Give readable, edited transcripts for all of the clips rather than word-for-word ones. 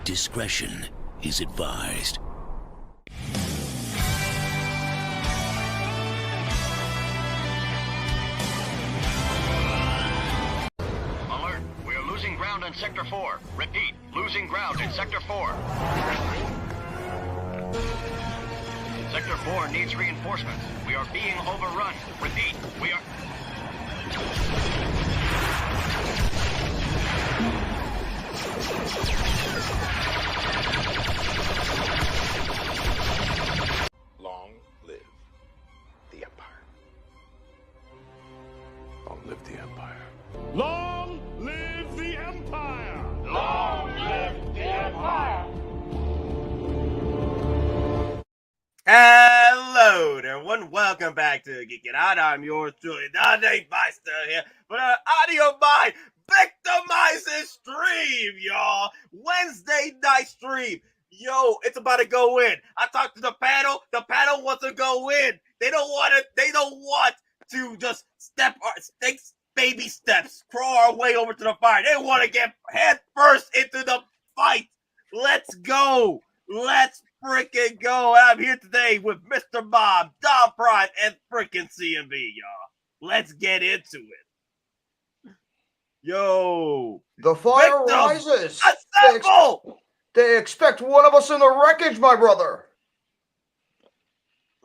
Discretion is advised. Alert! We are losing ground in Sector 4. Repeat, losing ground in Sector 4. Sector 4 needs reinforcements. We are being overrun. Repeat, we are... Long live the Empire. Long live the Empire. Long live the Empire! Long live the Empire! Hello there, everyone. Welcome back to Geekin Out. I'm yours truly, the Nate Meister here for the Audio by Victimizing stream, y'all. Wednesday night stream. Yo, it's about to go in. I talked to the panel. The panel wants to go in. They don't want to just take baby steps, crawl our way over to the fire. They want to get head first into the fight. Let's go. Let's freaking go. I'm here today with Mr. Bob, Dom Prime, and freaking CMB, y'all. Let's get into it. Yo. The fire rises. Assemble! They expect one of us in the wreckage, my brother.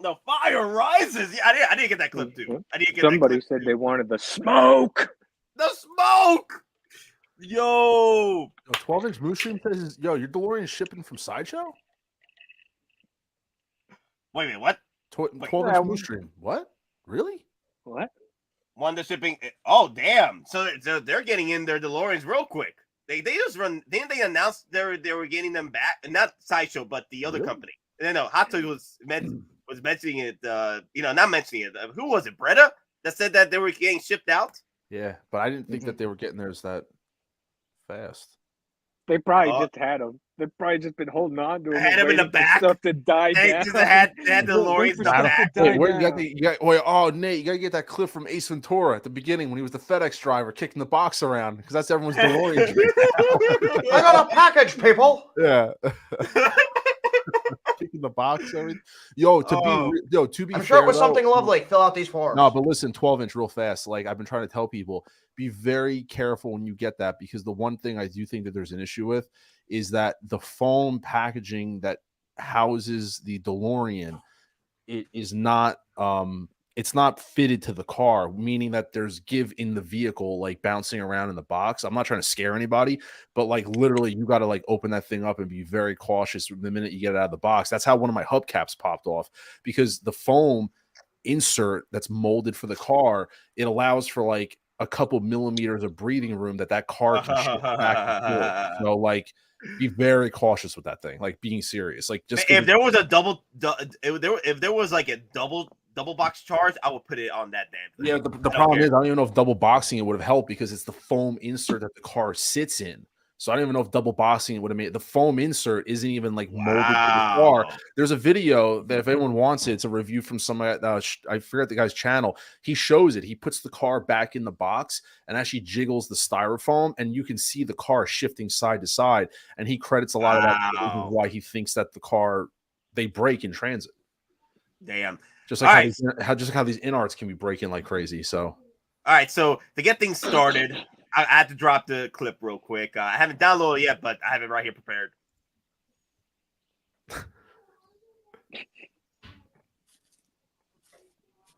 The fire rises. Yeah, I didn't get that clip too. I didn't get Somebody that clip said too. they wanted the smoke. The smoke. Yo. 12-inch Moonstream says, yo, your DeLorean shipping from Sideshow? Wait a minute, what? 12-inch Moonstream. What? Really? What? Wanda shipping. Oh, damn. So they're getting in their DeLoreans real quick. They just run. Didn't they announce they were getting them back? Not Sideshow, but the other company. No, Hottoys was mentioning it. Not mentioning it. Who was it? Bretta that said that they were getting shipped out. Yeah, but I didn't think that they were getting theirs that fast. They probably just had them. They've probably just been holding on to them. Had them in the back. Stuff to die They down. just had the DeLoreans in the back. Wait, Nate, you got to get that clip from Ace Ventura at the beginning when he was the FedEx driver kicking the box around because that's everyone's DeLorean. I got a package, people. Yeah. Kicking the box, everything. To be I'm fair, sure it was something lovely. Fill out these forms. No, but listen, 12-inch real fast. Like I've been trying to tell people, be very careful when you get that because the one thing I do think that there's an issue with is that the foam packaging that houses the DeLorean, it is not it's not fitted to the car, meaning that there's give in the vehicle, like bouncing around in the box. I'm not trying to scare anybody, but like literally you got to like open that thing up and be very cautious the minute you get it out of the box. That's how one of my hubcaps popped off because the foam insert that's molded for the car, it allows for like a couple millimeters of breathing room that car can shift back and forth. So like be very cautious with that thing, like being serious. Like just if there was a if there was like a double box charge, I would put it on that damn thing. Yeah, the problem is I don't even know if double boxing it would have helped because it's the foam insert that the car sits in. So I don't even know if double boxing it would have made the foam insert isn't even like molded to the car. There's a video that if anyone wants it, it's a review from somebody. I forget the guy's channel. He shows it. He puts the car back in the box and actually jiggles the styrofoam, and you can see the car shifting side to side. And he credits a lot of that why he thinks that the car they break in transit. Damn. Just like how these Inarts can be breaking like crazy. So, all right. So to get things started, I had to drop the clip real quick. I haven't downloaded it yet, but I have it right here prepared.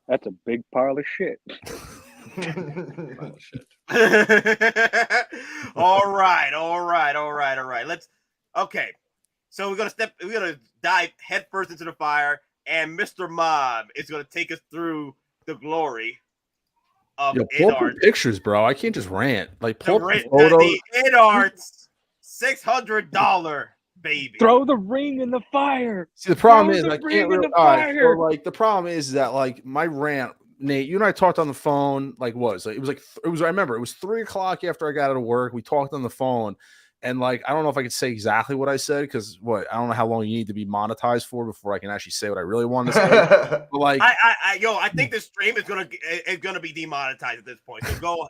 That's a big pile of shit. All right. Okay. So we're gonna dive headfirst into the fire, and Mr. Mob is gonna take us through the glory of pull up the pictures, bro. I can't just rant. Like pull up the photos. The InArts $600 baby. Throw the ring in the fire. See, the problem Throw is the I ring can't in really. the All right, so fire. like the problem is that like my rant, Nate, you and I talked on the phone. Like was like, it was. I remember it was 3 o'clock after I got out of work. We talked on the phone, and like I don't know if I could say exactly what I said because I don't know how long you need to be monetized for before I can actually say what I really wanted to say. But like, I think the stream is gonna be demonetized at this point. So go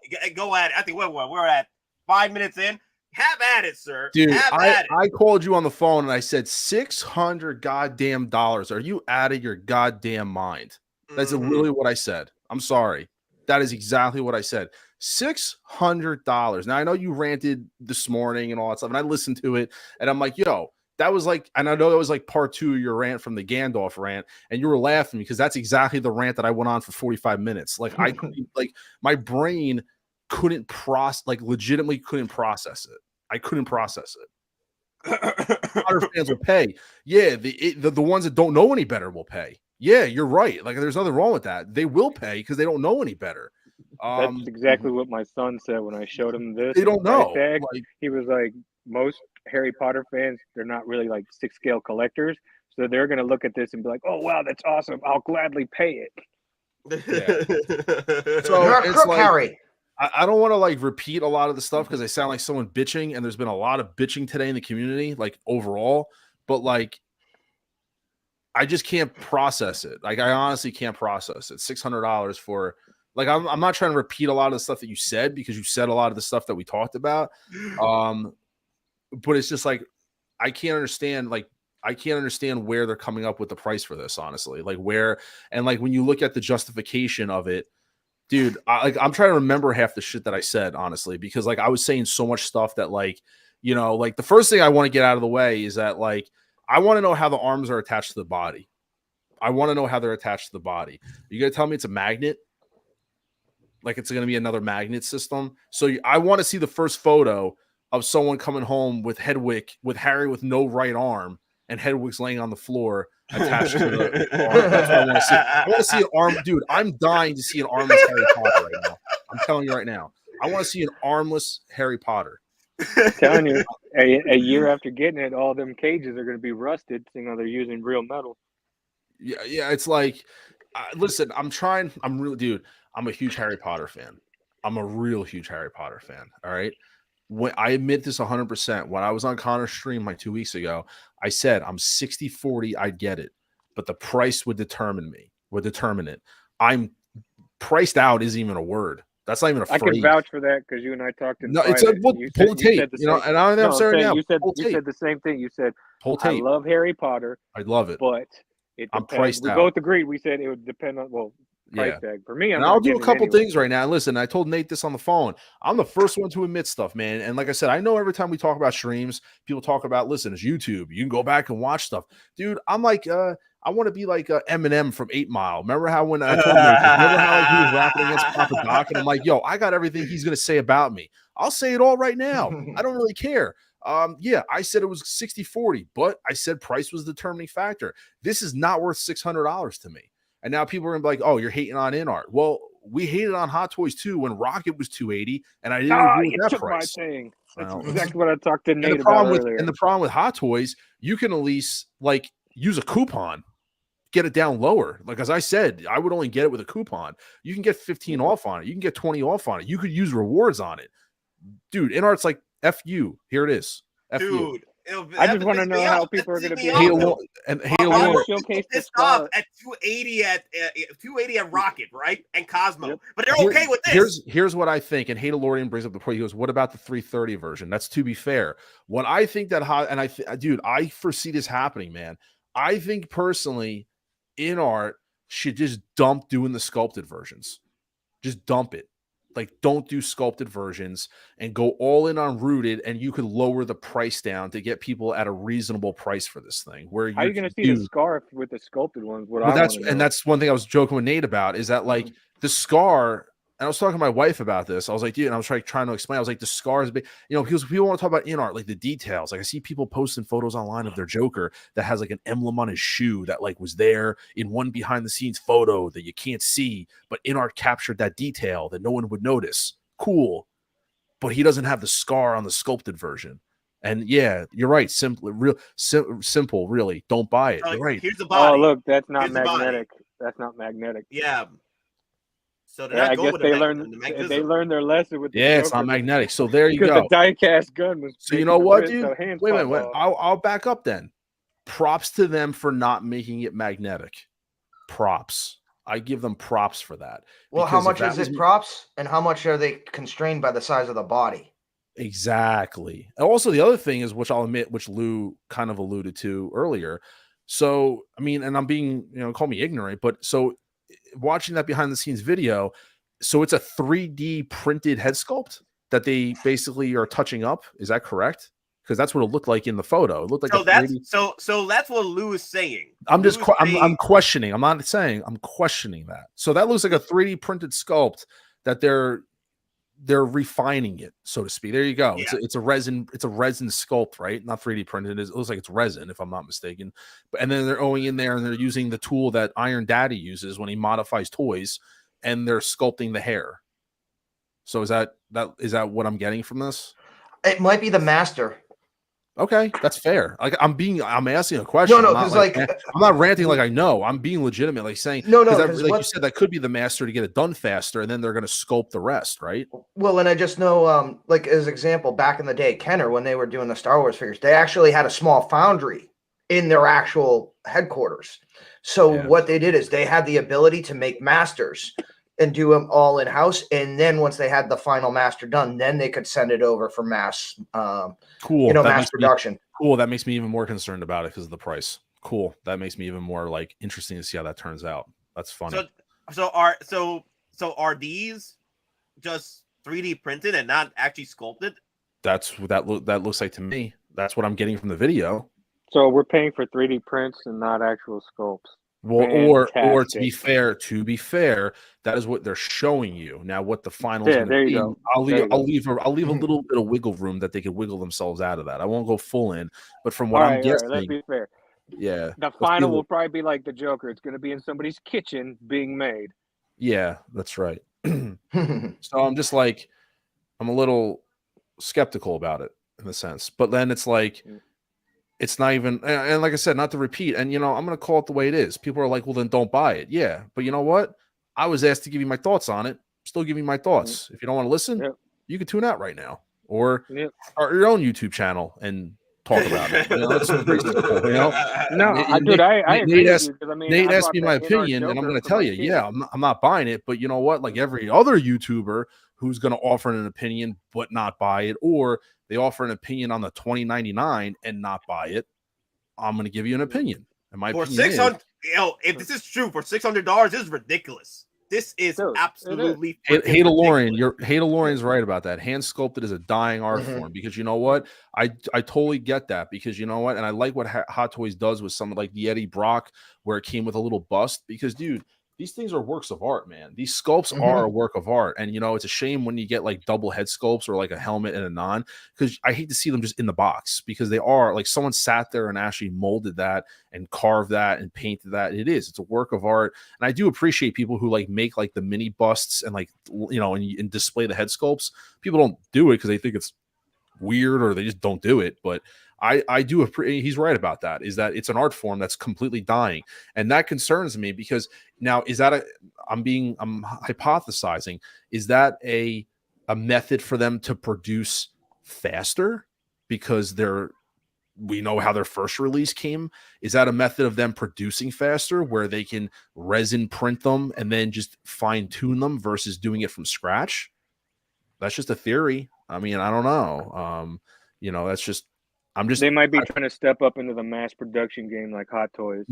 at it. I think we're at 5 minutes in. Have at it, sir. dude, Have I called you on the phone and I said $600 goddamn dollars. Are you out of your goddamn mind? That's really what I said. I'm sorry. That is exactly what I said. $600. Now I know you ranted this morning and all that stuff, and I listened to it, and I'm like, yo, that was like, and I know that was like part 2 of your rant from the Gandalf rant, and you were laughing because that's exactly the rant that I went on for 45 minutes. Like I couldn't, like my brain couldn't legitimately couldn't process it. I couldn't process it. Potter fans will pay. Yeah, the ones that don't know any better will pay. Yeah, you're right. Like there's nothing wrong with that. They will pay because they don't know any better. That's exactly what my son said when I showed him this. They don't know. Tag. Like, he was like, most Harry Potter fans, they're not really like 6-scale collectors. So they're going to look at this and be like, oh, wow, that's awesome. I'll gladly pay it. Yeah. So You're a it's crook, like, Harry. I don't want to like repeat a lot of the stuff because I sound like someone bitching, and there's been a lot of bitching today in the community, like overall, but like I just can't process it. Like I honestly can't process it. $600 for like I'm not trying to repeat a lot of the stuff that you said because you said a lot of the stuff that we talked about. But it's just like I can't understand where they're coming up with the price for this, honestly. Like where, and like when you look at the justification of it, dude, I'm trying to remember half the shit that I said, honestly, because like I was saying so much stuff that like, you know, like the first thing I want to get out of the way is that like I want to know how the arms are attached to the body. I want to know how they're attached to the body. You gonna tell me it's a magnet? Like it's going to be another magnet system. So I want to see the first photo of someone coming home with Hedwig, with Harry with no right arm, and Hedwig's laying on the floor attached to the arm. That's what I want to see. I want to see an arm, dude. I'm dying to see an armless Harry Potter right now. I'm telling you right now. I want to see an armless Harry Potter. I'm telling you, a year after getting it, all them cages are going to be rusted. You know, they're using real metal. Yeah. It's like, listen, I'm really, I'm a huge Harry Potter fan. I'm a real huge Harry Potter fan. All right. When I admit this 100%, when I was on Connor's stream like 2 weeks ago, I said I'm 60-40, I'd get it, but the price would determine it. I'm priced out isn't even a word. That's not even a phrase. I can vouch for that because you and I talked in private. It's a pull tape, you know, and I don't know. I'm saying now. You said the same thing. You said, I love Harry Potter. I love it, but it I'm priced out. We both agreed. We said it would depend on price tag. For me, I'll do a couple things right now. Listen, I told Nate this on the phone. I'm the first one to admit stuff, man. And like I said, I know every time we talk about streams, people talk about, listen, it's YouTube. You can go back and watch stuff. Dude, I'm like, I want to be like Eminem from 8 Mile. Remember how when I told Nate, remember how like, he was rapping against Papa Doc? And I'm like, yo, I got everything he's going to say about me. I'll say it all right now. I don't really care. Yeah, I said it was 60-40, but I said price was the determining factor. This is not worth $600 to me. And now people are gonna be like, "Oh, you're hating on InArt." Well, we hated on Hottoys too when Rocket was $280, and I didn't agree with that price. That's exactly what I talked to Nate about earlier. And the problem with Hottoys, you can at least like use a coupon, get it down lower. Like as I said, I would only get it with a coupon. You can get 15 off on it. You can get 20 off on it. You could use rewards on it, dude. InArt's like F you. Here it is, F you. I just want to know how people are going to be Halo and Halo showcase this off at 280 at Rocket, right? And Cosmo, but they're okay with this. Here's what I think, and Hadelorian brings up the point. He goes, "What about the 330 version?" That's to be fair. What I think that I foresee this happening, man. I think personally, InArt should just dump doing the sculpted versions. Just dump it. Like, don't do sculpted versions and go all in on rooted, and you could lower the price down to get people at a reasonable price for this thing. Where how are you going to see the scar with the sculpted ones? That's one thing I was joking with Nate about is that like the scar. And I was talking to my wife about this. I was like, dude, and I was trying to explain. I was like, the scar is big, you know, because people want to talk about InArt, like the details. Like I see people posting photos online of their Joker that has like an emblem on his shoe that like was there in one behind the scenes photo that you can't see, but InArt captured that detail that no one would notice. Cool. But he doesn't have the scar on the sculpted version. And yeah, you're right. Simple. Really, don't buy it. You're right. Here's the body. Oh, look, that's not Here's the body. magnetic. That's not magnetic. Yeah. So they're Yeah, not I going guess with they the learned. magnetism. They learned their lesson with the Yeah, it's Joker. not magnetic. So there you Because go. the die-cast gun was. So you making know the what, wrist, dude? so hands Wait a pop minute. off. I'll back up then. Props to them for not making it magnetic. Props. I give them props for that. Well, how Because if much that is was it props, and how much are they constrained by the size of the body? Exactly. And also the other thing is, which I'll admit, which Lou kind of alluded to earlier. So, I mean, and I'm being, call me ignorant, but so watching that behind the scenes video, so it's a 3D printed head sculpt that they basically are touching up. Is that correct? Because that's what it looked like in the photo. It looked like so that's what Lou is saying. I'm questioning. I'm not saying, I'm questioning that. So that looks like a 3D printed sculpt that they're refining it, so to speak. There you go. Yeah. It's a resin sculpt, right? Not 3D printed. It looks like it's resin, if I'm not mistaken. And then they're going in there and they're using the tool that Iron Daddy uses when he modifies toys, and they're sculpting the hair. So is that what I'm getting from this? It might be the master. Okay, that's fair. Like I'm asking a question. No, I'm not ranting like I know. I'm being legitimate, like saying like you said, that could be the master to get it done faster, and then they're going to sculpt the rest, right? Well, and I just know, like as example, back in the day, Kenner, when they were doing the Star Wars figures, they actually had a small foundry in their actual headquarters. So what they did is they had the ability to make masters and do them all in house, and then once they had the final master done, then they could send it over for mass. Cool. Mass production. Cool. That makes me even more concerned about it because of the price. Cool. That makes me even more like interesting to see how that turns out. That's funny. So are these just 3D printed and not actually sculpted? That's what that looks like to me. That's what I'm getting from the video. So we're paying for 3D prints and not actual sculpts. Well, or to be fair, that is what they're showing you. Now, what the final is going to be, I'll leave a little bit of wiggle room that they could wiggle themselves out of that. I won't go full in, but from what I'm guessing, let's be fair. Yeah, the final will probably be like the Joker. It's going to be in somebody's kitchen being made. Yeah, that's right. So I'm just like, I'm a little skeptical about it in a sense, but then it's like. It's not even, and like I said, not to repeat, and I'm going to call it the way it is. People are like, well, then don't buy it. Yeah, but you know what? I was asked to give you my thoughts on it. Still giving my thoughts. If you don't want to listen, you can tune out right now, or start your own YouTube channel and talk about it. It's pretty simple, No, dude, I agree with you, because Nate asked me my opinion, and I'm going to tell you, I'm not buying it. But you know what? Like every other YouTuber who's going to offer an opinion but not buy it, or they offer an opinion on the 2099 and not buy it, I'm going to give you an opinion. And my opinion is, if this is true, for $600, this is ridiculous. This is absolutely Hadelorian's right about that. Hand sculpted is a dying art form, because you know what? I totally get that, because you know what? And I like what Hot Toys does with something like the Eddie Brock, where it came with a little bust, because dude, these things are works of art, man. These sculpts are a work of art. And, it's a shame when you get like double head sculpts or like a helmet and a non, because I hate to see them just in the box, because they are like someone sat there and actually molded that and carved that and painted that. It's a work of art. And I do appreciate people who like make like the mini busts and like, and display the head sculpts. People don't do it because they think it's weird or they just don't do it. But I do appreciate, he's right about that, is that it's an art form that's completely dying. And that concerns me, because now I'm hypothesizing, is that a method for them to produce faster, because we know how their first release came? Is that a method of them producing faster, where they can resin print them and then just fine tune them versus doing it from scratch? That's just a theory. I mean, I don't know. That's just, they might be trying to step up into the mass production game like Hot Toys.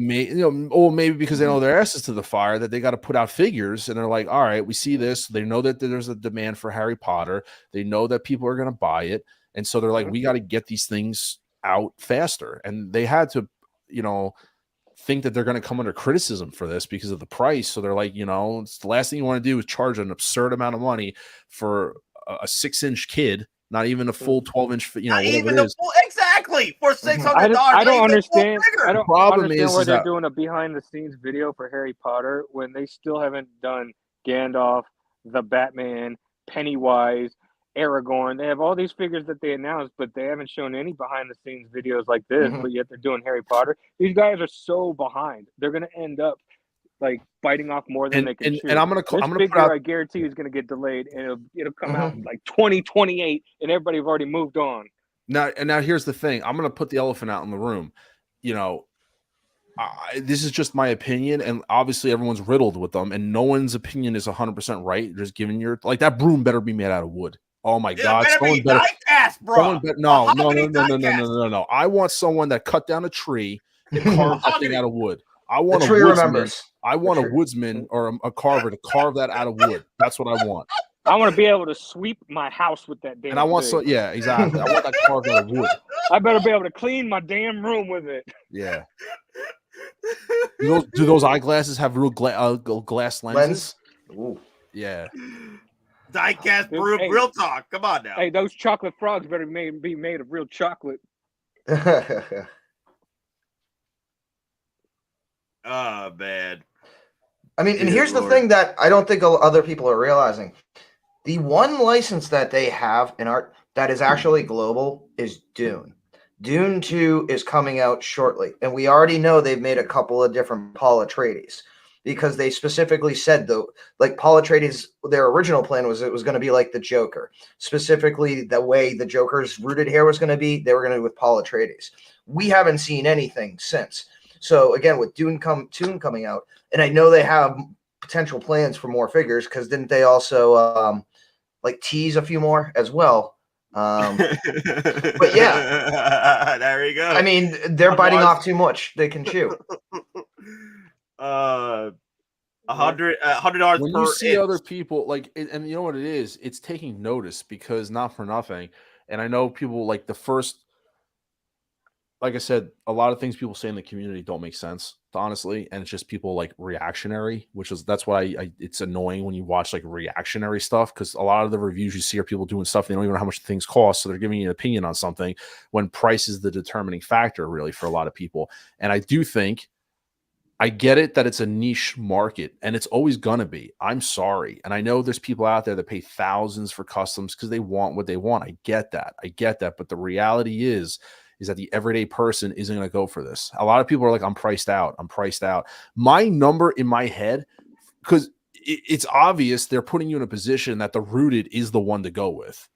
Or maybe because they know their asses to the fire, that they got to put out figures, and they're like, all right, we see this. They know that there's a demand for Harry Potter. They know that people are going to buy it. And so they're like, we got to get these things out faster. And they had to, think that they're going to come under criticism for this because of the price. So they're like, it's the last thing you want to do is charge an absurd amount of money for a 6-inch kid. Not even a full 12-inch, whatever it is. Exactly, for $600. I don't understand. I don't understand why they're that doing a behind-the-scenes video for Harry Potter when they still haven't done Gandalf, the Batman, Pennywise, Aragorn. They have all these figures that they announced, but they haven't shown any behind the scenes videos like this. But yet they're doing Harry Potter. These guys are so behind. They're gonna end up like biting off more than they can chew. And I'm gonna put out, I guarantee is gonna get delayed, and it'll come out in like 2028, and everybody have already moved on. Now here's the thing. I'm gonna put the elephant out in the room. You know, this is just my opinion, and obviously everyone's riddled with them, and no one's opinion is 100% right. Just giving your like that broom better be made out of wood. Oh my God! Someone better, bro. No. I want someone that cut down a tree and carved that thing out of wood. I want a woodsman. I want a woodsman or a carver to carve that out of wood. That's what I want. I want to be able to sweep my house with that damn. And I want yeah, exactly. I want that carved out of wood. I better be able to clean my damn room with it. Yeah. Do those eyeglasses have real glass lenses? Ooh. Yeah. Diecast broom, real talk. Come on now. Hey, those chocolate frogs better be made of real chocolate. Oh, man. I mean, and here's the thing that I don't think other people are realizing. The one license that they have InArt that is actually global is Dune. Dune 2 is coming out shortly, and we already know they've made a couple of different Paul Atreides because they specifically said, though, like Paul Atreides, their original plan was it was going to be like the Joker. Specifically, the way the Joker's rooted hair was going to be, they were going to do with Paul Atreides. We haven't seen anything since. So again, with Dune coming out, and I know they have potential plans for more figures because didn't they also like tease a few more as well? But yeah, there you go. I mean, they're biting off too much. They can chew. $100 when per you see inch. other people like, and you know what it is? It's taking notice because not for nothing. And I know people like the first. Like I said, a lot of things people say in the community don't make sense, honestly, and it's just people like reactionary, that's why it's annoying when you watch like reactionary stuff because a lot of the reviews you see are people doing stuff they don't even know how much things cost, so they're giving you an opinion on something when price is the determining factor, really, for a lot of people. And I do think I get it that it's a niche market, and it's always gonna be. I'm sorry, and I know there's people out there that pay thousands for customs because they want what they want. I get that, but the reality is that the everyday person isn't going to go for this. A lot of people are like, I'm priced out. My number in my head, because it's obvious they're putting you in a position that the rooted is the one to go with.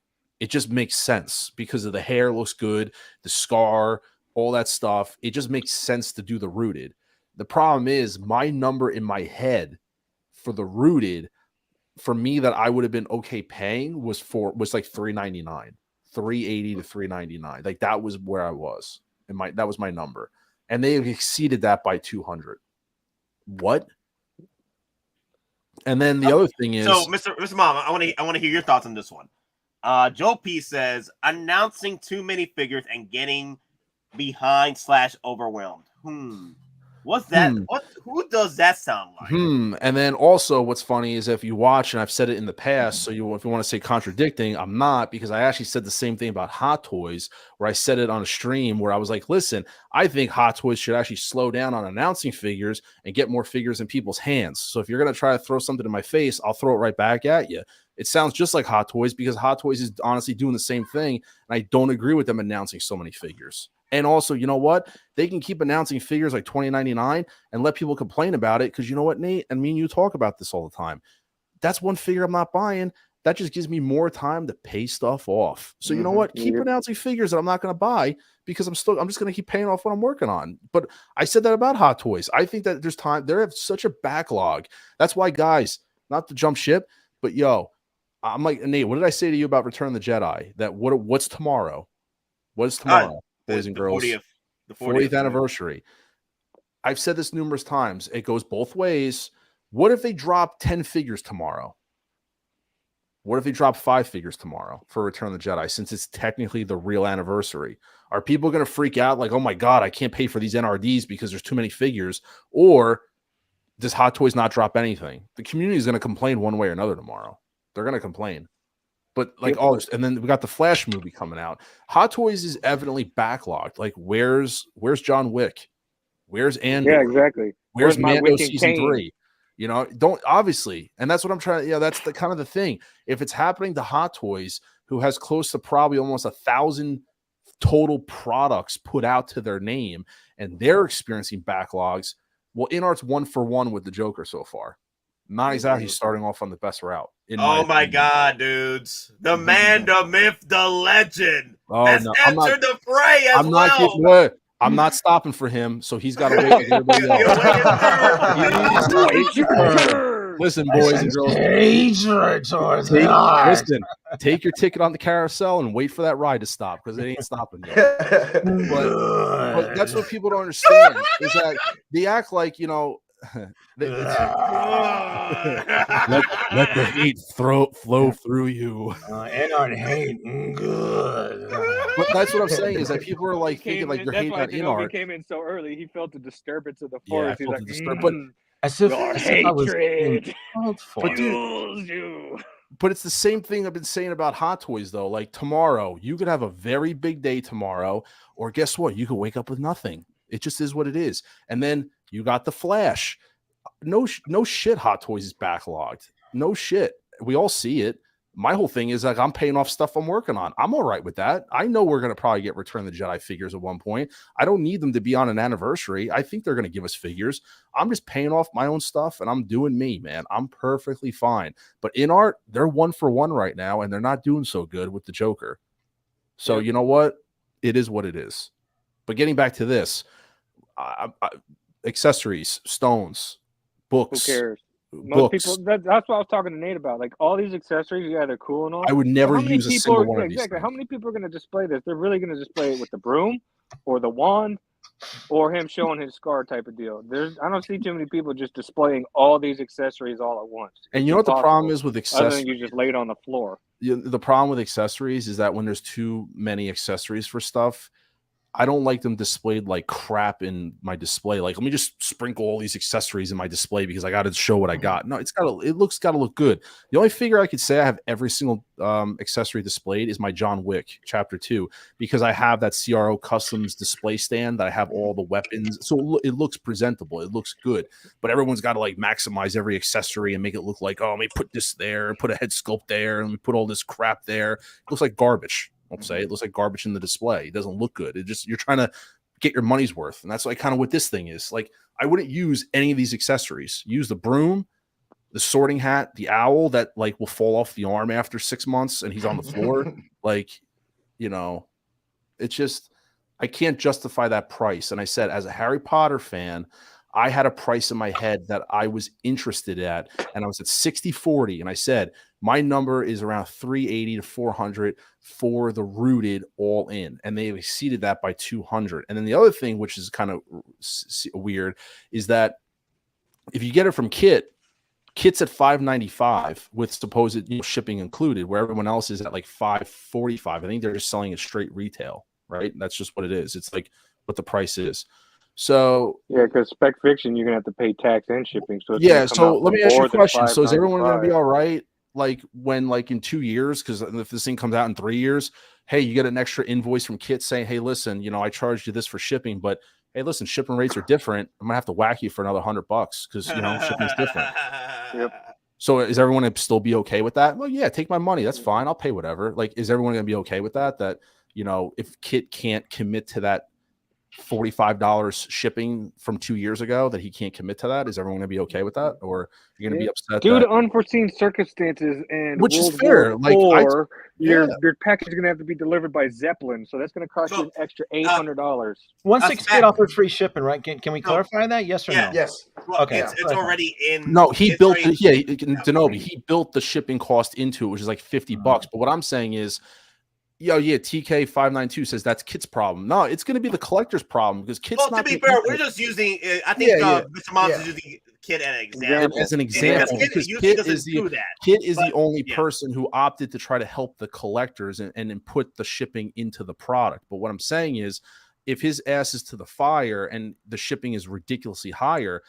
It just makes sense because of the hair looks good, the scar, all that stuff. It just makes sense to do the rooted. The problem is my number in my head for the rooted, for me that I would have been okay paying was like $399. $380 to $399. Like that was where I was. That was my number. And they exceeded that by 200. What? And then the other thing is, so Mr. Mama, I want to hear your thoughts on this one. Joe P says announcing too many figures and getting behind / overwhelmed. What's that? Who does that sound like? And then also what's funny is if you watch, and I've said it in the past, so if you want to say contradicting, I'm not, because I actually said the same thing about Hottoys, where I said it on a stream where I was like, listen, I think Hottoys should actually slow down on announcing figures and get more figures in people's hands. So if you're going to try to throw something in my face, I'll throw it right back at you. It sounds just like Hottoys because Hottoys is honestly doing the same thing, and I don't agree with them announcing so many figures. And also, you know what? They can keep announcing figures like $20.99 and let people complain about it because you know what, Nate? And me and you talk about this all the time. That's one figure I'm not buying. That just gives me more time to pay stuff off. So you know what? Keep announcing figures that I'm not going to buy because I'm just going to keep paying off what I'm working on. But I said that about Hottoys. I think that there's time. They have such a backlog. That's why, guys, not to jump ship, but yo, I'm like, Nate, what did I say to you about Return of the Jedi? That what's tomorrow? What is tomorrow? Boys and girls, the 40th anniversary. I've said this numerous times. It goes both ways. What if they drop 10 figures tomorrow? What if they drop 5 figures tomorrow for Return of the Jedi, since it's technically the real anniversary? Are people going to freak out like, oh my God, I can't pay for these NRDs because there's too many figures? Or does Hottoys not drop anything? The community is going to complain one way or another tomorrow. They're going to complain. But like all this, and then we got the Flash movie coming out. Hottoys is evidently backlogged. Like, where's John Wick? Where's Andor? Yeah, exactly. Where's Mando Wick and season Kane? 3? You know, don't obviously, and that's what I'm trying. Yeah, that's the kind of the thing. If it's happening to Hottoys, who has close to probably almost 1,000 total products put out to their name, and they're experiencing backlogs. Well, InArt's 1-for-1 with the Joker so far. Not exactly starting off on the best route. Oh my God, dudes. The man, the myth, the legend has entered the fray as well. I'm not stopping for him, so he's got to wait like everybody else. Listen, boys and girls. Listen, take your ticket on the carousel and wait for that ride to stop, because it ain't stopping yet. But that's what people don't understand, is that they act like, you know, let the hate flow through you. InArt hate good. But that's what I'm saying, is that people are like thinking like they're hating on InArt. He came in so early, he felt the disturbance of the force. Yeah, He's like, but hatred fuels you. But it's the same thing I've been saying about Hottoys, though. Like tomorrow, you could have a very big day tomorrow, or guess what? You could wake up with nothing. It just is what it is. And then you got the Flash. No shit, Hottoys is backlogged. No shit. We all see it. My whole thing is like, I'm paying off stuff I'm working on. I'm all right with that. I know we're going to probably get Return of the Jedi figures at one point. I don't need them to be on an anniversary. I think they're going to give us figures. I'm just paying off my own stuff, and I'm doing me, man. I'm perfectly fine. But InArt, they're 1-for-1 right now, and they're not doing so good with the Joker. So you know what? It is what it is. But getting back to this, accessories, stones, books. Who cares? Most people, that's what I was talking to Nate about. Like, all these accessories, yeah, they're cool and all. I would never use a single one of these. Exactly. How many people are going to display this? They're really going to display it with the broom or the wand or him showing his scar type of deal. I don't see too many people just displaying all these accessories all at once. And you know what the problem is with accessories? Other than you just lay it on the floor. The problem with accessories is that when there's too many accessories for stuff, I don't like them displayed like crap in my display. Like, let me just sprinkle all these accessories in my display because I got to show what I got. No, it looks got to look good. The only figure I could say I have every single accessory displayed is my John Wick Chapter 2, because I have that CRO Customs display stand that I have all the weapons. So it looks presentable. It looks good. But everyone's got to like maximize every accessory and make it look like, oh, let me put this there and put a head sculpt there and let me put all this crap there. It looks like garbage. I'll say it looks like garbage in the display. It doesn't look good. You're trying to get your money's worth. And that's like kind of what this thing is. Like, I wouldn't use any of these accessories. Use the broom, the sorting hat, the owl that like will fall off the arm after 6 months and he's on the floor. Like, you know, it's just, I can't justify that price. And I said, as a Harry Potter fan, I had a price in my head that I was interested at, and I was at 60-40. And I said, my number is around 380 to 400 for the rooted all in. And they exceeded that by 200. And then the other thing, which is kind of weird, is that if you get it from Kit's at $5.95 with supposed shipping included, where everyone else is at like $5.45. I think they're just selling it straight retail, right? That's just what it is. It's like what the price is. So yeah, because Spec Fiction, you're gonna have to pay tax and shipping. So yeah. So let me ask you a question. So is everyone gonna be all right? Like when, like in 2 years, because if this thing comes out in 3 years, hey, you get an extra invoice from Kit saying, hey, listen, I charged you this for shipping, but hey, listen, shipping rates are different. I'm gonna have to whack you for another $100 because shipping's different. Yep. So is everyone gonna still be okay with that? Well, yeah, take my money. That's fine. I'll pay whatever. Like, is everyone gonna be okay with that? That if Kit can't commit to that $45 shipping from 2 years ago, that he can't commit to that, is everyone gonna be okay with that, or you're gonna be upset due to unforeseen circumstances? And which is fair. Like, your package is gonna have to be delivered by Zeppelin, so that's gonna cost you an extra $800. 168 offers free shipping, right? Can we clarify that? Yes or no? Yes. Well, okay. It's already in. No, he built it. Yeah, Denobi. He built the shipping cost into it, which is like $50. But what I'm saying is, TK592 says that's Kit's problem. No, it's going to be the collector's problem because Kit's not. Well, to be fair, we're just using. I think Mr. Moms is using Kit as an example. Because Kit is the only person who opted to try to help the collectors and put the shipping into the product. But what I'm saying is, if his ass is to the fire and the shipping is ridiculously higher,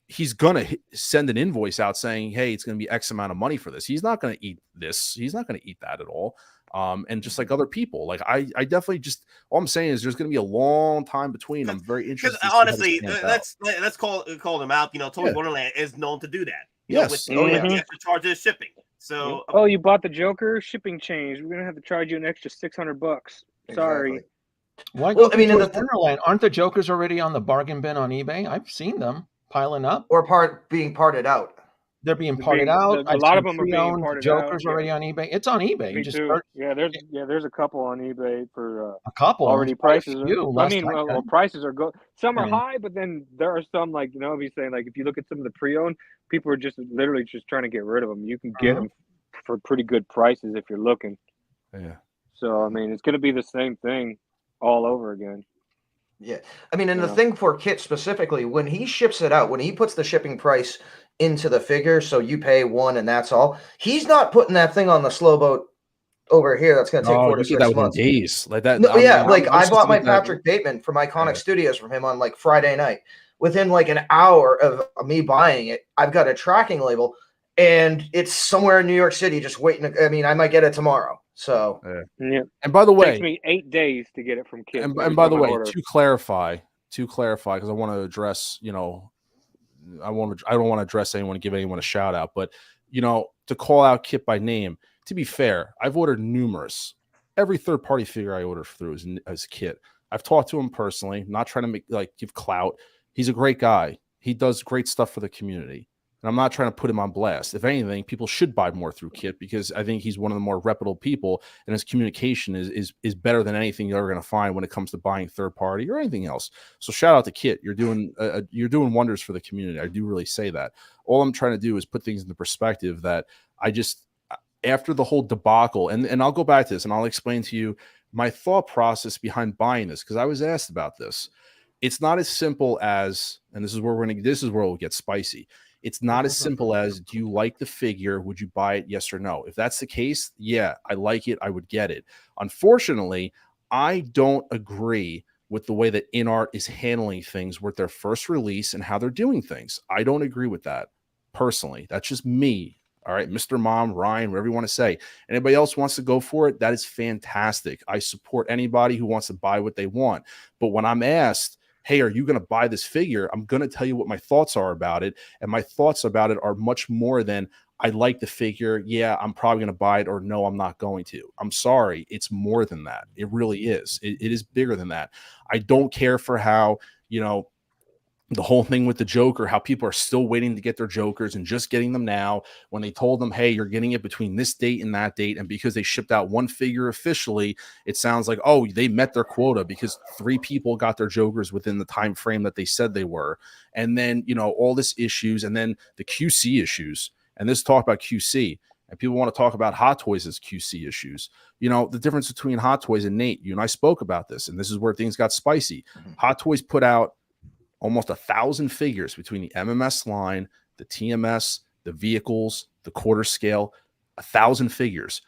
he's going to send an invoice out saying, hey, it's going to be X amount of money for this. He's not going to eat this. He's not going to eat that at all. And just like other people, like I definitely all I'm saying is there's going to be a long time between. I'm very interested. Because honestly, let's call them out. Toy Borderland is known to do that. Yes. With the extra charges shipping. So oh, you bought the Joker? Shipping change. We're gonna have to charge you an extra $600. Sorry. Exactly. Why Well, go I mean, towards Wonderland? Aren't the Jokers already on the bargain bin on eBay? I've seen them piling up. or being parted out. They're being parted out. A lot of them are being parted Jokers out. already on eBay. It's on eBay. Me You just too. start There's a couple on eBay for a couple. already prices. I mean, well, prices are some are high, but then there are some like he's saying like if you look at some of the pre-owned, people are just literally just trying to get rid of them. You can get them for pretty good prices if you're looking. Yeah. So I mean, it's going to be the same thing all over again. Yeah. I mean, and the thing for Kit specifically, when he ships it out, when he puts the shipping price into the figure, so you pay one and that's all, he's not putting that thing on the slow boat over here that's going to take 4 to 6 months. Days like that. No, I bought my Patrick Bateman from Iconic Studios from him on like Friday night. Within like an hour of me buying it, I've got a tracking label and it's somewhere in New York City just waiting. I mean, I might get it tomorrow. So yeah. And by the way, it takes me 8 days to get it from Kit. And by the way, to clarify, because I want to address, I don't want to address anyone, give anyone a shout out, but to call out Kit by name. To be fair, I've ordered numerous. Every third party figure I order through is Kit. I've talked to him personally. I'm not trying to give clout. He's a great guy. He does great stuff for the community. And I'm not trying to put him on blast. If anything, people should buy more through Kit because I think he's one of the more reputable people, and his communication is better than anything you're ever going to find when it comes to buying third party or anything else. So shout out to Kit. You're doing wonders for the community. I do really say that. All I'm trying to do is put things into perspective that after the whole debacle, and I'll go back to this and I'll explain to you my thought process behind buying this, because I was asked about this. It's not as simple as, and this is where it'll get spicy. It's not as simple as, do you like the figure? Would you buy it? Yes or no? If that's the case, yeah, I like it. I would get it. Unfortunately, I don't agree with the way that InArt is handling things with their first release and how they're doing things. I don't agree with that personally. That's just me. All right, Mr. Mom, Ryan, whatever you want to say. Anybody else wants to go for it, that is fantastic. I support anybody who wants to buy what they want. But when I'm asked, hey, are you going to buy this figure? I'm going to tell you what my thoughts are about it. And my thoughts about it are much more than, I like the figure. Yeah, I'm probably going to buy it, or no, I'm not going to. I'm sorry. It's more than that. It really is. It is bigger than that. I don't care for how, the whole thing with the Joker, how people are still waiting to get their Jokers and just getting them now, when they told them, hey, you're getting it between this date and that date. And because they shipped out one figure officially, it sounds like, oh, they met their quota because 3 people got their Jokers within the time frame that they said they were. And then, all this issues, and then the QC issues. And this talk about QC. And people want to talk about Hottoys as QC issues. The difference between Hottoys and Nate, you and I spoke about this, and this is where things got spicy. Hottoys put out almost 1,000 figures between the MMS line, the TMS, the vehicles, the quarter scale, 1,000 figures.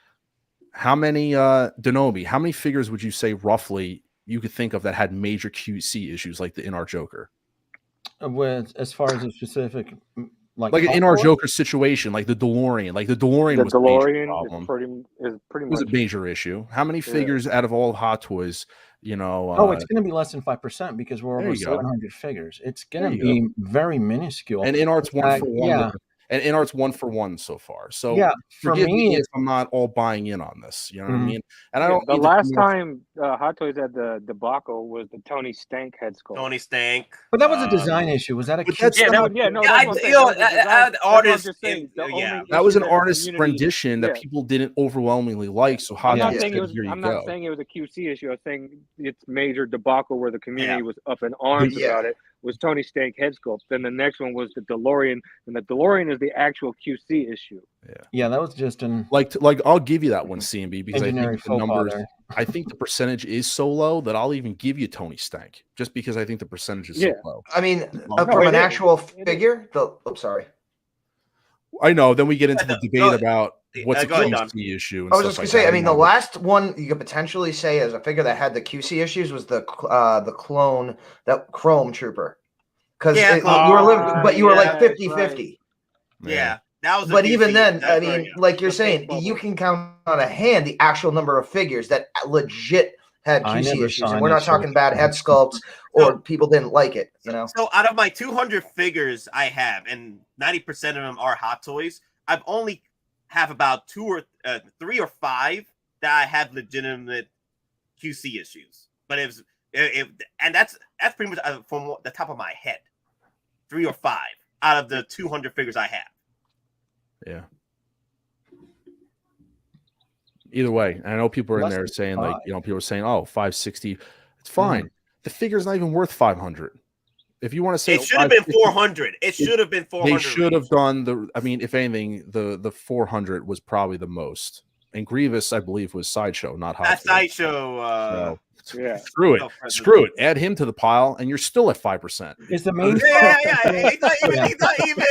How many, Denobi, how many figures would you say roughly you could think of that had major QC issues like the InArt Joker? As far as a specific, like an InArt Joker situation, like the DeLorean. Like the DeLorean was a major problem. Is pretty much was a major issue. How many figures out of all Hot Toys, it's going to be less than 5% because we're over 700 figures. It's going to be very minuscule. And InArt's 1 for 1. And InArt's 1 for 1 so far. So forgive me if I'm not all buying in on this. You know what I mean? And I don't. The last time Hot Toys had the debacle was the Tony Stank head sculpt. Tony Stank. But that was a design issue. Was that a? That was an artist's rendition that people didn't overwhelmingly like. So Hot Toys said, "Here you go." I'm not saying it was a QC issue. I was saying it's major debacle where the community was up in arms about it. Was Tony Stank head sculpt. Then the next one was the DeLorean, and the DeLorean is the actual QC issue. Yeah, that was just like I'll give you that one, CMB, because I think the numbers. I think the percentage is so low that I'll even give you Tony Stank just because I think the percentage is so low. I mean, from an actual figure, I'm sorry. I know. Then we get into the debate about what's a QC issue. I was just going to say, I mean, the last one you could potentially say as a figure that had the QC issues was the clone, that Chrome Trooper. Because you were like 50-50. Yeah. That was but even then, I mean, like you're saying, you can count on a hand the actual number of figures that legit had QC issues. And we're not talking bad head sculpts or people didn't like it, So out of my 200 figures I have, and 90% of them are Hot Toys, I've only have about 2 or 3 or 5 that I have legitimate QC issues. But and that's pretty much from the top of my head, 3 or 5 out of the 200 figures I have. Yeah. Either way, I know people are in there saying like, you know, people are saying, oh, 560, it's fine. The figure's not even worth 500. If you want to say it should have been 400, it should have been 400. They should have done the. I mean, if anything, the 400 was probably the most. And Grievous, I believe, was Sideshow, not Hot. That Sideshow. Yeah. Screw it. Screw it. Add him to the pile, and you're still at 5%. Is the main? Yeah. He's not even.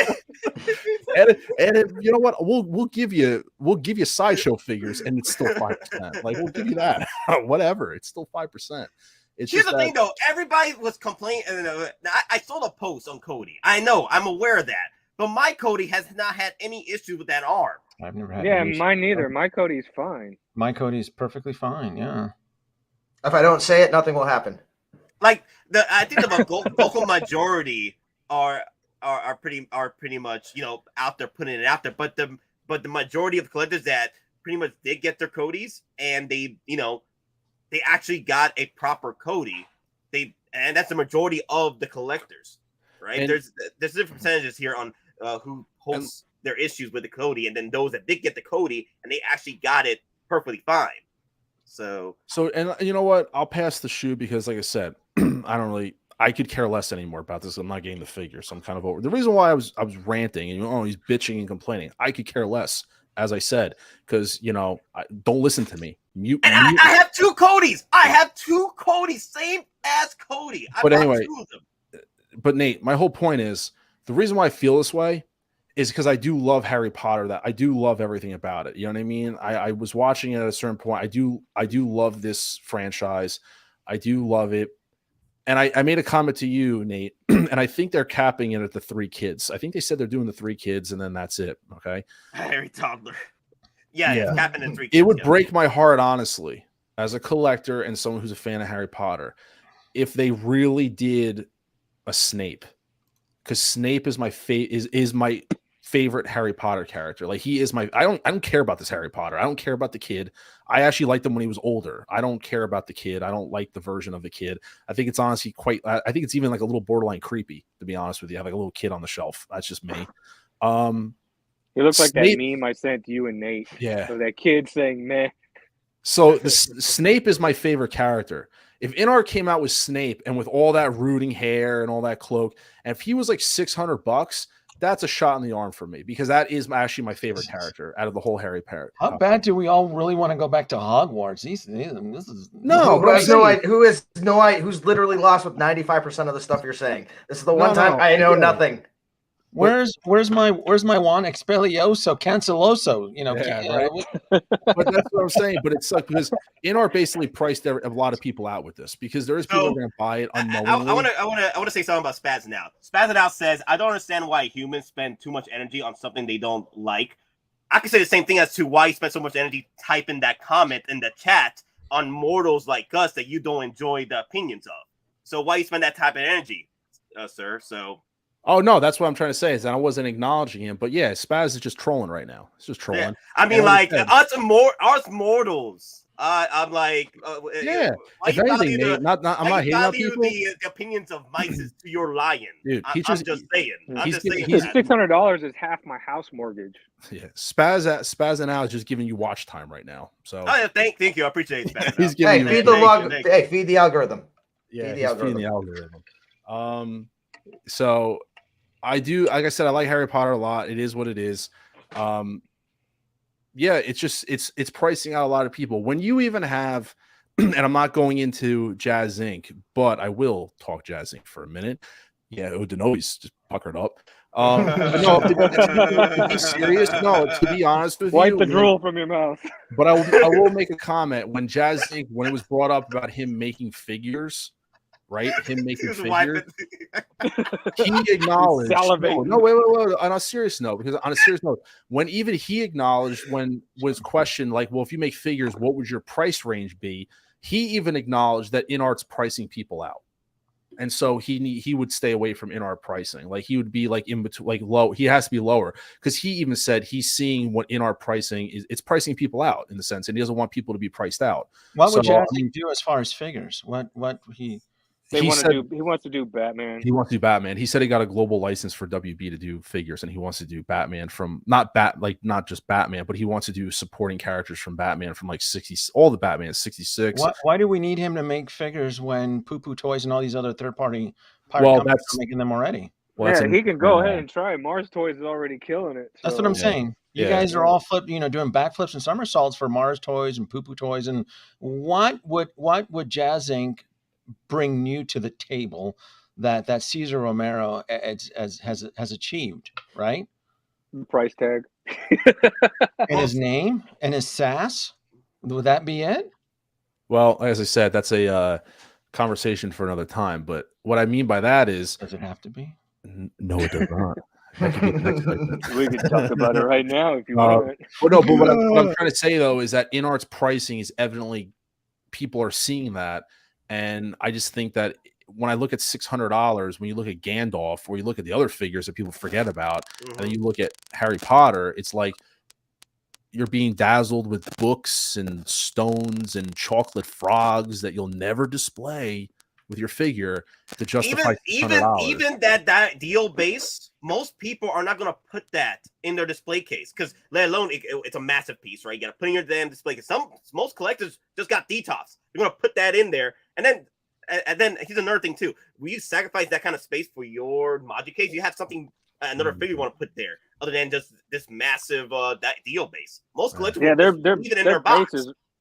And you know what? We'll give you Sideshow figures, and it's still 5%. Like we'll give you that. Whatever. It's still 5%. Here's the thing, though. Everybody was complaining. I saw the post on Cody. I know. I'm aware of that. But my Cody has not had any issues with that arm. I've never had. Yeah, mine neither. My Cody's fine. My Cody's perfectly fine. Yeah. If I don't say it, nothing will happen. Like I think the vocal majority are pretty much, you know, out there putting it out there. But the majority of collectors that pretty much did get their Codys, and they, you know, they actually got a proper Cody. And that's the majority of the collectors, right? And there's different percentages here on who holds their issues with the Cody, and then those that did get the Cody and they actually got it perfectly fine. So and you know what? I'll pass the shoe because, like I said, I could care less anymore about this. I'm not getting the figure, so I'm kind of over. The reason why I was ranting and he's bitching and complaining, I could care less, as I said, because don't listen to me. Mute. I have 2 Codys. I have 2 Codys, same as Cody. But anyway, but Nate, my whole point is the reason why I feel this way is because I do love Harry Potter. That I do love everything about it. You know what I mean? I was watching it at a certain point. I do love this franchise. I do love it. And I made a comment to you, Nate, and I think they're capping it at the 3 kids. I think they said they're doing the 3 kids, and then that's it. Okay. Harry toddler. Yeah. It's capping at 3 kids. It would break my heart, honestly, as a collector and someone who's a fan of Harry Potter, if they really did a Snape, because Snape is my favorite Harry Potter character. Like he is I don't care about this Harry Potter. I don't care about the kid. I actually liked him when he was older. I don't care about the kid. I don't like the version of the kid. I think it's honestly I think it's even like a little borderline creepy, to be honest with you. I have like a little kid on the shelf. That's just me. He looks like that meme I sent to you and Nate. Yeah. Of that kid saying meh. So Snape is my favorite character. If InArt came out with Snape and with all that rooting hair and all that cloak, and if he was like $600, that's a shot in the arm for me, because that is actually my favorite character out of the whole Harry Potter. How bad do we all really want to go back to Hogwarts? This is who's literally lost with 95% of the stuff you're saying. This is the one time I know nothing. Where's my Juan Expelioso Canceloso? But that's what I'm saying. But it's like, because InArt basically priced a lot of people out with this, because there's people who are going to buy it unknowingly. I want to say something about Spazzing Out. Spazzing Out says, I don't understand why humans spend too much energy on something they don't like. I can say the same thing as to why you spend so much energy typing that comment in the chat on mortals like us that you don't enjoy the opinions of. So why you spend that type of energy, sir? So. Oh no, that's what I'm trying to say, is that I wasn't acknowledging him. But yeah, Spaz is just trolling right now. It's just trolling. Yeah. I mean, like us mortals. I'm like, yeah. If anything, Nate, I'm not hating on people. The opinions of mice is to your lion. Dude, I'm just saying. $600 is half my house mortgage. Yeah, Spazzing Out is just giving you watch time right now. So thank you, I appreciate it. He's giving feed the log. Hey, feed the algorithm. Yeah, feeding the algorithm. So I do, like I said, I like Harry Potter a lot. It is what it is. Yeah, it's just it's pricing out a lot of people. When you even have, and I'm not going into Jazz Inc., but I will talk Jazz Inc. for a minute. Yeah, Udeno's just puckered up. No, to be serious, no, to be honest with you. Wipe the drool from your mouth. But I will make a comment. When Jazz Inc., when it was brought up about him making figures, right? Him making figures. He acknowledged. No, wait. On a serious note, because on a serious note, when even he acknowledged, when was questioned, like, well, if you make figures, what would your price range be? He even acknowledged that InArt's pricing people out. And so he would stay away from InArt pricing. Like he would be like in between, like low. He has to be lower because he even said he's seeing what InArt pricing is. It's pricing people out in the sense, and he doesn't want people to be priced out. What would Jazzy do as far as figures? He wants to do Batman. He wants to do Batman. He said he got a global license for WB to do figures, and he wants to do Batman from not just Batman, but he wants to do supporting characters from Batman from like 60, all the Batman 66. Why do we need him to make figures when Poo Poo Toys and all these other third-party companies are making them already? Well, yeah, he can go ahead and try. Mars Toys is already killing it. So. That's what I'm saying. You guys are all doing backflips and somersaults for Mars Toys and Poo Poo Toys. And what would Jazz Inc. bring new to the table that Cesar Romero has achieved, right? Price tag. And his name and his sass. Would that be it? Well, as I said, that's a conversation for another time. But what I mean by that is, does it have to be? No, it does not. We can talk about it right now if you want. Well, no, but what I'm trying to say though is that InArt's pricing is evidently people are seeing that, and I just think that when I look at $600, when you look at Gandalf, or you look at the other figures that people forget about, and then you look at Harry Potter, it's like you're being dazzled with books and stones and chocolate frogs that you'll never display with your figure to justify even that deal base. Most people are not going to put that in their display case because let alone it's a massive piece, right? You got to put in your damn display case. Most collectors just got detox. You're going to put that in there, and then here's another thing too. Will you sacrifice that kind of space for your module case? You have something, another figure you want to put there, other than just this massive that deal base. Most collectors,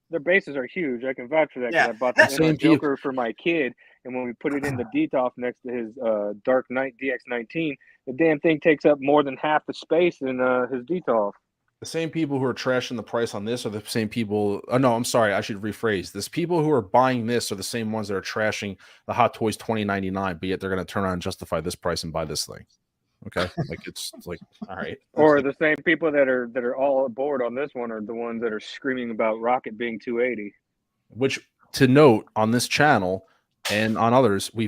their bases are huge. I can vouch for that because I bought the Joker for my kid, and when we put it in the detox next to his Dark Knight DX19, the damn thing takes up more than half the space in his detox. The same people who are trashing the price on this are the same people. Oh, no, I'm sorry. I should rephrase this. People who are buying this are the same ones that are trashing the Hottoys $20.99, but yet they're going to turn around and justify this price and buy this thing. Okay, like it's like all right. Or the same people that are all aboard on this one are the ones that are screaming about Rocket being 280. Which, to note, on this channel and on others, we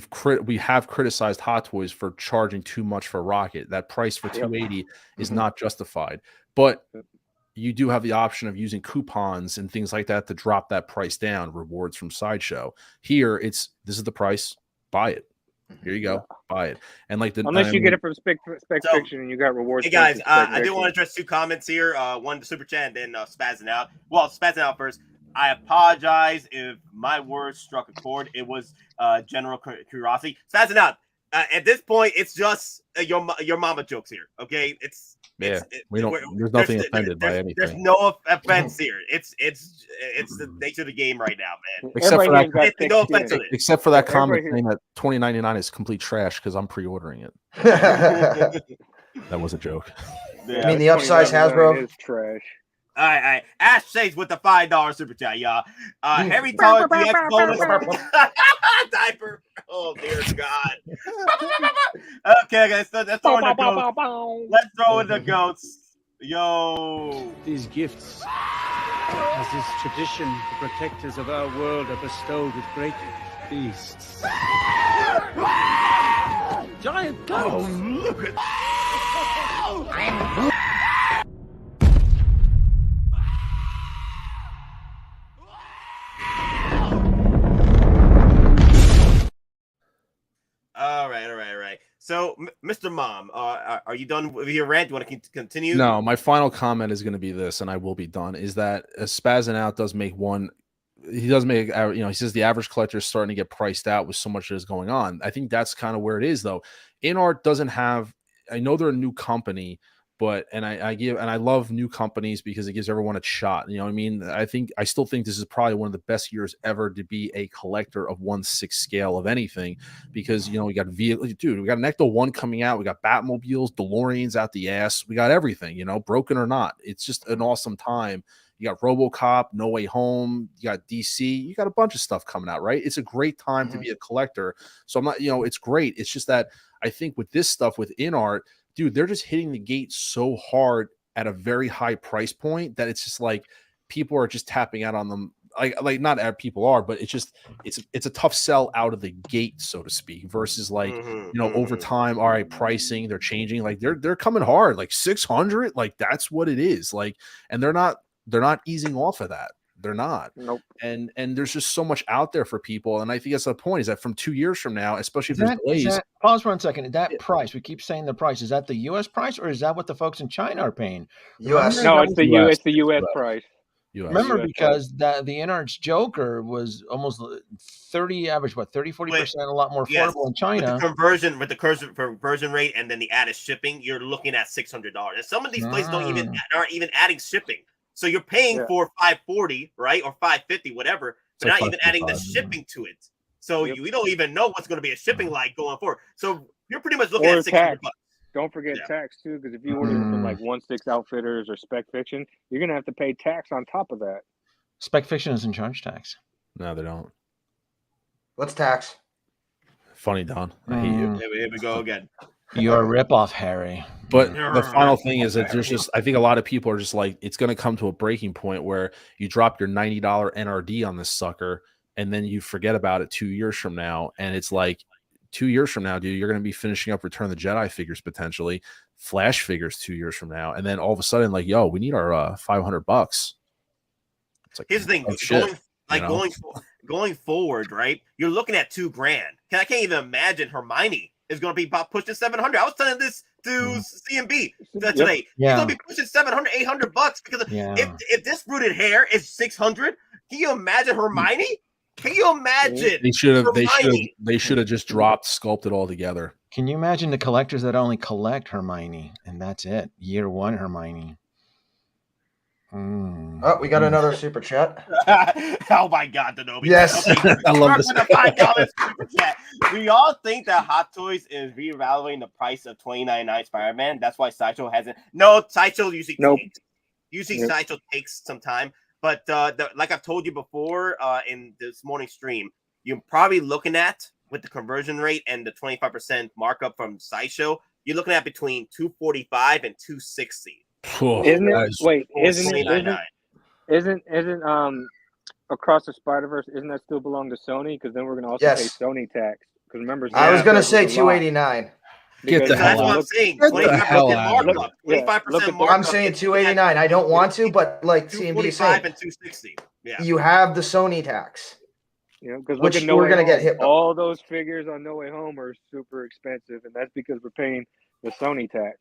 have criticized Hot Toys for charging too much for Rocket. That price for 280 is not justified. But you do have the option of using coupons and things like that to drop that price down. Rewards from Sideshow. Here, this is the price. Buy it. Here you go. Buy it. And like unless you get it from Spec Fiction and you got rewards. Hey guys, I do want to address two comments here. One, the super chat, and then spazzing out. Well, spazzing out first. I apologize if my words struck a chord. It was general curiosity. Spazzing out. At this point, it's just your mama jokes here. Okay, there's nothing offended by anything. There's no offense here. It's the nature of the game right now, man. Except for that comment saying that $20.99 is complete trash because I'm pre-ordering it. That was a joke. Yeah, I mean the upsize Hasbro is trash. All right. Ash says with the $5 super chat, y'all. Harry Potter DX bonus diaper. Oh dear God. Okay, guys, let's throw in the goats. Let's throw in the goats. Yo. These gifts, as is tradition, the protectors of our world are bestowed with great feasts. Giant goats. Oh, look at. All right. So, Mr. Mom, are you done with your rant? Do you want to continue? No, my final comment is going to be this, and I will be done, is that Spazzing Out does make one. He does make, he says the average collector is starting to get priced out with so much that is going on. I think that's kind of where it is, though. InArt doesn't have, I know they're a new company, but, and I love new companies because it gives everyone a shot. You know what I mean? I still think this is probably one of the best years ever to be a collector of 1/6 scale of anything, because, we got vehicles, dude, we got an Ecto 1 coming out. We got Batmobiles, DeLoreans out the ass. We got everything, broken or not. It's just an awesome time. You got RoboCop, No Way Home, you got DC, you got a bunch of stuff coming out, right? It's a great time to be a collector. So I'm not, it's great. It's just that I think with this stuff with InArt, dude, they're just hitting the gate so hard at a very high price point that it's just like people are just tapping out on them like not people are, but it's just it's a tough sell out of the gate, so to speak, versus like over time. All right, pricing, they're changing, like they're coming hard, like 600, like that's what it is, like, and they're not easing off of that. They're not. Nope. And there's just so much out there for people. And I think that's the point, is that from 2 years from now, especially if there's delays. Pause for 1 second. That price, we keep saying the price, is that the US price, or is that what the folks in China are paying? US. No, it's the US price. Remember, because the InArts Joker was almost 30 average, 30-40% a lot more affordable in China. With the conversion rate and then the added shipping, you're looking at $600. And some of these places aren't even adding shipping. So you're paying for $540, right, or $550, whatever, but not even adding the shipping to it. So we don't even know what's going to be a shipping like going forward. So you're pretty much looking at $600. Don't forget tax too, because if you order from like 1-6 Outfitters or Spec Fiction, you're gonna have to pay tax on top of that. Spec Fiction doesn't charge tax. No, they don't. What's tax? Funny, Don. I hate you. Here we go again. You're a ripoff, Harry. But the final thing is that I think a lot of people are just like, it's going to come to a breaking point where you drop your $90 NRD on this sucker, and then you forget about it 2 years from now. And it's like, 2 years from now, dude, you're going to be finishing up Return of the Jedi figures, potentially Flash figures 2 years from now. And then all of a sudden, like, yo, we need our $500. It's like, here's the thing, going forward, right? You're looking at $2,000. I can't even imagine Hermione is going to be about pushing 700. I was telling this to CMB today. Yeah. He's going to be pushing 700, $800 because if this rooted hair is 600, can you imagine Hermione? Can you imagine? They should have just dropped Sculpted altogether. Can you imagine the collectors that only collect Hermione and that's it? Year one Hermione. Oh, we got another super chat. Oh my God, Denobi. Yes. I love this. $5 super chat. We all think that Hottoys is reevaluating the price of $29.99 Spider-Man. That's why Sideshow hasn't. No, Sideshow usually Sideshow takes some time. But like I've told you before in this morning stream, you're probably looking at, with the conversion rate and the 25% markup from Sideshow, you're looking at between $245 and $260. Isn't Across the Spider-Verse, isn't that still belong to Sony? Because then we're gonna also pay Sony tax. Because remember, I was gonna say $289. Get the hell out. That's what I'm saying. 25% markup. 25% markup. I'm saying $289. I don't want to, but like CMB saying, and $260. Yeah. You have the Sony tax. You know, because which we're gonna get hit. All those figures on No Way Home are super expensive, and that's because we're paying the Sony tax.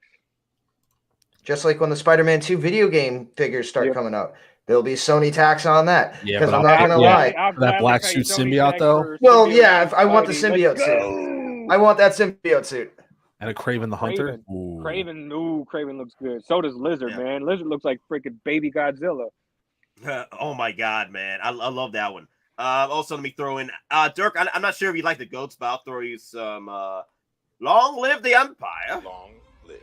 Just like when the Spider-Man 2 video game figures start coming out, there'll be Sony tax on that. Yeah, because I'm not gonna lie. That black suit symbiote, though. Well, yeah, I want the symbiote suit. I want that symbiote suit. And a Kraven the Hunter. Kraven looks good. So does Lizard, man. Lizard looks like freaking baby Godzilla. Oh my God, man! I love that one. Also, let me throw in Dirk. I'm not sure if you like the goats, but I'll throw you some. Long live the Empire! Long live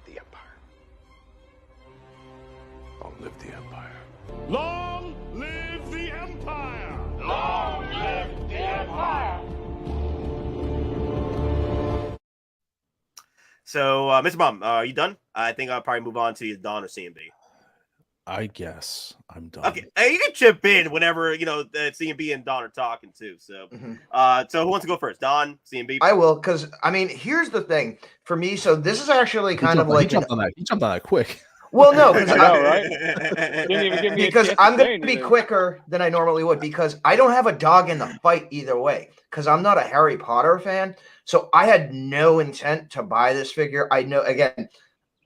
the Empire! Long live the Empire! Long live the Empire! Long live the Empire! So, Mr. Bum, are you done? I think I'll probably move on to Don or CMB. I guess I'm done. Okay, hey, you can chip in whenever CMB and Don are talking too. So, so who wants to go first? Don, CMB. I will, because I mean, here's the thing for me. So this is actually kind of like he jumped on that quick. Well, no, because I'm going to be quicker than I normally would because I don't have a dog in the fight either way because I'm not a Harry Potter fan. So I had no intent to buy this figure. I know, again,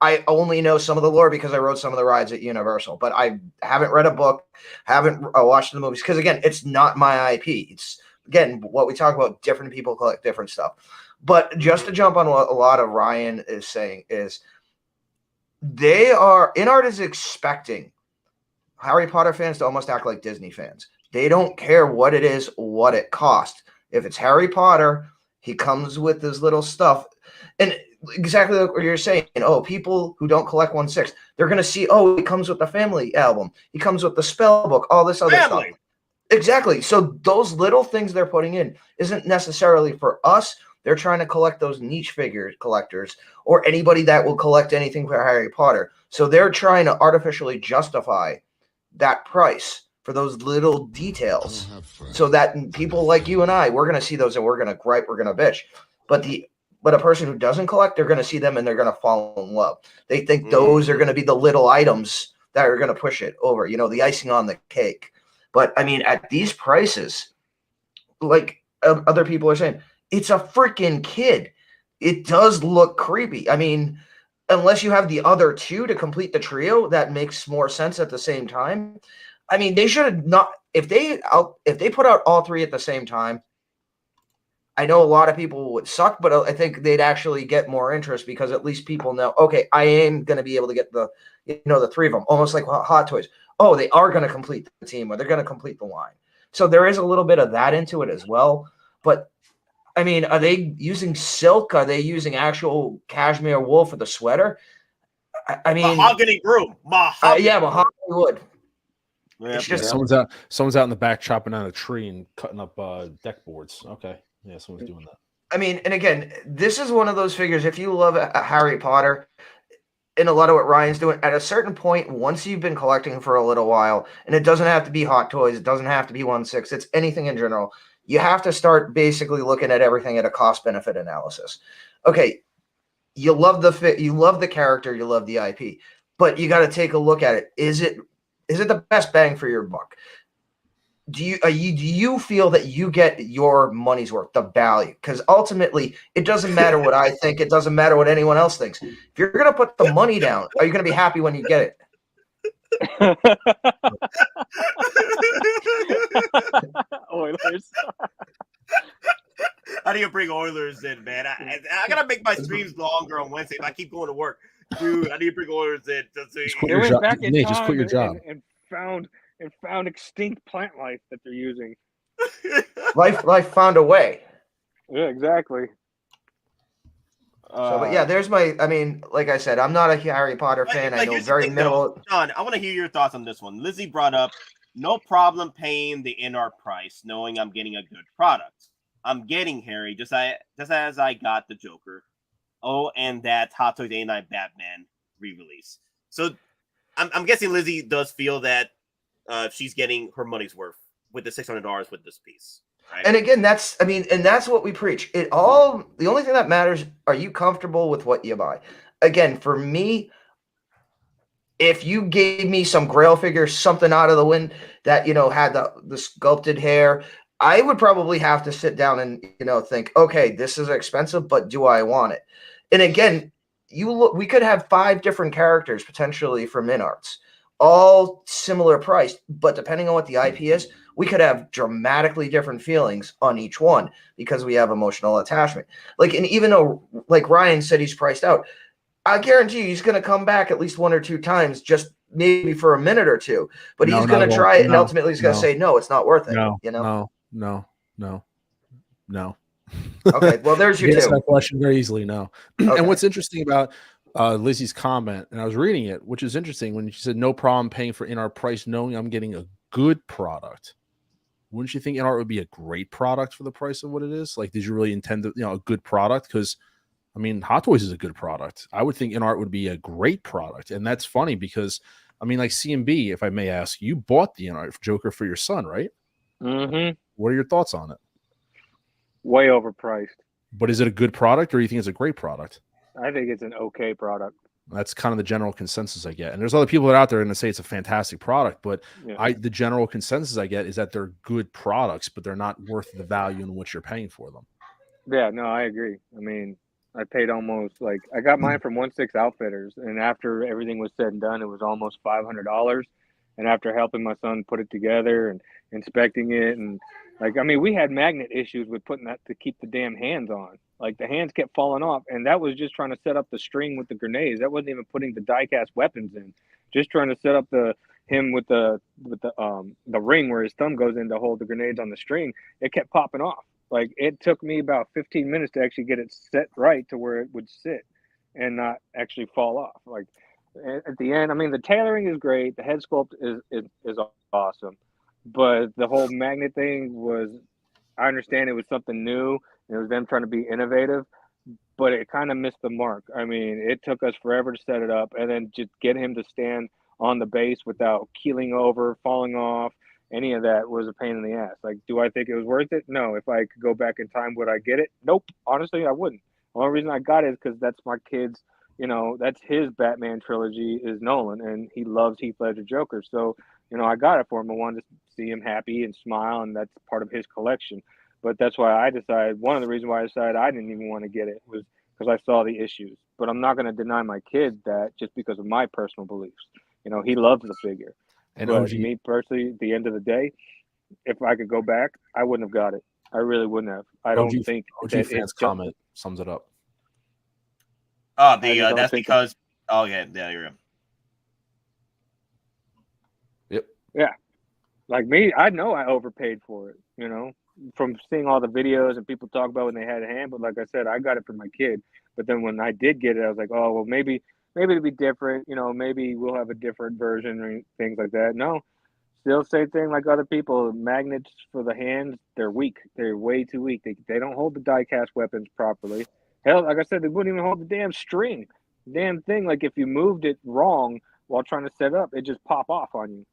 I only know some of the lore because I rode some of the rides at Universal, but I haven't read a book, haven't watched the movies because, again, it's not my IP. It's, again, what we talk about, different people collect different stuff. But just to jump on what a lot of Ryan is saying is, InArt is expecting Harry Potter fans to almost act like Disney fans. They don't care what it is, what it costs. If it's Harry Potter, he comes with his little stuff. And exactly like what you're saying, people who don't collect 1/6, they're going to see, he comes with the family album. He comes with the spell book, all this other stuff. Exactly. So those little things they're putting in isn't necessarily for us. They're trying to collect those niche figure collectors or anybody that will collect anything for Harry Potter. So they're trying to artificially justify that price for those little details, so that people like you and I, we're going to see those and we're going to gripe, we're going to bitch. But a person who doesn't collect, they're going to see them and they're going to fall in love. They think those are going to be the little items that are going to push it over, the icing on the cake. But I mean, at these prices, like other people are saying, it's a freaking kid. It does look creepy. I mean, unless you have the other two to complete the trio, that makes more sense at the same time. I mean, they should not, if they put out all three at the same time, I know a lot of people would suck, but I think they'd actually get more interest because at least people know, okay, I am going to be able to get the three of them, almost like Hottoys. Oh, they are going to complete the team, or they're going to complete the line. So there is a little bit of that into it as well. But I mean, are they using silk? Are they using actual cashmere wool for the sweater? I mean, mahogany groom. Yeah, mahogany wood. Yeah, it's just someone's out in the back chopping down a tree and cutting up deck boards. Okay. Yeah, someone's doing that. I mean, and again, this is one of those figures. If you love Harry Potter, and a lot of what Ryan's doing, at a certain point, once you've been collecting for a little while, and it doesn't have to be Hot Toys, it doesn't have to be 1/6, it's anything in general, you have to start basically looking at everything at a cost-benefit analysis. Okay, you love the character, you love the IP, but you got to take a look at it. Is it the best bang for your buck? Do you feel that you get your money's worth, the value? Because ultimately, it doesn't matter what I think. It doesn't matter what anyone else thinks. If you're going to put the money down, are you going to be happy when you get it? Oilers. How do you bring Oilers in, man? I got to make my streams longer on Wednesday if I keep going to work. Dude, how do you bring Oilers in? Just quit your job. And found extinct plant life that they're using. Life found a way. Yeah, exactly. But yeah, there's I mean, like I said, I'm not a Harry Potter fan. I know very minimal. John, I want to hear your thoughts on this one. Lizzie brought up, no problem paying the InArt price, knowing I'm getting a good product. I'm getting Harry, just as I got the Joker. Oh, and that Hot Toys 89 Batman re-release. So I'm guessing Lizzie does feel that she's getting her money's worth with the $600 with this piece. Right? And again, that's what we preach. The only thing that matters, are you comfortable with what you buy? Again, for me, if you gave me some Grail figure, something out of the wind that, had the sculpted hair, I would probably have to sit down and, think, okay, this is expensive, but do I want it? And again, we could have 5 different characters potentially from Inarts, all similar priced, but depending on what the IP is, we could have dramatically different feelings on each one because we have emotional attachment. And even though, like Ryan said, he's priced out, I guarantee you he's going to come back at least 1 or 2 times, just maybe for a minute or two. But he's going to try it, and ultimately he's going to say, no, it's not worth it. No. Okay, well, there's your answer two. That question very easily. No. Okay. And what's interesting about Lizzie's comment, and I was reading it, which is interesting when she said, no problem paying for InArt price, knowing I'm getting a good product. Wouldn't you think InArt would be a great product for the price of what it is? Like, did you really intend to, a good product? Because, I mean, Hot Toys is a good product. I would think InArt would be a great product. And that's funny because, I mean, like CMB, if I may ask, you bought the InArt Joker for your son, right? Mm-hmm. What are your thoughts on it? Way overpriced. But is it a good product, or do you think it's a great product? I think it's an okay product. That's kind of the general consensus I get. And there's other people that are out there and say it's a fantastic product, but the general consensus I get is that they're good products, but they're not worth the value in which you're paying for them. Yeah, no, I agree. I mean, I paid almost I got mine from 1/6 Outfitters, and after everything was said and done, it was almost $500. And after helping my son put it together and inspecting it, and we had magnet issues with putting that to keep the damn hands on. Like, the hands kept falling off, and that was just trying to set up the string with the grenades. That wasn't even putting the die-cast weapons in. Just trying to set up him with the ring where his thumb goes in to hold the grenades on the string. It kept popping off. Like, it took me about 15 minutes to actually get it set right to where it would sit and not actually fall off. Like, at the end, I mean, the tailoring is great. The head sculpt is awesome. But the whole magnet thing was, I understand it was something new. It was them trying to be innovative, but it kind of missed the mark. I mean, it took us forever to set it up, and then just get him to stand on the base without keeling over, falling off, any of that was a pain in the ass. Like, do I think it was worth it? No. If I could go back in time, would I get it? Nope. Honestly, I wouldn't. The only reason I got it is because that's my kid's, you know, that's his Batman trilogy is Nolan, and he loves Heath Ledger Joker. So, you know, I got it for him. I wanted to see him happy and smile, and that's part of his collection. But that's why I decided, one of the reasons why I decided I didn't even want to get it was because I saw the issues. But I'm not going to deny my kid that just because of my personal beliefs. You know, he loves the figure. And but OG, me personally, at the end of the day, if I could go back, I wouldn't have got it. I really wouldn't have. I don't think OG that fans comment sums it up. Oh, that's because. Oh yeah, you're right. Yep. Yeah, like me, I know I overpaid for it. You know, from seeing all the videos and people talk about when they had a hand. But like I said, I got it for my kid. But then when I did get it, I was like, oh well, maybe it'll be different. You know, maybe we'll have a different version or things like that. No, still same thing like other people. Magnets for the hands, they're weak. They're way too weak. They don't hold the die-cast weapons properly. Hell, like I said, they wouldn't even hold the damn string. Damn thing. Like if you moved it wrong while trying to set up, it just pop off on you.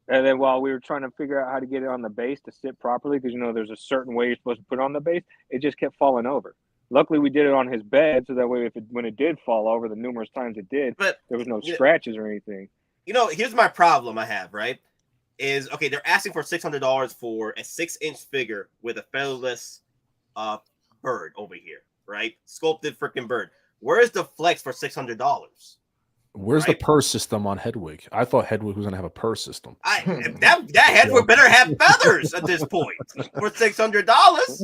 And then while we were trying to figure out how to get it on the base to sit properly, because you know there's a certain way you're supposed to put it on the base, it just kept falling over. Luckily, we did it on his bed, so that way, when it did fall over, the numerous times it did, but there was no scratches or anything. You know, here's my problem I have, right? Is okay, they're asking for $600 for a 6-inch figure with a featherless bird over here, right? Sculpted freaking bird. Where's the flex for $600? Where's the purse system on Hedwig? I thought Hedwig was gonna have a purse system. That Hedwig better have feathers at this point for $600.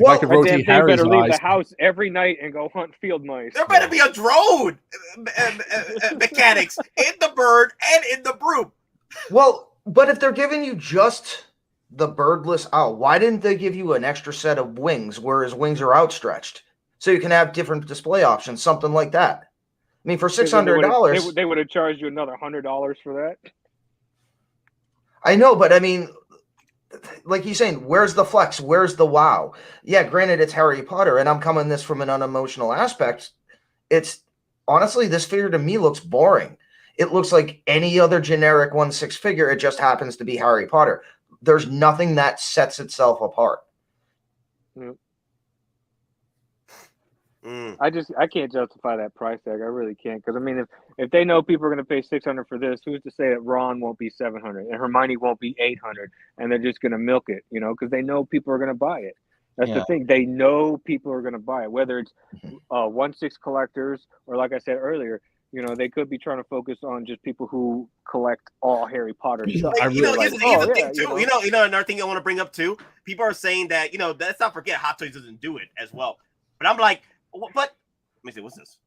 Well, I could rotate Harry's better leave eyes. the house every night and go hunt field mice. There better be a drone mechanics in the bird and in the broom. Well, but if they're giving you just the birdless owl, why didn't they give you an extra set of wings where his wings are outstretched? So you can have different display options, something like that. I mean, for $600, they would have charged you another $100 for that. I know, but I mean, like he's saying, where's the flex? Where's the wow? Yeah, granted, it's Harry Potter, and I'm coming this from an unemotional aspect. It's honestly, this figure to me looks boring. It looks like any other generic 1/6 figure. It just happens to be Harry Potter. There's nothing that sets itself apart. Mm. I can't justify that price tag. I really can't, because I mean, if they know people are going to pay $600 for this, who's to say that Ron won't be $700 and Hermione won't be $800, and they're just going to milk it, you know, because they know people are going to buy it. That's the thing. They know people are going to buy it, whether it's 1/6 collectors or, like I said earlier, you know, they could be trying to focus on just people who collect all Harry Potter stuff. You know, here's the thing too. You know, another thing I want to bring up too. People are saying that, you know, let's not forget Hottoys doesn't do it as well. But I'm like, but let me see, what's this?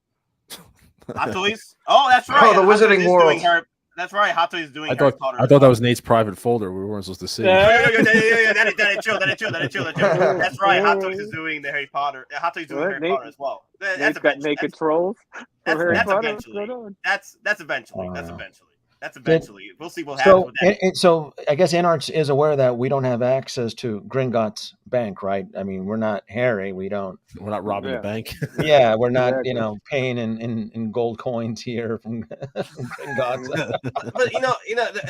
Hottoys? Oh, that's right. Oh, the Wizarding World. That's right. Hottoys is doing Harry Potter. I thought that was Nate's private folder we weren't supposed to see. Yeah, that is true. That's right. Hottoys is doing the Harry Potter. Hottoys is doing Harry Potter as well. That's got naked trolls. That's eventually. That's eventually. That's eventually. We'll see what happens with that. So I guess Inarts is aware that we don't have access to Gringotts Bank, right? I mean, we're not Harry. We're not robbing the bank. Yeah, we're not, you know, paying in gold coins here from Gringotts. But you know,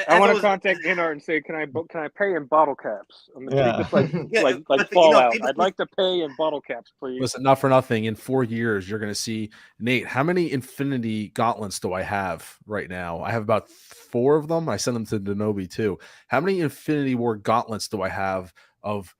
I want to contact Inart and say, can I pay in bottle caps? I'm gonna treat this like Fallout. I'd like to pay in bottle caps, please. Listen, not for nothing. In 4 years, you're going to see Nate. How many Infinity Gauntlets do I have right now? I have about 4 of them. I send them to Denobi too. How many Infinity War Gauntlets do I have of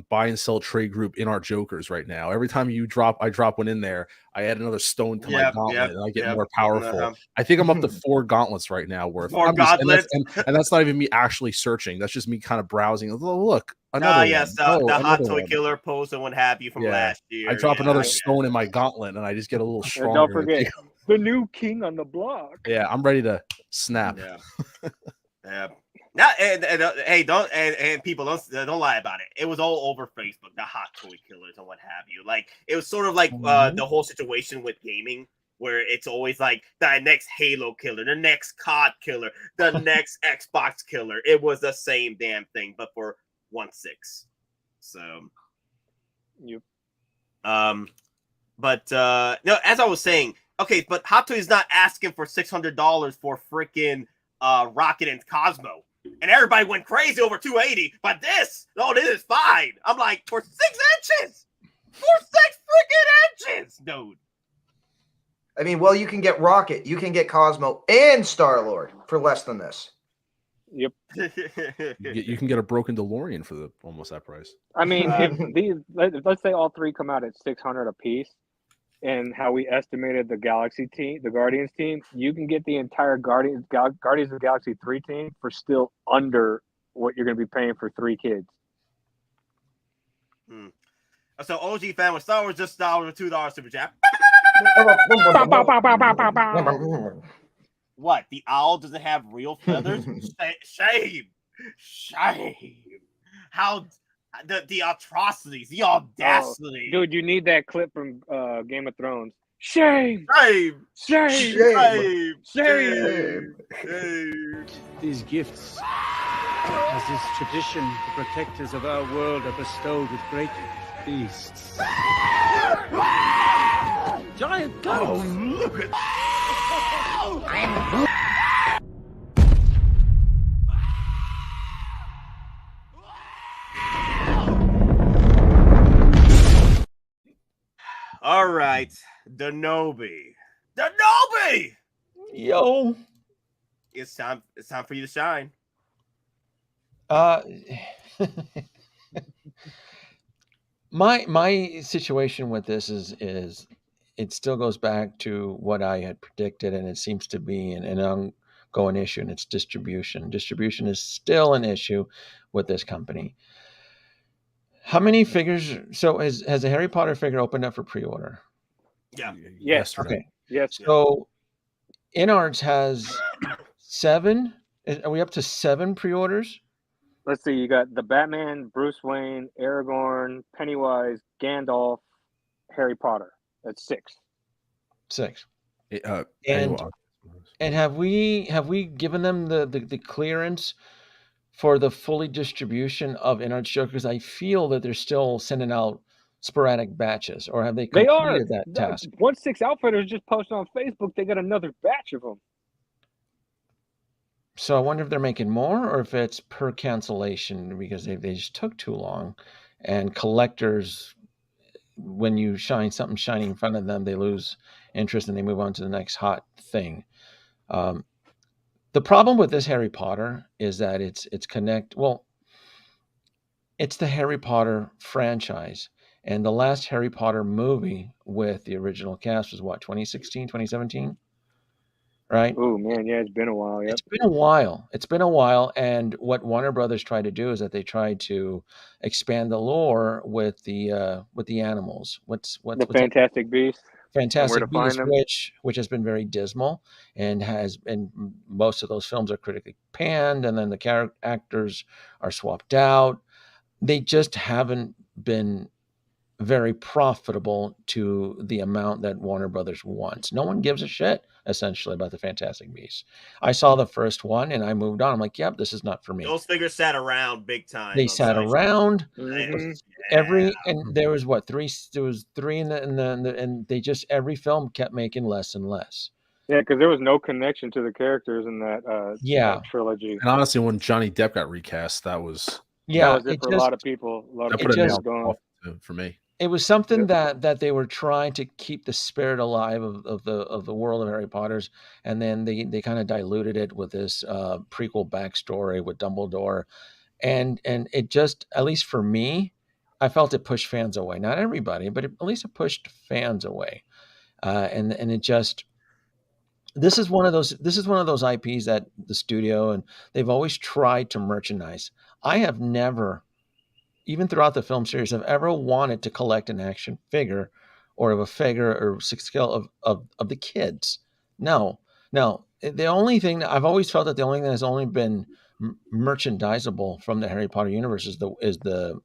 buy and sell trade group InArt Jokers right now? Every time I drop one in there, I add another stone to my gauntlet and I get more powerful. I think I'm up to 4 gauntlets right now worth. 4 gauntlets, and that's not even me actually searching. That's just me kind of browsing. Oh, look, another the hot toy killer post and what have you from last year. I drop another stone in my gauntlet and I just get a little stronger. And don't forget the new king on the block. Yeah, I'm ready to snap. Yeah. Now, hey, don't people don't lie about it. It was all over Facebook, the hot toy killers and what have you. Like it was sort of like the whole situation with gaming, where it's always like the next Halo killer, the next COD killer, the next Xbox killer. It was the same damn thing, but for 1/6. So, yep. But no, as I was saying, okay, but Hot Toys is not asking for $600 for freaking Rocket and Cosmo. And everybody went crazy over 280, but this is fine. I'm like, for 6 inches! For 6 freaking inches, dude. I mean, well, you can get Rocket, you can get Cosmo and Star-Lord for less than this. Yep. You can get a broken DeLorean for almost that price. I mean, if let's say all three come out at $600 a piece, and how we estimated the Galaxy team, the Guardians team, you can get the entire Guardians of the Galaxy 3 team for still under what you're going to be paying for 3 kids. So OG fan with Star Wars, just $2 super chat. What? The owl doesn't have real feathers? Shame. How the atrocities, the audacity. Dude, you need that clip from Game of Thrones. Shame. These gifts, as is tradition, the protectors of our world are bestowed with great beasts. Giant goats! Oh, look at All right, Denobi. Yo. It's time for you to shine. My situation with this is it still goes back to what I had predicted, and it seems to be an ongoing issue, and it's distribution. Distribution is still an issue with this company. How many figures? So has a Harry Potter figure opened up for pre-order? Yeah. Yes. Okay. Yes. So Inarts has 7. Are we up to 7 pre-orders? Let's see. You got the Batman, Bruce Wayne, Aragorn, Pennywise, Gandalf, Harry Potter. That's 6. 6. And have we given them the clearance for the fully distribution of Inarts Show? Because I feel that they're still sending out sporadic batches, or have they completed that task? 1-6 Outfitters just posted on Facebook they got another batch of them. So I wonder if they're making more, or if it's per cancellation, because they just took too long. And collectors, when you shine something shining in front of them, they lose interest and they move on to the next hot thing. The problem with this Harry Potter is that it's the Harry Potter franchise. And the last Harry Potter movie with the original cast was what, 2016, 2017? Right? Oh man, yeah, it's been a while. Yep. It's been a while. And what Warner Brothers tried to do is that they tried to expand the lore with the animals. What's Fantastic Beasts? Fantastic Beasts, which has been very dismal, and most of those films are critically panned, and then the actors are swapped out. They just haven't been very profitable to the amount that Warner Brothers wants. No one gives a shit, essentially, about the Fantastic Beasts. I saw the first one and I moved on. I'm like, yep, this is not for me. Those figures sat around big time. They sat around. Mm-hmm. And there was 3. There was 3 and they just, every film kept making less and less. Yeah, because there was no connection to the characters in that trilogy. And honestly, when Johnny Depp got recast, that was it for a lot of people. For me. It was something that they were trying to keep the spirit alive of the world of Harry Potter's, and then they kind of diluted it with this prequel backstory with Dumbledore, and it just, at least for me, I felt it pushed fans away. Not everybody, but at least it pushed fans away, and it just. This is one of those IPs that the studio, and they've always tried to merchandise. I have never, even throughout the film series, I've ever wanted to collect an action figure or of a figure or 6 scale of the kids. No. The only thing that I've always felt, that the only thing that's only been merchandisable from the Harry Potter universe is the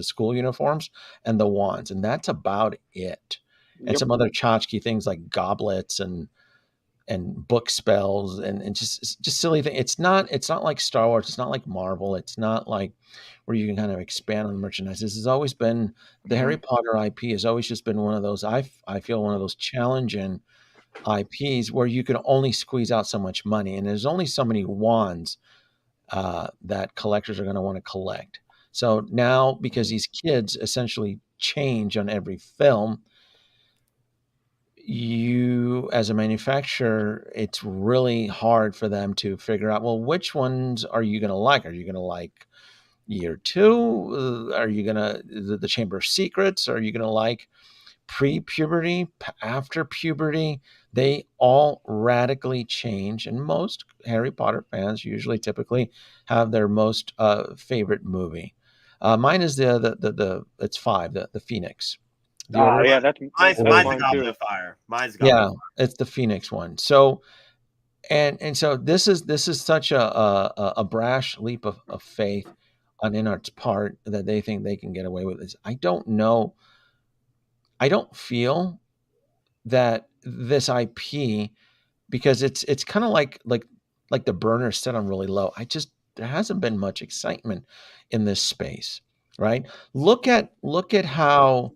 school uniforms and the wands, and that's about it. And some other tchotchke things like goblets and book spells and just silly things. It's not like Star Wars. It's not like Marvel. It's not like where you can kind of expand on the merchandise. This has always been, the Harry Potter IP has always just been one of those, I feel, one of those challenging IPs where you can only squeeze out so much money, and there's only so many wands that collectors are going to want to collect. So now, because these kids essentially change on every film, you as a manufacturer, it's really hard for them to figure out, well, which ones are you going to like? Are you going to like year 2? Are you going to the Chamber of Secrets? Are you going to like pre-puberty, after puberty? They all radically change, and most Harry Potter fans usually typically have their most favorite movie. Mine is the it's 5, the Phoenix. The Oh order. yeah, that's Mine's the mine Goblet too. of Fire. Mine's the Goblet Yeah, of Fire. it's the Phoenix one. So and so this is such a brash leap of faith on InArt's part that they think they can get away with this. I don't know. I don't feel that this IP, because it's kind of like the burner set on really low. There hasn't been much excitement in this space, right? Look at how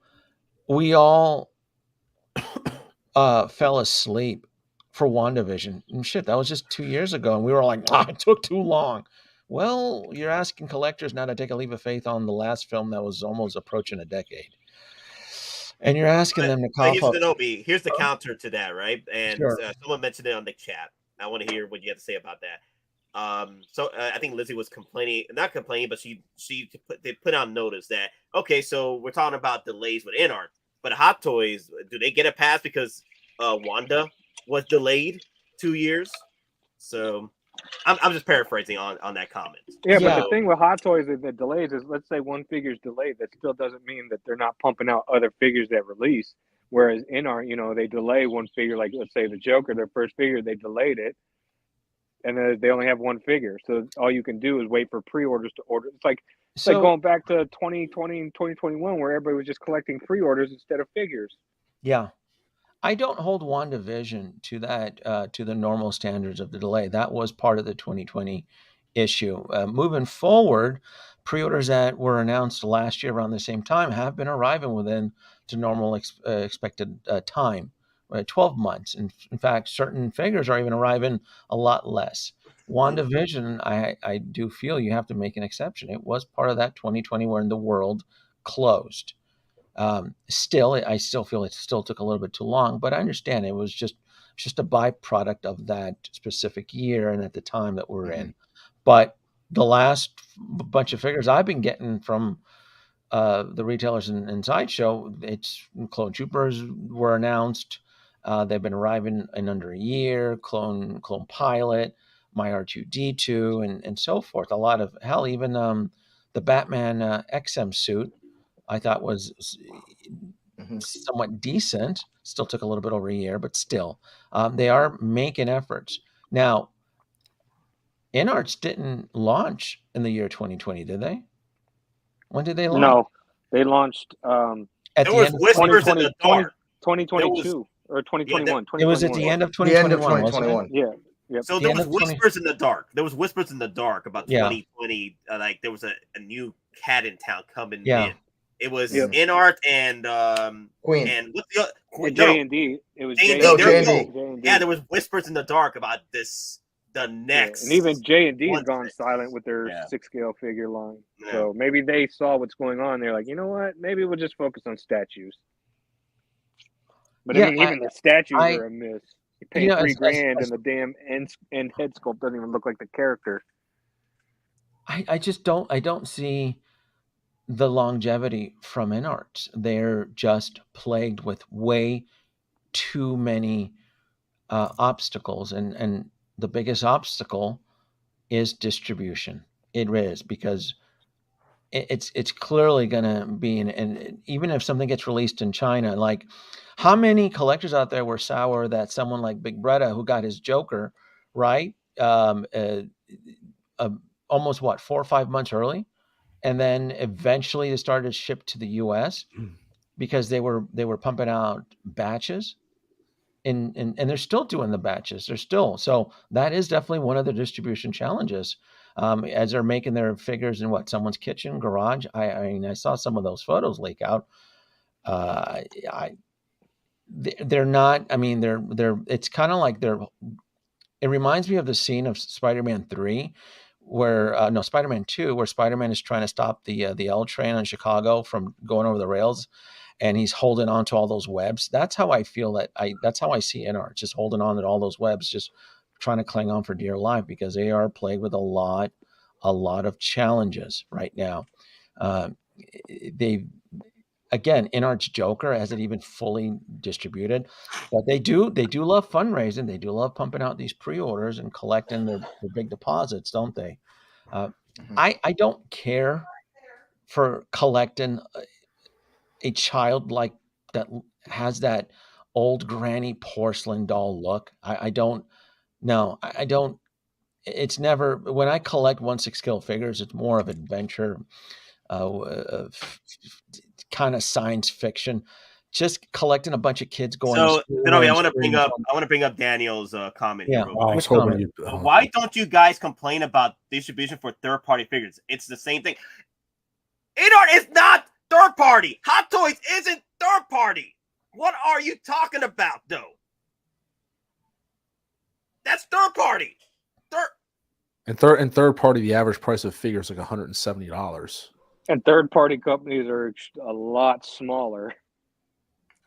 we all fell asleep for WandaVision. And shit, that was just 2 years ago, and we were like, it took too long. Well, you're asking collectors now to take a leap of faith on the last film that was almost approaching a decade. And you're asking them to cough up. Here's the counter to that, right? And Sure. someone mentioned it on the chat. I want to hear what you have to say about that. So I think Lizzie was not complaining, but they put out notice that, okay, so we're talking about delays with InArt, but Hottoys, do they get a pass because Wanda was delayed 2 years? So I'm just paraphrasing on that comment. Yeah, but the thing with Hottoys is the delays is, let's say one figure's delayed, that still doesn't mean that they're not pumping out other figures that release. Whereas InArt, they delay one figure, like let's say the Joker, their first figure, they delayed it, and then they only have one figure. So all you can do is wait for pre-orders to order. It's like going back to 2020 and 2021, where everybody was just collecting pre-orders instead of figures. Yeah. I don't hold WandaVision to that, to the normal standards of the delay. That was part of the 2020 issue. Moving forward, pre-orders that were announced last year around the same time have been arriving within the normal expected time, right? 12 months. In fact, certain figures are even arriving a lot less. WandaVision, I do feel you have to make an exception. It was part of that 2020 when the world closed. I still feel it still took a little bit too long, but I understand it was just a byproduct of that specific year and at the time that we're in. But the last bunch of figures I've been getting from the retailers in Sideshow, it's Clone Troopers were announced. They've been arriving in under a year. Clone Pilot, my R2D2, and so forth. A lot of even the Batman XM suit, I thought was somewhat decent. Still took a little bit over a year, but still, they are making efforts. Now, InArts didn't launch in the year 2020, did they? When did they launch? No, they launched at the end of Whispers in the Dark. 2022 or 2021. It was at the end of 2021. The end of 2021. Yeah. Yep. So there was whispers in the dark. There was whispers in the dark about 2020. Like there was a new cat in town coming in. It was InArt and Queen. And what's the other? J&D. It was J&D. Yeah, there was whispers in the dark about this. The next, and even J&D has gone silent with their 6-scale figure line. Yeah. So maybe they saw what's going on. They're like, you know what? Maybe we'll just focus on statues. But I mean, even the statues are a miss. You pay $3,000 and the damn end head sculpt doesn't even look like the character. I just don't see the longevity from InArts. They're just plagued with way too many obstacles, and the biggest obstacle is distribution. It is, because it's clearly going to be, and even if something gets released in China, like how many collectors out there were sour that someone like Big Bretta, who got his Joker, right, almost 4 or 5 months early, and then eventually they started to ship to the U.S. because they were pumping out batches. And they're still doing the batches. So that is definitely one of the distribution challenges, as they're making their figures in someone's kitchen, garage. I mean, I saw some of those photos leak out. They're not. I mean, they're. It's kind of like it reminds me of the scene of Spider-Man 3, no, Spider-Man 2, where Spider-Man is trying to stop the L train in Chicago from going over the rails, and he's holding on to all those webs. That's how I feel that's how I see InArt, just holding on to all those webs, just trying to cling on for dear life, because they are plagued with a lot of challenges right now. Again, InArt's Joker hasn't even fully distributed, but they do love fundraising. They do love pumping out these pre-orders and collecting their big deposits, don't they? I don't care for collecting a child like that has that old granny porcelain doll look. I don't. No, I don't. It's never, when I collect 1/6 scale figures, it's more of adventure, kind of science fiction, just collecting a bunch of kids going. So, Kenobi, I want to bring up Daniel's comment here. Why don't you guys complain about distribution for third-party figures? It's the same thing. InArt is not third-party. Hottoys isn't third-party. What are you talking about, though? That's third-party. And third party, the average price of figures like $170. And third-party companies are a lot smaller.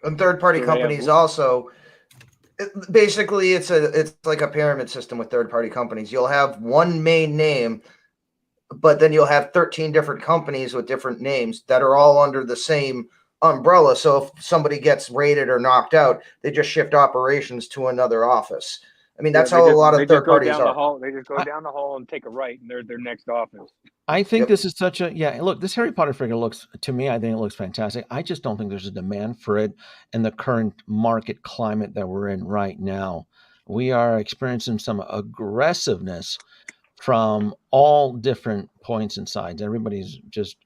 And third-party companies also, basically, it's like a pyramid system with third-party companies. You'll have one main name, but then you'll have 13 different companies with different names that are all under the same umbrella. So if somebody gets raided or knocked out, they just shift operations to another office. I mean, that's how a lot of third parties are. They just go down the hall and take a right, and they're their next office. I think this is such a look, this Harry Potter figure looks, to me, I think it looks fantastic. I just don't think there's a demand for it in the current market climate that we're in right now. We are experiencing some aggressiveness from all different points and sides. Everybody's just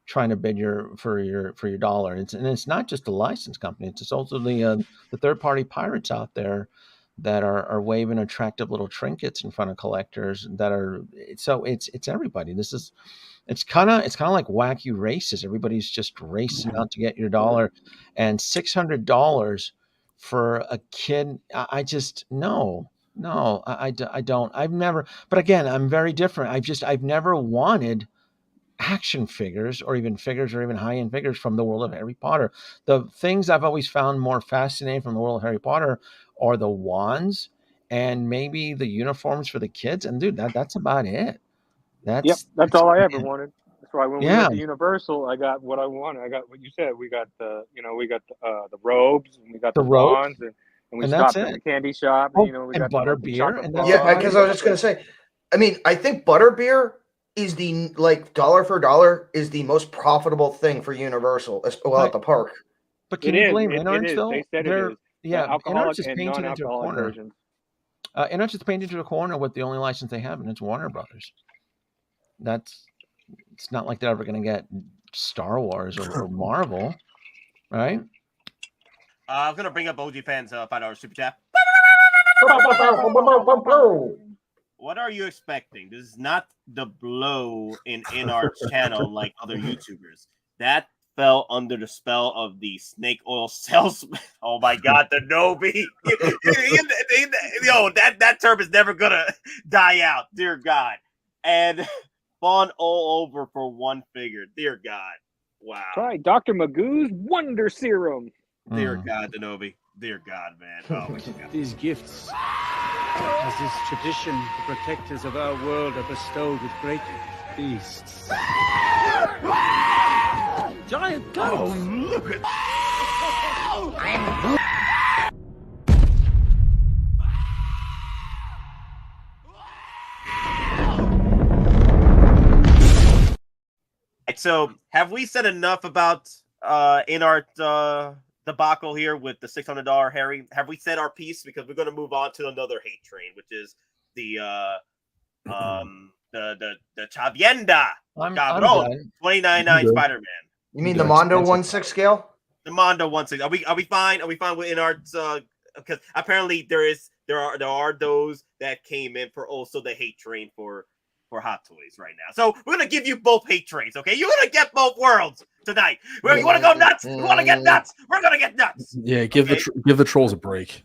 trying to bid for your dollar. And it's not just the license company, it's also the third party pirates out there that are waving attractive little trinkets in front of collectors that are, so it's everybody. It's kind of like wacky races. Everybody's just racing out to get your dollar, and $600 for a kid. I just, no, I don't, I've never, but again, I'm very different. I've never wanted action figures or even high-end figures from the world of Harry Potter. The things I've always found more fascinating from the world of Harry Potter are the wands and maybe the uniforms for the kids. And dude, that's about it. That's all I ever wanted. That's why when we went to Universal, I got what I wanted. I got what you said. We got the robes, and we got the wands, and we stopped at the candy shop. And, we got butterbeer. Because I was just gonna say, I mean, I think butterbeer is the, like, dollar for dollar is the most profitable thing for Universal as well at the park. But can you blame InArts though? They said it is. InArts is painted into a corner. InArts is painted into a corner with the only license they have, and it's Warner Brothers. It's not like they're ever going to get Star Wars or Marvel, right? I'm going to bring up OG fans $5 super chat. What are you expecting? This is not the blow in InArt's channel like other YouTubers. That fell under the spell of the snake oil salesman. Oh my God, the Nobi. Yo, that term is never gonna die out, dear God. And fawn all over for one figure, dear God. Wow. Try Dr. Magoo's Wonder Serum. Dear God, the Nobi. Dear God, man. Oh my God. These gifts, as is tradition, the protectors of our world are bestowed with great feasts. Giant goats! Oh, look at So, have we said enough about InArt debacle here with the $600 Harry? Have we said our piece? Because we're going to move on to another hate train, which is the Chavienda. $29.99 Spider-Man. You mean the Mondo 1/6 scale? The Mondo 1/6. Are we fine? Are we fine with InArt's? Because apparently there are those that came in for also the hate train for Hottoys right now. So we're gonna give you both hate trains, okay? You're gonna get both worlds tonight. You want to go nuts? You want to get nuts? We're gonna get nuts. Yeah, give the trolls a break.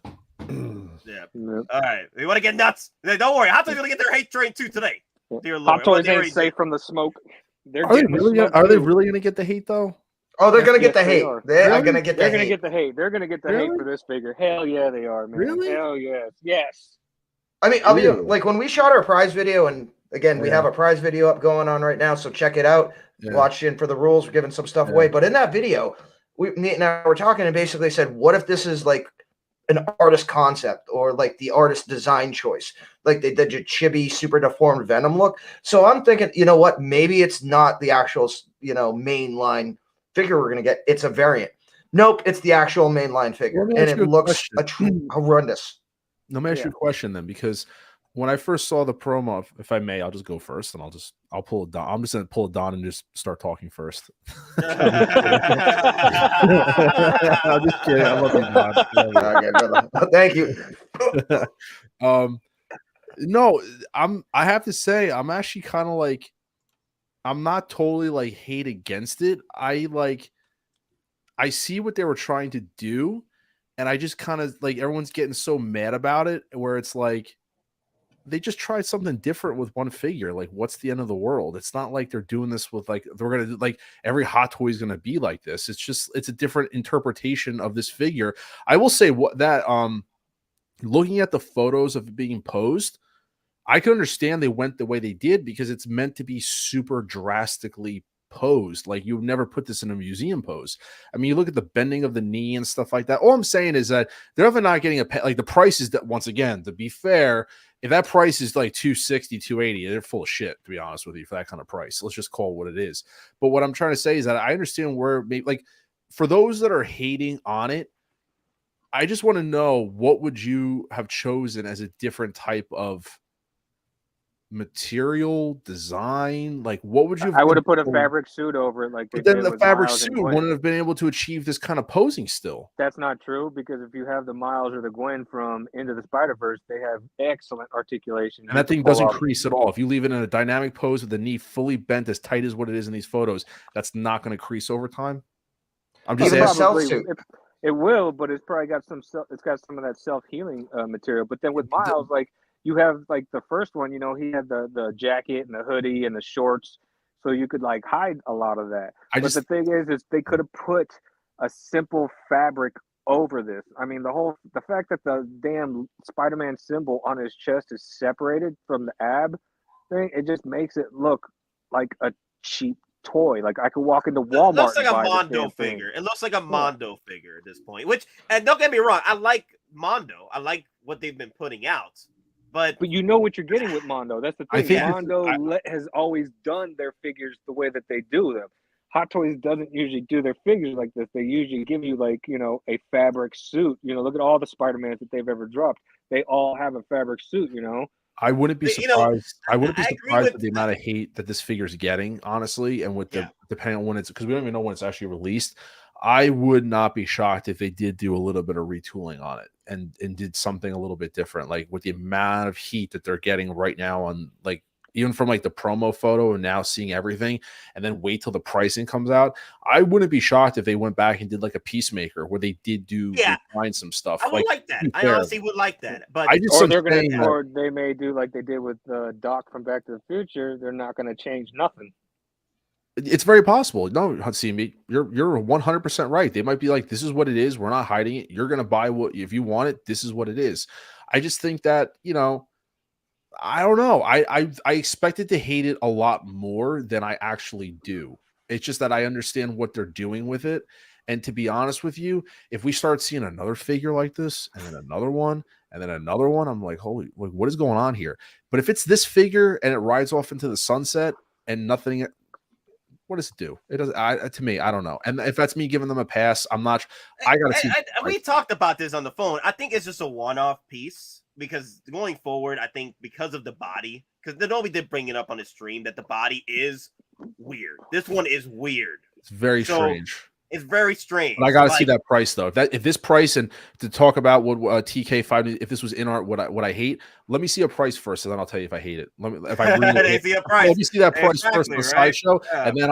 Yeah. All right. You want to get nuts? Don't worry. Hottoys gonna get their hate train too today. Dear Lord. Hot Toys Well, ain't safe from the smoke. They're Are they getting the really? smoke Are they too. really going to get the hate though? Oh, they're gonna get Yes, the they hate. are. They are Really? gonna get the They're gonna hate. get the hate. They're gonna get the hate Really? for this figure. Hell yeah, they are, man. Really? Hell yes, yes. I mean, I'll be Really? like when we shot our prize video, and again, we Yeah. have a prize video up going on right now, so check it out. Yeah. Watch in for the rules. We're giving some stuff Yeah. away, but in that video, Nate and I were talking and basically said, what if this is like an artist concept or like the artist design choice, like they did your chibi, super deformed Venom look? So I'm thinking, you know what? Maybe it's not the actual, mainline figure we're gonna get. It's a variant. Nope, it's the actual mainline figure, Let me and ask it you a looks question. horrendous. Let me ask you a question then, because when I first saw the promo, if I may, I'll just go first, and I'll pull it down. I'm just gonna pull it down and just start talking first. I'm just kidding. I love you, Don. Okay, brother. Thank you. No, I have to say, I'm actually kind of like, I'm not totally like hate against it. I see what they were trying to do, and I just kind of like, everyone's getting so mad about it, where it's like they just tried something different with one figure. Like, what's the end of the world? It's not like they're doing this with like, they're gonna do like every Hot Toy is gonna be like this. It's a different interpretation of this figure. I will say looking at the photos of it being posed, I can understand they went the way they did because it's meant to be super drastically posed. Like, you would never put this in a museum pose. I mean, you look at the bending of the knee and stuff like that. All I'm saying is that they're definitely not getting like the prices that, once again, to be fair, if that price is like $260, $280, they're full of shit, to be honest with you, for that kind of price. Let's just call it what it is. But what I'm trying to say is that I understand where, maybe, like, for those that are hating on it, I just want to know, what would you have chosen as a different type of material design? Like, what would you have I would have put a fabric suit over it, like they but then did the with fabric Miles and suit Gwen. wouldn't have been able to achieve this kind of posing still. That's not true, because if you have the Miles or the Gwen from Into the Spider-Verse, they have excellent articulation. And that thing doesn't crease at all. If you leave it in a dynamic pose with the knee fully bent as tight as what it is in these photos, that's not going to crease over time. I'm just asking. It will, but it's probably got some of that self-healing material. But then with Miles, like, you have like the first one, he had the jacket and the hoodie and the shorts, so you could like hide a lot of that. But the thing is they could have put a simple fabric over this. I mean, the fact that the damn Spider-Man symbol on his chest is separated from the ab thing, it just makes it look like a cheap toy. Like, I could walk into Walmart. It looks like a Mondo figure. It looks like a Mondo figure at this point. And don't get me wrong, I like Mondo. I like what they've been putting out. But you know what you're getting with Mondo. That's the thing. Mondo has always done their figures the way that they do them. Hot Toys doesn't usually do their figures like this. They usually give you like, a fabric suit. Look at all the Spider-Mans that they've ever dropped. They all have a fabric suit, I wouldn't be surprised. I wouldn't be surprised with the amount of hate that this figure is getting, honestly, and with depending on when it's, because we don't even know when it's actually released. I would not be shocked if they did do a little bit of retooling on it and did something a little bit different, like with the amount of heat that they're getting right now on, like, even from like the promo photo and now seeing everything, and then wait till the pricing comes out. I wouldn't be shocked if they went back and did like a Peacemaker where they did find some stuff. I would like that. I honestly would like that. But or they may do like they did with Doc from Back to the Future. They're not going to change nothing. It's very possible. No, Hatsimi, you're 100% right. They might be like, this is what it is. We're not hiding it. You're going to buy what, if you want it, this is what it is. I just think that, I don't know. I expected to hate it a lot more than I actually do. It's just that I understand what they're doing with it. And to be honest with you, if we start seeing another figure like this, and then another one, and then another one, I'm like, holy, what is going on here? But if it's this figure and it rides off into the sunset and nothing, what does it do? It does. To me, I don't know. And if that's me giving them a pass, I'm not. I gotta see. We talked about this on the phone. I think it's just a one-off piece, because going forward, I think because of the body, because Nobby did bring it up on his stream that the body is weird. This one is weird. It's very strange. It's very strange. But I gotta see that price though. If this price, and to talk about what TK5, if this was InArt, what I hate. let me see a price first, and then I'll tell you if I hate it. If I really see a price. Let me see that price first Exactly, on the right? Sideshow, Yeah. and then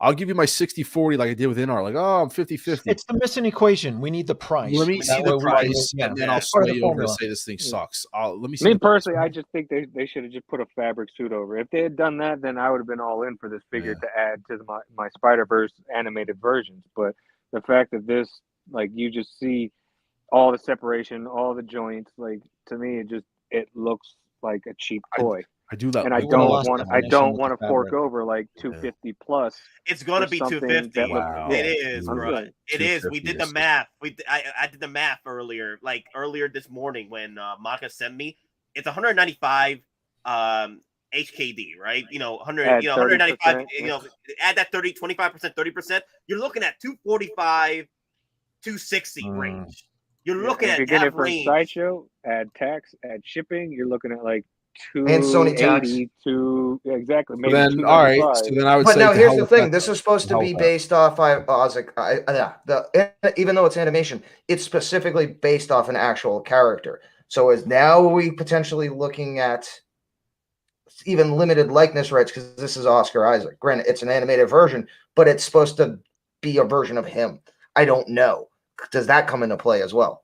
I'll give you my 60-40 like I did with InArt. Like, oh, I'm 50-50. It's the missing equation. We need the price. Let me see That the way price, yeah. and then Yeah. I'll Part of sway the you over to formula. say this thing sucks. Let me see. Me the price. personally, I just think they should have just put a fabric suit over. If they had done that, then I would have been all in for this figure to add to my Spider-Verse animated versions. But the fact that this, like, you just see all the separation, all the joints, like, to me, it looks like a cheap toy. I do that, and I don't want to fork over like $250 plus. It's going to be $250. Wow. It is, bro. Good. It is. We did the math. I did the math earlier this morning when Monica sent me. It's 195 HKD, right? 195. Add that 25%, 30%. You're looking at 245, 260 range. You're looking at that range. Sideshow, add tax, add shipping. You're looking at like and Sony tax. Exactly. Maybe then all right. So then I would. But say now here's the thing: this is supposed to be based off. Even though it's animation, it's specifically based off an actual character. So is now we potentially looking at even limited likeness rights because this is Oscar Isaac. Granted, it's an animated version, but it's supposed to be a version of him. I don't know. Does that come into play as well?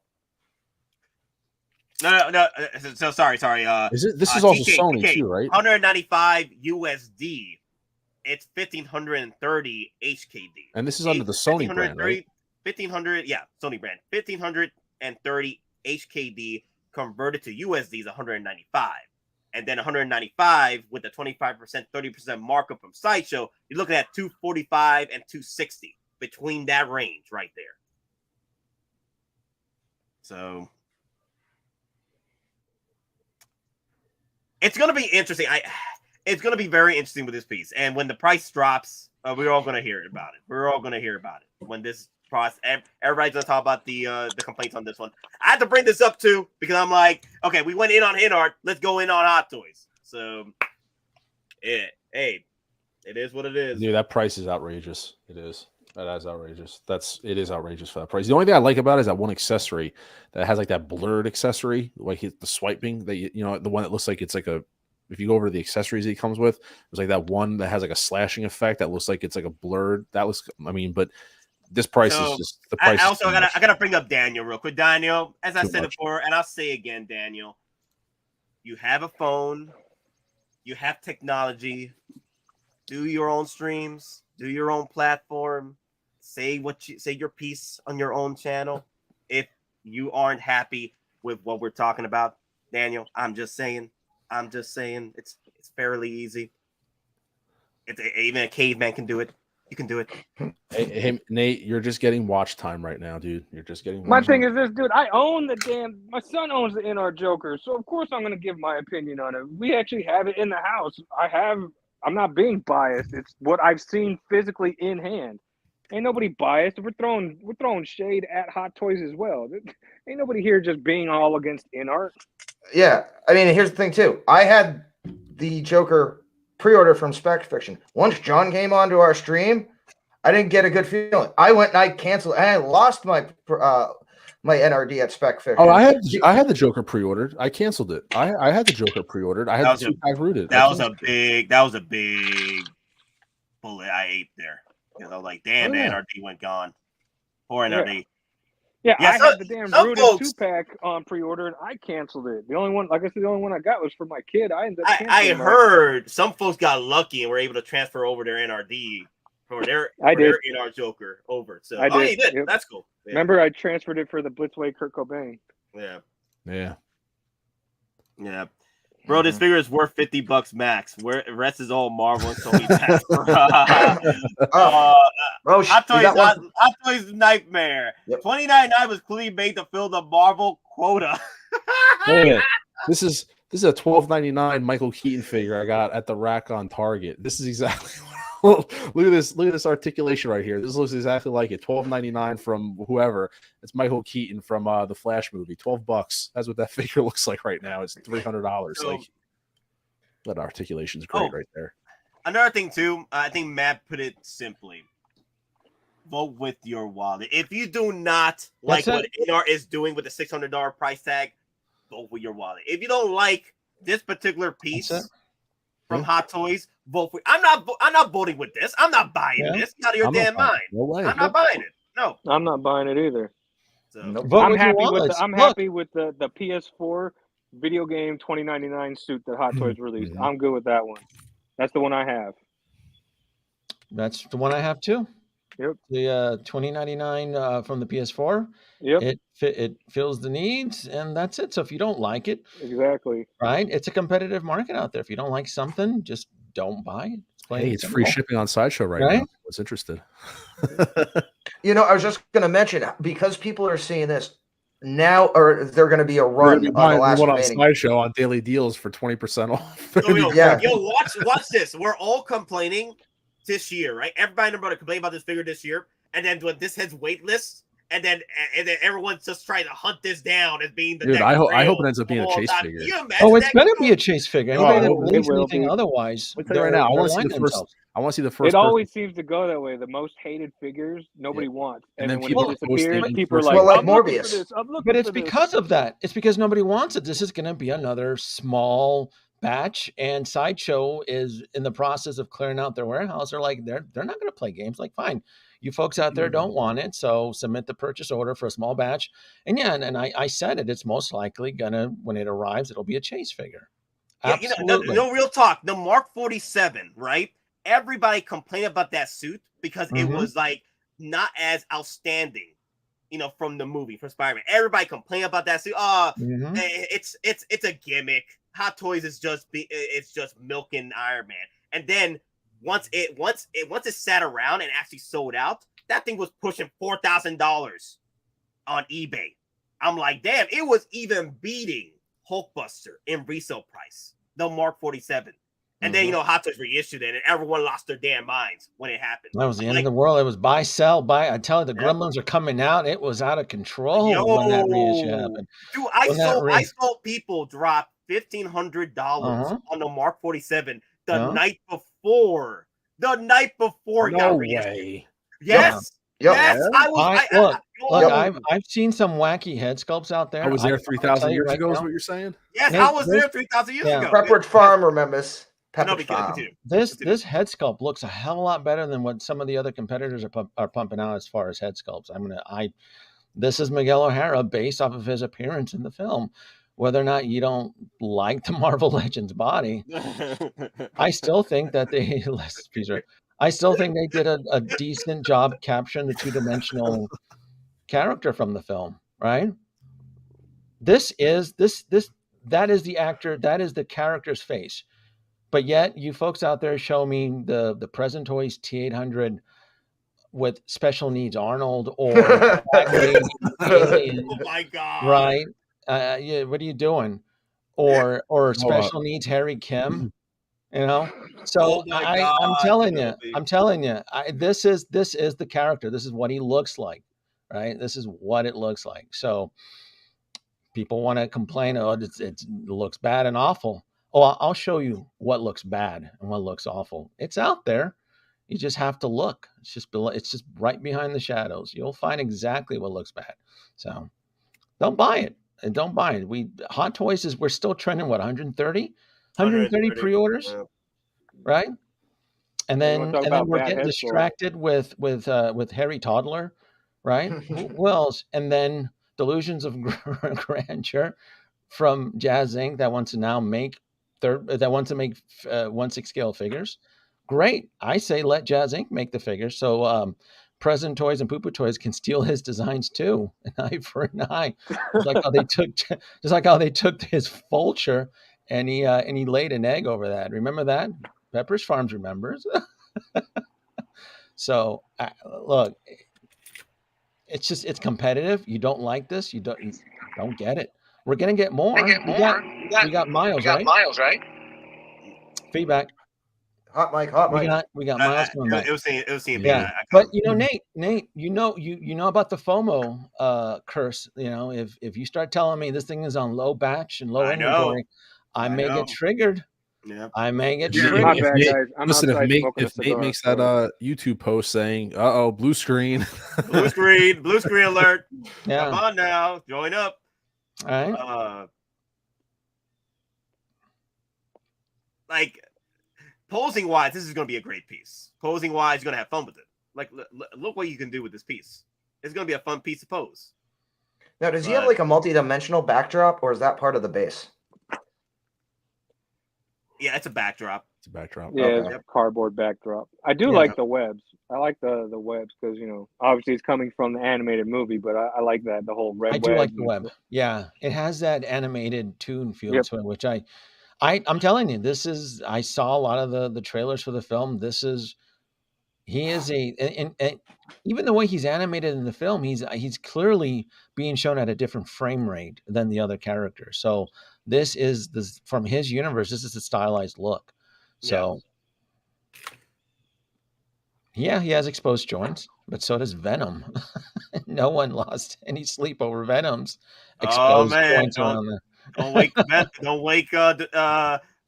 No. So sorry. This is also Sony too, right? 195 USD. It's 1530 HKD. And this is under the Sony brand, right? 1500, yeah, Sony brand. 1530 HKD converted to USD is 195. And then 195 with the 25%, 30% markup from Sideshow, you're looking at 245 and 260 between that range right there. So it's going to be interesting. It's going to be very interesting with this piece. And when the price drops, we're all going to hear about it. We're all going to hear about it. When this process, everybody's going to talk about the complaints on this one. I had to bring this up too because I'm like, okay, we went in on InArt. Let's go in on Hottoys. So, it is what it is. Dude, that price is outrageous. It is. That is outrageous. It is outrageous for that price. The only thing I like about it is that one accessory that has like that blurred accessory, like the swiping that the one that looks like it's like a. If you go over to the accessories that he comes with, there's like that one that has like a slashing effect that looks like it's like a blurred. That looks. But this price is just the price. I gotta bring up Daniel real quick. Daniel, as I said before, and I'll say again, Daniel, you have a phone, you have technology, do your own streams, do your own platform. Say your piece on your own channel. If you aren't happy with what we're talking about, Daniel, I'm just saying it's fairly easy. Even a caveman can do it. You can do it. Hey, Nate, you're just getting watch time right now, dude. You're just getting. My thing is this, dude. I own my son owns the InArt Joker, so of course I'm going to give my opinion on it. We actually have it in the house. I'm not being biased. It's what I've seen physically in hand. Ain't nobody biased. We're throwing shade at Hottoys as well. Ain't nobody here just being all against InArt. Yeah, I mean, here's the thing too. I had the Joker pre-order from Spec Fiction. Once John came onto our stream, I didn't get a good feeling. I went and I canceled. And I lost my my NRD at Spec Fiction. Oh, I had the Joker pre-ordered. I canceled it. I had the Joker pre-ordered. I had the 2-pack rooted. That was a big bullet I ate there. Because I was like, damn, the NRD went gone. Poor NRD. Yeah, I had the damn rooted 2-pack on pre-order, and I canceled it. The only one I got was for my kid. I heard some folks got lucky and were able to transfer over their NRD for their InArt Joker over. So I did. You did. Yep. That's cool. Yeah. Remember, I transferred it for the Blitzway Kurt Cobain. Yeah. Bro, this figure is worth $50 max. Where the rest is all Marvel and Sony tax. Hottoys nightmare. Yep. $29.99 was clearly made to fill the Marvel quota. Hey, this is a $12.99 Michael Keaton figure I got at the rack on Target. This is exactly what. Look at this articulation right here. This looks exactly like it. $12.99 from whoever. It's Michael Keaton from the Flash movie. $12. That's what that figure looks like right now. It's $300. So, that articulation's great right there. Another thing too, I think Matt put it simply. Vote with your wallet. If you do not like what InArt is doing with the $600 price tag, vote with your wallet. If you don't like this particular piece from Hot Toys, vote for. I'm not voting with this. I'm not buying this. Get out of your damn mind. No way. I'm not buying it. No, I'm not buying it either. So I'm happy with the PS4 video game 2099 suit that Hot Toys released. I'm good with that one. That's the one I have. That's the one I have too. Yep. The 2099 from the PS4. Yep. It fills the needs, and that's it. So if you don't like it, exactly right, it's a competitive market out there. If you don't like something, just don't buy it. It's free shipping on Sideshow right now. I was interested. You know, I was just going to mention, because people are seeing this now, or they're going to be a run on the last one on remaining Sideshow on daily deals for 20% off. Yo, watch this. We're all complaining this year, right? Everybody in the world complain about this figure this year, and then when this hits waitlist, and then everyone's just trying to hunt this down as being the. Dude, I hope it ends up being a chase figure. Oh, it's better be a chase figure. Anybody that believes anything otherwise, right now, I want to see the first. I want to see the first. It always seems to go that way. The most hated figures nobody wants, and then when it disappears, people are like, well, like I'm Morbius. But it's because of that. It's because nobody wants it. This is going to be another small batch, and Sideshow is in the process of clearing out their warehouse. They're like, they're not going to play games. Like, fine, you folks out there don't want it, so submit the purchase order for a small batch. And yeah, and I said it. It's most likely gonna, when it arrives, it'll be a chase figure. Absolutely. No real talk. The Mark 47, right? Everybody complained about that suit because it was like not as outstanding, from the movie, from Spider-Man. Everybody complained about that suit. It's a gimmick. Hot Toys is just milking Iron Man. And then once it sat around and actually sold out, that thing was pushing $4,000 on eBay. I'm like, damn, it was even beating Hulkbuster in resale price, the Mark 47. And then, Hot Toys reissued it, and everyone lost their damn minds when it happened. That was the end of the world. It was buy, sell, buy. I tell you, the gremlins are coming out. It was out of control when that reissue happened. Dude, I saw people drop $1,500 on the Mark 47 the night before. The night before. No way. Yes. Yes. I've seen some wacky head sculpts out there. I was there 3,000 years ago, is what you're saying? Yes, I was there 3,000 years ago. Pepperidge Farm remembers. This head sculpt looks a hell of a lot better than what some of the other competitors are pumping out as far as head sculpts. This is Miguel O'Hara based off of his appearance in the film. Whether or not you don't like the Marvel Legends body, I still think that they did a decent job capturing the two-dimensional character from the film, right? That is the actor, that is the character's face. But yet you folks out there show me the present toys T800 with special needs Arnold or Alien, oh my god, right? What are you doing? Or special needs Harry Kim, So I'm telling you, this is the character. This is what he looks like, right? This is what it looks like. So people want to complain, it looks bad and awful. Oh, I'll show you what looks bad and what looks awful. It's out there. You just have to look. It's just right behind the shadows. You'll find exactly what looks bad. So don't buy it. And don't buy it. Hot Toys we're still trending 130 pre-orders, right? And then we're getting distracted with Harry Toddler, right? Who else? And then Delusions of Grandeur from Jazz Inc. that wants to now make 1/6 scale figures. Great. I say let Jazz Inc. make the figures. So Present Toys and Poo Poo Toys can steal his designs too, an eye for an eye. Just like how they took his Vulture and he laid an egg over that. Remember that? Pepperidge Farms remembers. So look, it's competitive. You don't like this, you don't get it. We're gonna get more. We got Miles, right? Feedback. Hot mic. We got Miles coming back. It was yeah. But Nate, you know about the FOMO curse. If you start telling me this thing is on low batch and low inventory, I may get triggered. Yeah. I may get triggered. If Nate makes that YouTube post saying, blue screen. blue screen alert. Yeah. Come on now, join up. All right. like posing wise, this is going to be a great piece. Posing wise, you're going to have fun with it. Like, look what you can do with this piece. It's going to be a fun piece to pose. Now, does he have like a multi-dimensional backdrop, or is that part of the base? Yeah, it's a backdrop. It's a backdrop. Yeah, Okay. it's a cardboard backdrop. I do like the webs. I like the webs because, you know, obviously it's coming from the animated movie, but I like that, the whole red I web. do like the web. Yeah, it has that animated toon feel to it, which I'm telling you, this is. I saw a lot of the trailers for the film. He is and even the way he's animated in the film, he's clearly being shown at a different frame rate than the other characters. So this is from his universe. This is a stylized look. So yeah, he has exposed joints, but so does Venom. No one lost any sleep over Venom's exposed joints around there. Don't wake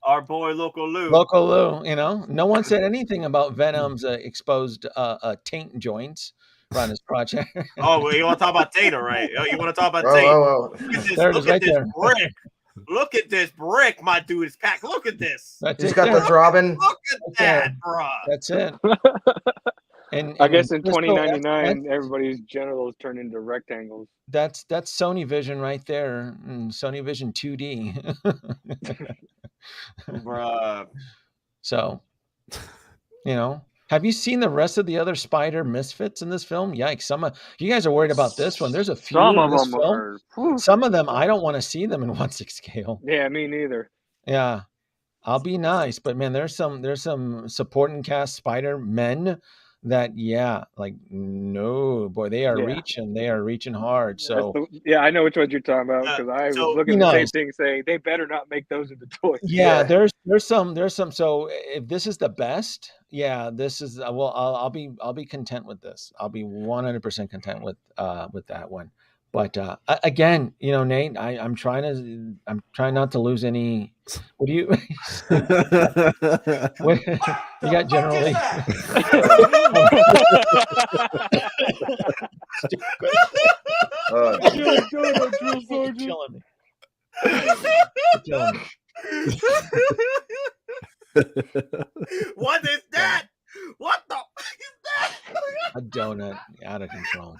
our boy Local Lou. Local Lou, you know, no one said anything about Venom's exposed taint joints around his project. Oh, well, you want to talk about Tater, right? You want to talk about Tater? Whoa. Look at this brick. Look at this brick, my dude is packed. Look at this. He's got the throbbing. Look at that, bro. That's it. And I guess in 2099, everybody's genitals turn into rectangles. That's Sony Vision right there. Sony Vision 2D. Bruh. So, you know, have you seen the rest of the other Spider misfits in this film? Yikes! You guys are worried about this one. There's a few. Some of in this them film. are. Some of them, I don't want to see them in 1/6 scale. Yeah, me neither. Yeah, I'll be nice, but man, there's some supporting cast Spider men that no boy, they are reaching hard. So I know which ones you're talking about because I was looking at the same thing, saying they better not make those into toys. Yeah, there's some. So if this is the best, this is I'll be content with this. I'll be 100% content with that one. But again, you know, Nate, I'm trying not to lose any. What do you? You got generally. Killing me. What is that? What the fuck is that? A donut out of control.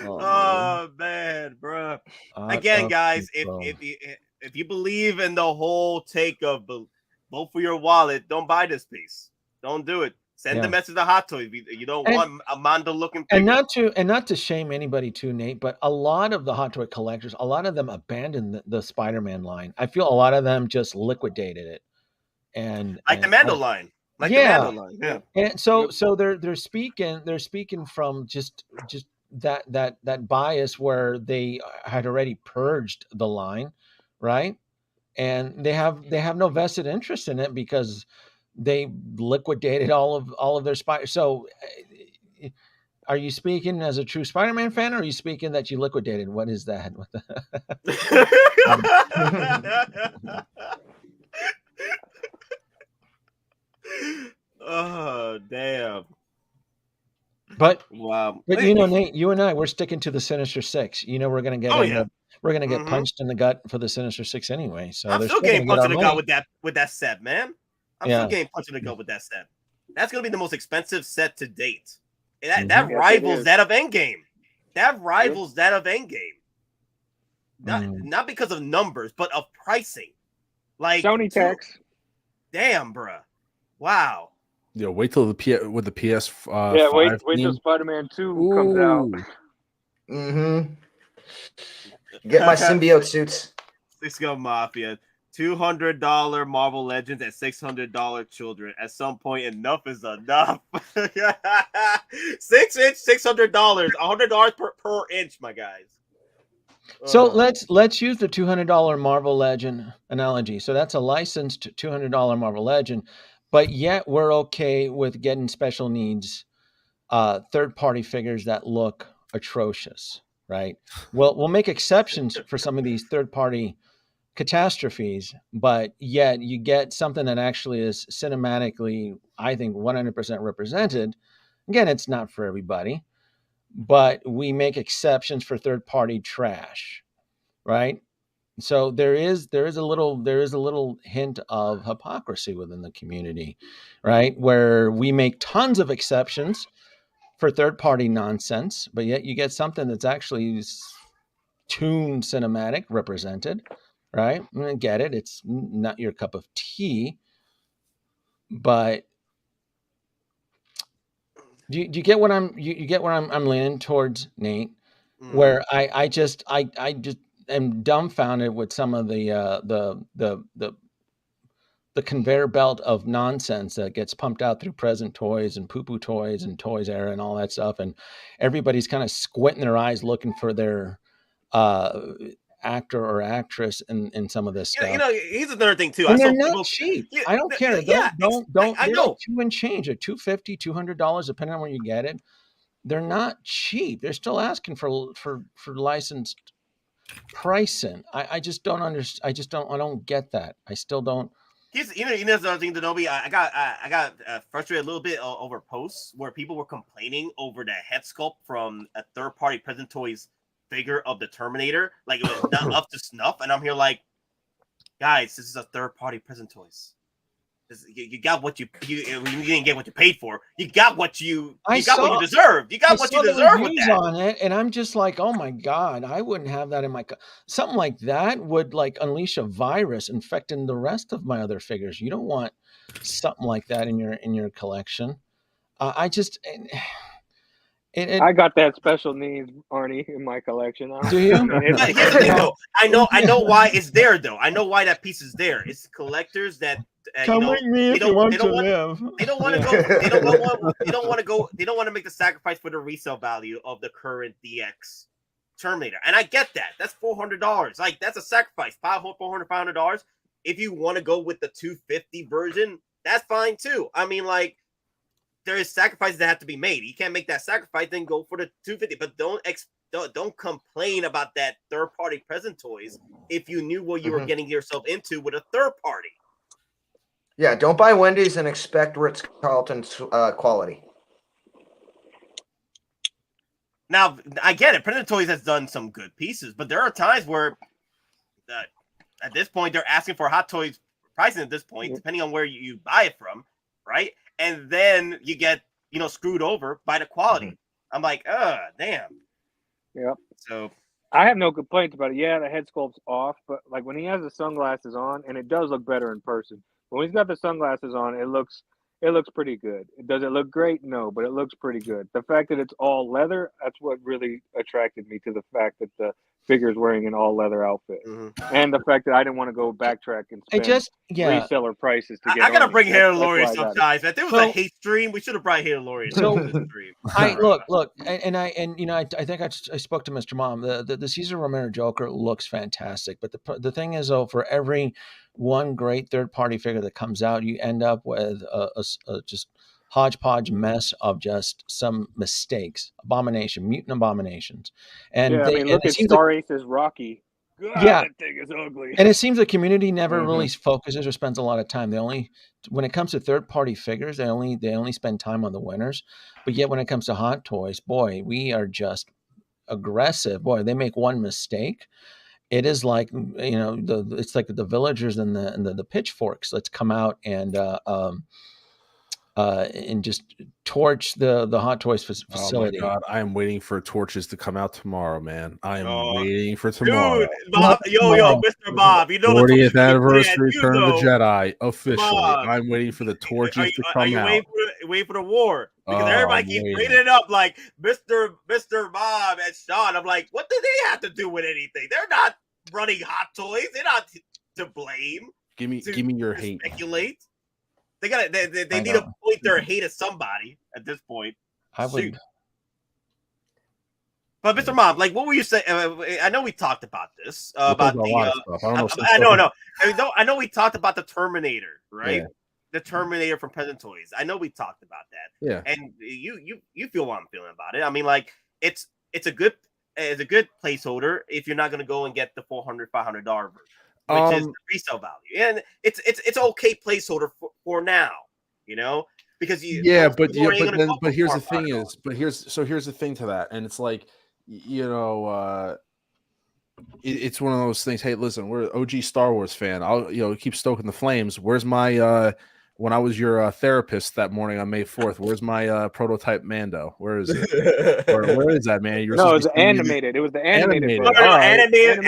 Oh man, bro. Again, guys, if you believe in the whole take of vote for your wallet, don't buy this piece. Don't do it. Send the message to Hottoys. You don't want a Mondo looking figure. And not to shame anybody too, Nate, but a lot of the Hot Toy collectors, a lot of them abandoned the Spider-Man line. I feel a lot of them just liquidated it. And the Mando line. The Mando line. Yeah. And so they're speaking from just that bias where they had already purged the line, right? And they have no vested interest in it because they liquidated all of their spiders. So are you speaking as a true Spider-Man fan, or are you speaking that you liquidated? What is that? Oh, damn. But wow. But you know, Nate, you and I, we're sticking to the Sinister Six. You know, we're gonna get get punched in the gut for the Sinister Six anyway. So I'm still getting punched in the gut with that set, man. I'm still getting punched in the gut with that set. That's gonna be the most expensive set to date. That rivals that of Endgame. That rivals that of Endgame. Not because of numbers, but of pricing. Like Sony tax. Damn, bruh. Wow. Yeah, wait till the PS. Wait till Spider-Man 2 comes out. Mm-hmm. Get my symbiote suits. Cisco Mafia. $200 Marvel Legends at $600 Children. At some point, enough is enough. 6-inch, $600. $100 per inch, my guys. So let's use the $200 Marvel Legend analogy. So that's a licensed $200 Marvel Legend, but yet we're okay with getting special needs third-party figures that look atrocious, right? Well, we'll make exceptions for some of these third-party catastrophes, but yet you get something that actually is cinematically, I think, 100% represented. Again, it's not for everybody, but we make exceptions for third-party trash, right? So there is a little hint of hypocrisy within the community, right? Where we make tons of exceptions for third party nonsense, but yet you get something that's actually toon cinematic represented, right? I get it. It's not your cup of tea, but do you get what you get where I'm leaning towards, Nate? Where I just am dumbfounded with some of the conveyor belt of nonsense that gets pumped out through Present Toys and Poo Poo Toys and Toys Era and all that stuff, and everybody's kind of squinting their eyes looking for their actor or actress in some of this stuff. Here's another thing too. And they're not cheap. I don't care. Don't. I know. Like $2 and change, at $250, $200, depending on where you get it. They're not cheap. They're still asking for licensed pricing. I just don't understand. I don't get that. I still don't. Here's another thing, Denobi. I got frustrated a little bit over posts where people were complaining over the head sculpt from a third-party Present Toys figure of the Terminator, like it was not up to snuff. And I'm here like, guys, this is a third-party Present Toys. You got what you didn't get what you paid for. You got what you got what you deserved. You got what you deserve with that. On it, and I'm just like, oh my god, I wouldn't have that in my something like that would like unleash a virus infecting the rest of my other figures. You don't want something like that in your collection. I just. I got that special needs, Arnie, in my collection. Do you? Here's the thing, though. I know why it's there, though. I know why that piece is there. It's collectors that come with me if you want to live. They don't want to go. They don't want to go. They don't want to make the sacrifice for the resale value of the current DX Terminator. And I get that. That's $400. Like that's a sacrifice. $400 If you want to go with the 250 version, that's fine too. I mean, like. There is sacrifices that have to be made. You can't make that sacrifice, then go for the 250. But don't complain about that third-party Present Toys if you knew what you were getting yourself into with a third party. Yeah, don't buy Wendy's and expect Ritz-Carlton's quality. Now, I get it. Present Toys has done some good pieces, but there are times where at this point, they're asking for Hot Toys pricing at this point, depending on where you buy it from, right? And then you get, screwed over by the quality. I'm like, damn. Yep. So I have no complaints about it. Yeah, the head sculpt's off, but like when he has the sunglasses on, and it does look better in person. When he's got the sunglasses on, it looks pretty good. Does it look great? No, but it looks pretty good. The fact that it's all leather, that's what really attracted me to the fact that the figure's wearing an all leather outfit, and the fact that I didn't want to go backtrack and spend reseller prices to get. I gotta bring Halo Laurie sometimes. If there was a hate stream, we should have brought Halo Laurie. So I look, and I think I spoke to Mr. Mom. The Cesar Romero Joker looks fantastic, but the thing is, though, for every one great third party figure that comes out, you end up with a just hodgepodge mess of just some mistakes, mutant abominations. And look at Star Ace's Rocky. God, that thing is ugly. And it seems the community never really focuses or spends a lot of time. When it comes to third party figures, they only spend time on the winners. But yet when it comes to Hot Toys, boy, we are just aggressive. Boy, they make one mistake. It is like, it's like the villagers and the pitchforks. Let's come out and just torch the Hot Toys facility. Oh my God, I am waiting for torches to come out tomorrow, man. I am waiting for tomorrow. Dude, Bob, Mr. Bob, you know 40th anniversary Return of the Jedi officially. Bob, I'm waiting for the torches to come out. Waiting for the war because everybody keeps bringing it up like Mr. Bob and Sean. I'm like, what do they have to do with anything? They're not running Hot Toys. They're not to blame. Give me your hate. Speculate. They need to point their hate at somebody at this point. I would. But Mr. Mom, like, what were you saying? I know we talked about this about the. I know we talked about the Terminator, right? Yeah. The Terminator from Present Toys. I know we talked about that. Yeah. And you feel what I'm feeling about it. I mean, like, it's a good placeholder if you're not going to go and get the $400-$500 version. Which is the resale value, and it's okay placeholder for now, because but here's the thing is, here's the thing to that, and it's like, it's one of those things. Hey, listen, we're an OG Star Wars fan. I'll keep stoking the flames. Where's my when I was your therapist that morning on May 4th? Where's my prototype Mando? Where is it? where is that, man? No, it was animated. It was the animated. No, animated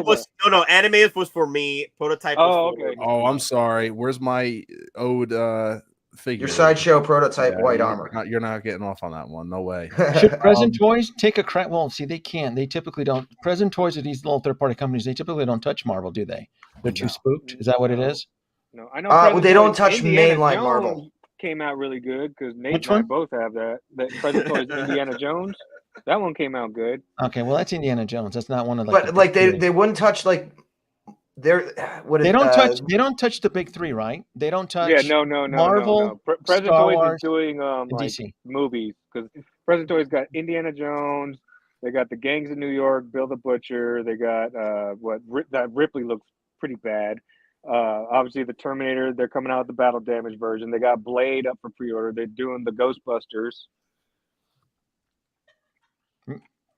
was animated was for me. Prototype. Oh, was for okay. Oh, I'm sorry. Where's my ode figure? Your Sideshow prototype white armor. You're not getting off on that one. No way. Should Present Toys take a crack? Well, see, they can't. They typically don't. Present Toys are these little third-party companies. They typically don't touch Marvel, do they? They're too spooked. Is that what it is? No, I know. They don't touch Indiana mainline Jones Marvel. Came out really good because Nate Which and I one? both have that. That Present Toys Indiana Jones. That one came out good. Okay, well, that's Indiana Jones. That's not one of But like they wouldn't touch like their what they don't touch. They don't touch the big three, right? They don't touch. Yeah, no. Marvel, Present Star Toys Wars, is doing and like DC movies because Present Toys got Indiana Jones. They got the Gangs of New York, Bill the Butcher. They got that Ripley looks pretty bad. Obviously the Terminator. They're coming out with the battle damage version. They got Blade up for pre-order. They're doing the Ghostbusters.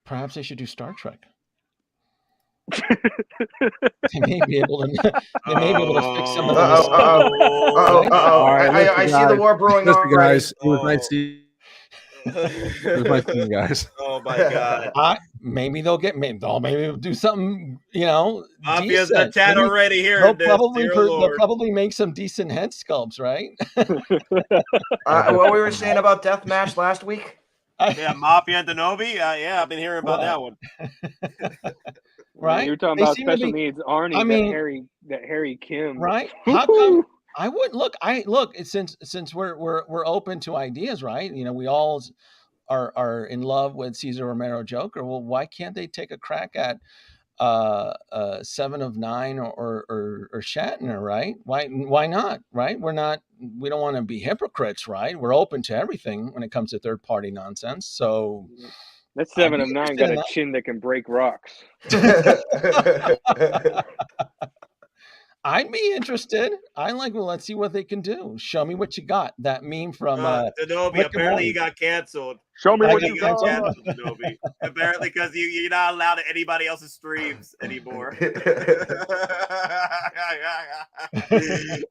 Perhaps they should do Star Trek. They may be able to. They may be able to fix some of the. I see the war brewing. Listen, guys, it was nice to it was nice seeing you guys. Oh my god! Maybe they'll get. Maybe they'll do something. Obvious the chat already here. They'll probably make some decent head sculpts, right? What we were saying about Deathmatch last week. Yeah, Mafia and Denobi. Yeah, I've been hearing about that one. Right? You're talking about special needs Arnie. I mean, that Harry Kim. Right? How come? I wouldn't look. Since we're open to ideas, right? We all are in love with Cesar Romero Joker. Well, why can't they take a crack at 7 of 9 or Shatner, right? Why not, right? We don't want to be hypocrites, right? We're open to everything when it comes to third party nonsense. So that 7 of 9 got a chin that can break rocks. I'd be interested. Let's see what they can do. Show me what you got. That meme from Denobi. Apparently, you got canceled. Show me what you got. Denobi. Apparently, because you're not allowed to anybody else's streams anymore.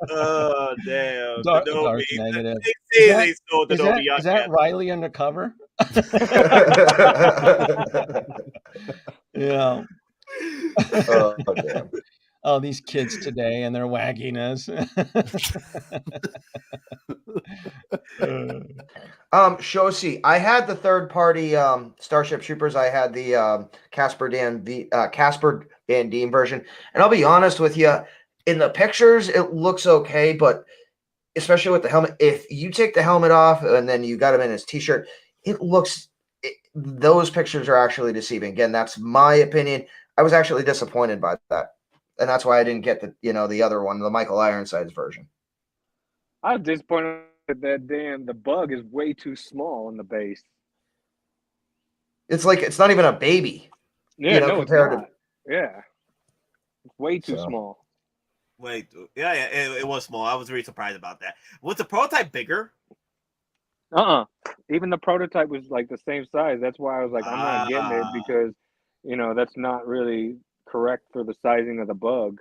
Oh damn! Dark negative. Is that Riley undercover? Yeah. Oh damn. Oh, these kids today and their wagginess. Shosi, I had the third party Starship Troopers. I had the Casper Van Dien version, and I'll be honest with you, in the pictures it looks okay, but especially with the helmet, if you take the helmet off and then you got him in his t-shirt, those pictures are actually deceiving. Again, that's my opinion. I was actually disappointed by that. And that's why I didn't get the other one, the Michael Ironsides version. I was disappointed that the bug is way too small in the base. It's like it's not even a baby. Yeah, compared to it's way too small. It was small. I was really surprised about that. Was the prototype bigger? Even the prototype was like the same size. That's why I was like, I'm not getting it because that's not really correct for the sizing of the bug.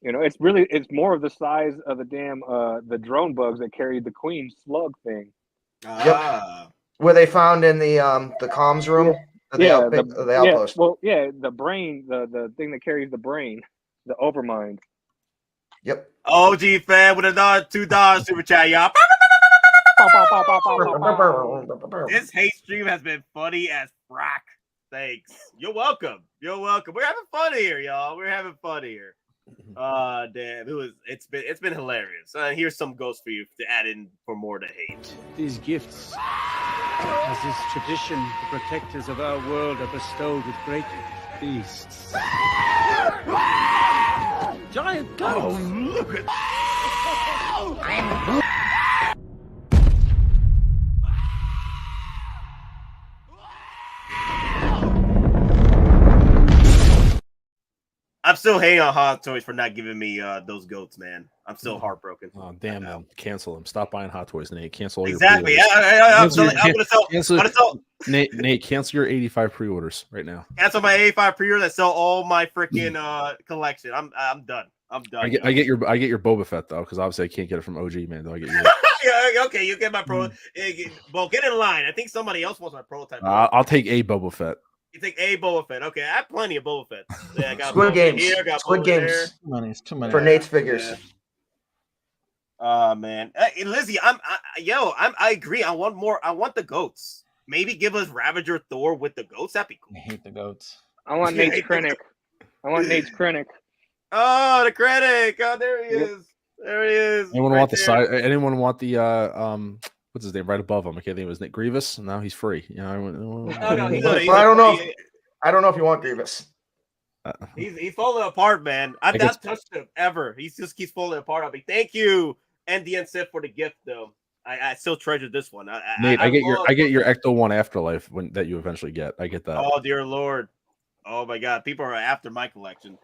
It's more of the size of the damn the drone bugs that carried the Queen slug thing. Yep. Where they found in the comms room. The outpost. The brain, the thing that carries the brain, the overmind. Yep. OG fan with another $2 super chat, y'all. This hate stream has been funny as frack. Thanks. You're welcome. You're welcome. We're having fun here, y'all. We're having fun here. Damn. It's been hilarious. Here's some ghosts for you to add in for more to hate. These gifts, as is tradition, the protectors of our world are bestowed with great beasts. Giant goats! Oh, look at I'm still hating on Hottoys for not giving me those goats, man. I'm still heartbroken. Oh damn them! Cancel them. Stop buying Hot Toys, Nate. Cancel all Exactly. your I'm gonna sell. Nate, cancel your 85 pre-orders right now. Cancel my 85 pre-order that sell all my freaking collection. I'm done. I'm done. I get your Boba Fett though, because obviously I can't get it from OG, man. Though I get your. Yeah, okay, you get my pro. Well, get in line. I think somebody else wants my prototype. I'll take a Boba Fett. You take a Boba Fett. Okay, I have plenty of Boba Fett. Yeah, I got Squid Games. Here, got Squid Games. It's too many for Nate's figures. Yeah. Man, hey, Lizzie, I agree. I want more. I want the goats. Maybe give us Ravager Thor with the goats. That'd be cool. I hate the goats. I want Nate's Krennic. I want Nate's Krennic. Oh, the Krennic. Oh, there he is. There he is. Anyone want the side? Anyone want the what's his name right above him? I can't think it was Nick Grievous. Now he's free. You know, I don't know. I don't know if you want Grievous. He's falling apart, man. I've not touched him ever. He just keeps falling apart on me. Thank you, NDN Sith, for the gift, though. I still treasure this one. Nate, I get your Ecto 1 Afterlife that you eventually get. I get that. Oh dear Lord. Oh my God. People are after my collection.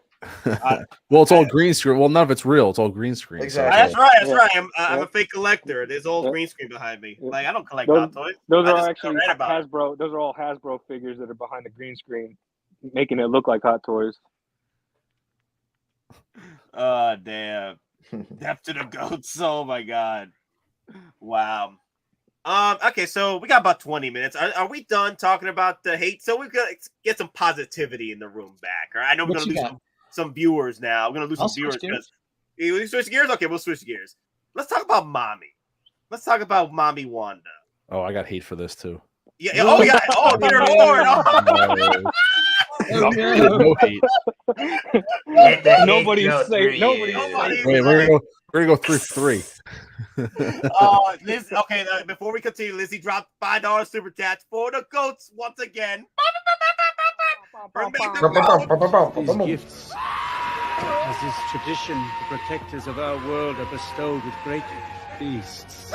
Well, it's all green screen. Well, none of it's real. It's all green screen. Exactly. That's right. That's right. I'm a fake collector. There's all green screen behind me. Like I don't collect Hot Toys. Those are actually Hasbro. Those are all Hasbro figures that are behind the green screen, making it look like Hot Toys. Oh damn! Death to the goats. Oh my God! Wow. Okay, so we got about 20 minutes. Are we done talking about the hate? So we've got to get some positivity in the room back. All right? I know we're gonna lose some viewers now. We're gonna lose some viewers because we switch gears. Okay, we'll switch gears. Let's talk about mommy. Let's talk about mommy Wanda. Oh, I got hate for this too. Yeah. Oh yeah. Oh dear Lord. Oh. No hate. Nobody's safe. Nobody's safe. Wait, we're gonna go 3 for 3. Liz. Okay, before we continue, Lizzie dropped $5 super chat for the goats once again. These gifts, as is tradition, the protectors of our world are bestowed with great feasts.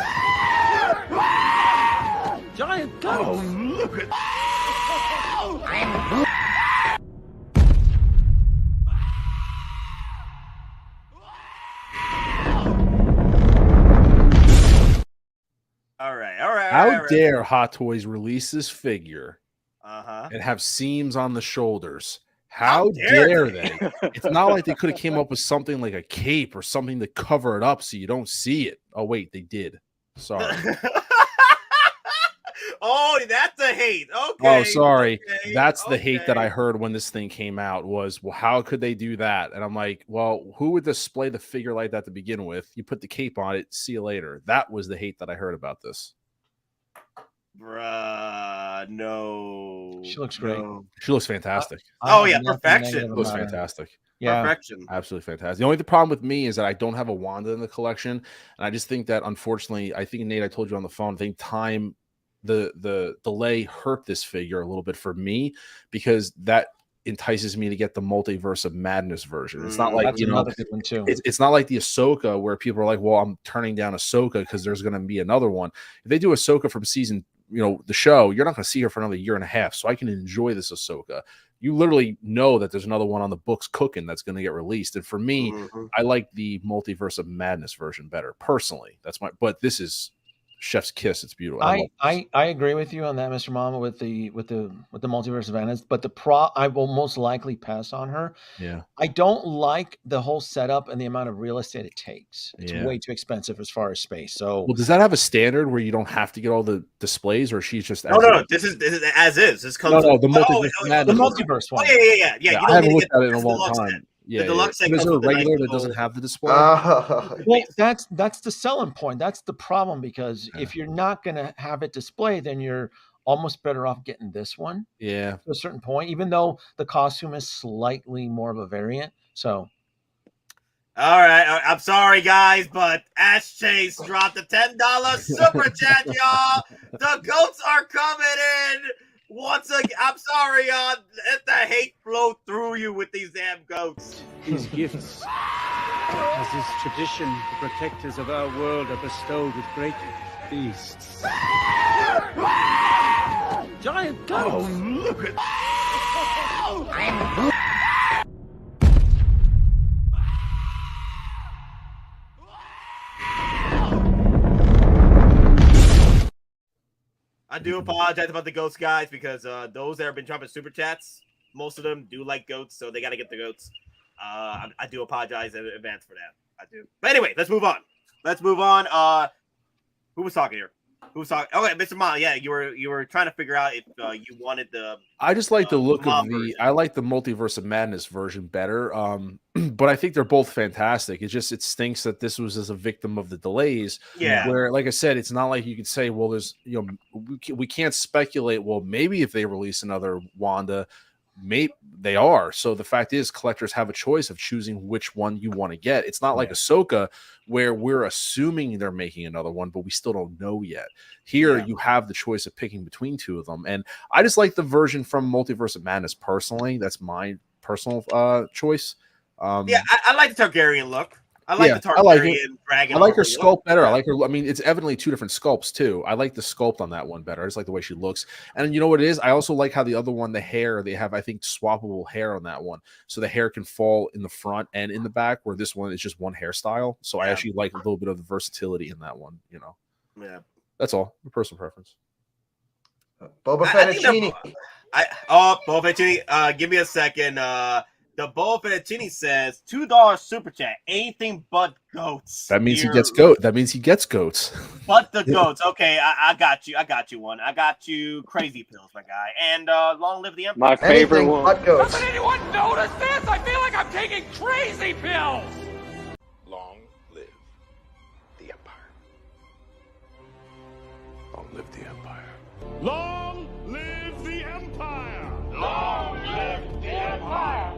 Giant goats! Oh, look at All right. How dare Hot Toys release this figure and have seams on the shoulders? How dare they? It's not like they could have came up with something like a cape or something to cover it up so you don't see it. Oh wait, they did. Sorry. Oh, that's a hate. Okay. Oh, sorry. Okay. That's the hate that I heard when this thing came out was, well, how could they do that? And I'm like, well, who would display the figure like that to begin with? You put the cape on it, see you later. That was the hate that I heard about this. Bruh, no. She looks great. She looks fantastic. Oh, yeah, perfection. She looks fantastic. Yeah, perfection. Absolutely fantastic. The only problem with me is that I don't have a Wanda in the collection. And I just think that, unfortunately, I think, Nate, I told you on the phone, I think time, the delay hurt this figure a little bit for me because that entices me to get the Multiverse of Madness version. It's not like, that's another good one too. It's not like the Ahsoka where people are like, well, I'm turning down Ahsoka because there's going to be another one. If they do Ahsoka from season, the show, you're not going to see her for another year and a half. So I can enjoy this Ahsoka. You literally know that there's another one on the books cooking that's going to get released. And for me, I like the Multiverse of Madness version better personally. But this is chef's kiss. It's beautiful. I agree with you on that, Mr. Mama, with the Multiverse of Madness. But I will most likely pass on her. Yeah. I don't like the whole setup and the amount of real estate it takes. It's way too expensive as far as space. So, well, does that have a standard where you don't have to get all the displays, or she's just no? This is as is. This comes. No, the Multiverse. The Multiverse one. Yeah. I haven't looked at it in a long time. The deluxe is there a regular that doesn't have the display? Well, that's the selling point. That's the problem, because if you're not going to have it display, then you're almost better off getting this one. Yeah, to a certain point, even though the costume is slightly more of a variant. So, all right, I'm sorry, guys, but Ash Chase dropped the $10 super chat, y'all. The goats are coming in. Once again, I'm sorry, y'all. Let the hate flow through you with these damn goats. These gifts, as is tradition, the protectors of our world are bestowed with great feasts. Giant goats! Oh, look at I do apologize about the goats, guys, because those that have been dropping super chats, most of them do like goats, so they got to get the goats. I do apologize in advance for that. I do. But anyway, let's move on. Who was talking here? Who was talking? Okay, Mr. Mom. Yeah, you were trying to figure out if you wanted the. I just like the look of the. version. I like the Multiverse of Madness version better. But I think they're both fantastic. It stinks that this was as a victim of the delays. Yeah. Where, like I said, it's not like you could say, well, there's we can't speculate. Well, maybe if they release another Wanda. Maybe they are. So the fact is, collectors have a choice of choosing which one you want to get. It's not like Ahsoka, where we're assuming they're making another one, but we still don't know yet. Here, you have the choice of picking between two of them, and I just like the version from Multiverse of Madness personally. That's my personal choice. I like the Targaryen look. I like the Targaryen dragon. I like her sculpt better. Yeah. I like her. I mean, it's evidently two different sculpts too. I like the sculpt on that one better. I just like the way she looks. And you know what it is? I also like how the other one, the hair, they have, I think, swappable hair on that one. So the hair can fall in the front and in the back, where this one is just one hairstyle. So I actually like a little bit of the versatility in that one, Yeah. That's all. Personal preference. Boba Fettuccine. Boba Fettuccine. Give me a second. The Boba Fettuccine says $2 super chat. Anything but goats. That means he gets goat. That means he gets goats. But the goats. Okay, I got you. I got you one. I got you crazy pills, my guy. And long live the Empire. My favorite one. But goats. Doesn't anyone notice this? I feel like I'm taking crazy pills. Long live the Empire. Long live the Empire. Long live the Empire! Long live the Empire.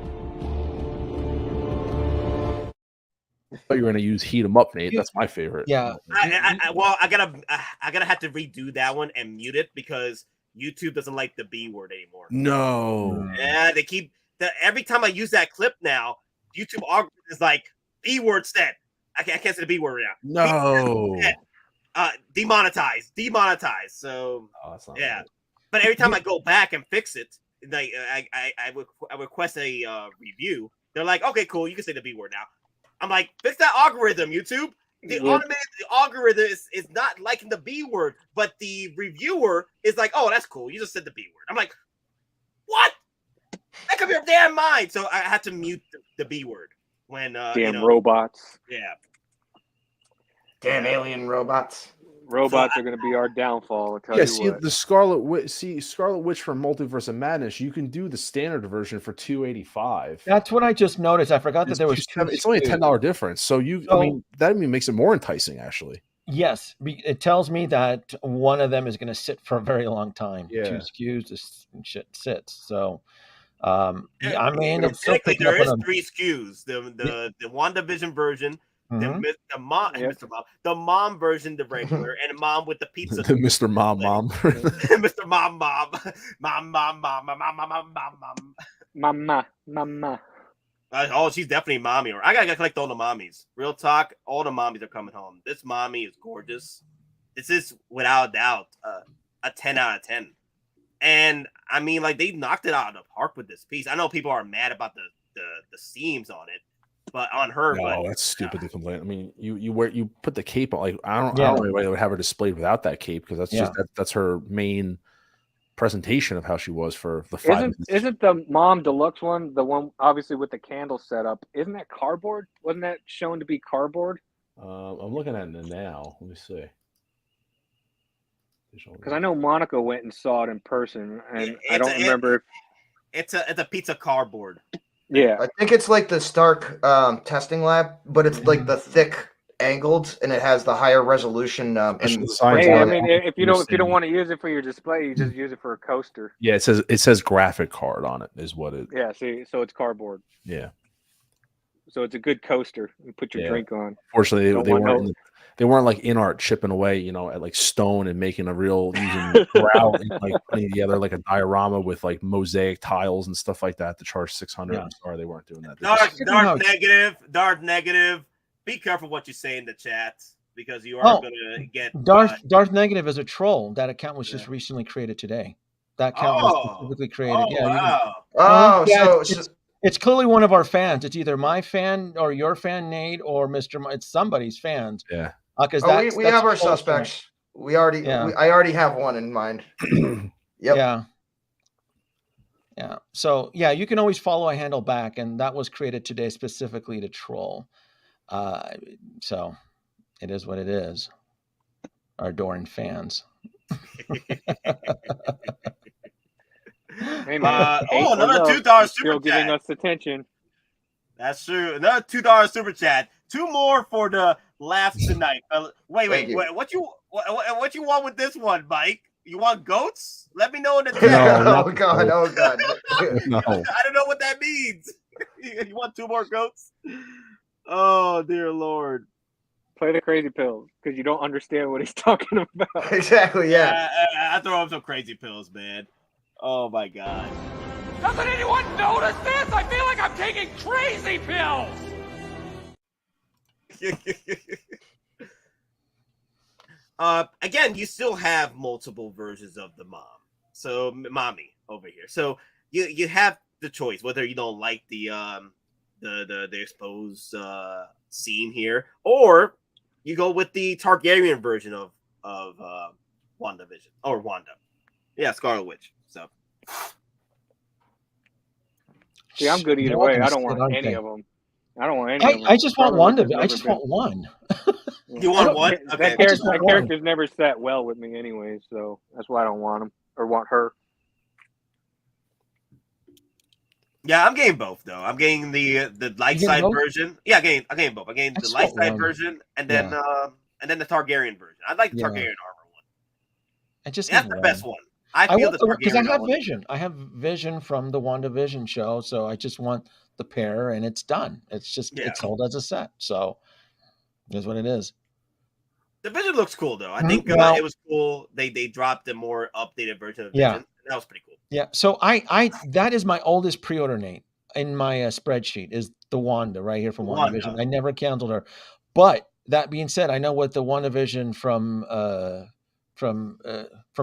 I thought you were going to use Heat 'em Up, Nate. That's my favorite. Yeah. I gotta have to redo that one and mute it because YouTube doesn't like the B word anymore. No. Yeah, they keep that every time I use that clip now. YouTube algorithm is like B word said. I can't say the B word right now. No. Demonetized. So yeah, but every time I go back and fix it, like I request a review. They're like, okay, cool, you can say the B word now. I'm like, fix that algorithm, YouTube. The automated algorithm is not liking the B word, but the reviewer is like, oh, that's cool. You just said the B word. I'm like, what? That could be your damn mind. So I had to mute the B word when damn robots. Yeah. Damn alien robots. Robots are going to be our downfall. I'll tell you what. The Scarlet Witch from Multiverse of Madness. You can do the standard version for $285. That's what I just noticed. I forgot that there was two. It's only a $10 difference. So I mean, that makes it more enticing, actually. Yes, it tells me that one of them is going to sit for a very long time. Yeah. 2 SKUs, this shit sits. So, I mean, it's still picking there up is on 3 SKUs. The WandaVision version. The mom version, the regular, and mom with the pizza. The Mr. Mom. Mr. Mom. Mama. Oh, she's definitely mommy. I gotta collect all the mommies. Real talk, all the mommies are coming home. This mommy is gorgeous. This is without a doubt a 10 out of 10. And I mean, like, they knocked it out of the park with this piece. I know people are mad about the seams on it. But on her, that's stupid to complain. I mean, you put the cape on. Like, I don't know why they would have her displayed without that cape, because that's that's her main presentation of how she was for the 5 minutes. Isn't the Mom Deluxe one the one obviously with the candle setup? Isn't that cardboard? Wasn't that shown to be cardboard? I'm looking at it now. Let me see. Because I know Monica went and saw it in person, and I don't remember. It's a pizza cardboard. Yeah, I think it's like the Stark testing lab, but it's like the thick angled, and it has the higher resolution. I mean, if you don't want to use it for your display, you just use it for a coaster. Yeah, it says graphic card on it, is what it. Yeah, see, so it's cardboard. Yeah. So it's a good coaster. You put your drink on. Fortunately, they weren't like InArt chipping away, at like stone and making a real using grout and like putting together like a diorama with like mosaic tiles and stuff like that to charge $600. I'm sorry, they weren't doing that. Dark negative. Be careful what you say in the chat, because you are going to get Darth Negative is a troll. That account was just recently created today. That account was specifically created. It's clearly one of our fans. It's either my fan or your fan, Nate, or Mr. It's somebody's fans. Yeah. Because we have our suspects. We already, I already have one in mind. Yep. Yeah. Yeah. So yeah, you can always follow a handle back, and that was created today specifically to troll. So it is what it is. Our adoring fans. Hey man, another $2 super still giving chat. us attention. That's true. Another $2 super chat. 2 more for the laughs tonight. Wait. What you want with this one, Mike? You want goats? Let me know in the chat. No, oh god. No. I don't know what that means. You want 2 more goats? Oh dear Lord. Play the crazy pills because you don't understand what he's talking about. Exactly. Yeah. I throw up some crazy pills, man. Oh my god. Doesn't anyone notice this? I feel like I'm taking crazy pills. Again, you still have multiple versions of the mom. So mommy over here. So you have the choice whether you don't like the exposed scene here, or you go with the Targaryen version of WandaVision or Wanda. Yeah, Scarlet Witch. So see, I'm good either way. I don't want any of them. I don't want any of them. I just want Wanda. I just want one. You want one? Okay. That character's never sat well with me anyway, so that's why I don't want him or want her. Yeah, I'm getting both though. I'm getting the light side version. Yeah, I'm getting both. I'm getting the light side version and then the Targaryen version. I like the Targaryen armor one. That's the best one. I feel because I have Vision. I have Vision from the WandaVision show, so I just want the pair, and it's done. It's just it's sold as a set, so that's what it is. The Vision looks cool though. I think it was cool. They dropped a more updated version of Vision. That was pretty cool. Yeah. So I that is my oldest pre-order, Nate, in my spreadsheet is the Wanda right here from WandaVision. I never canceled her, but that being said, I know what the WandaVision from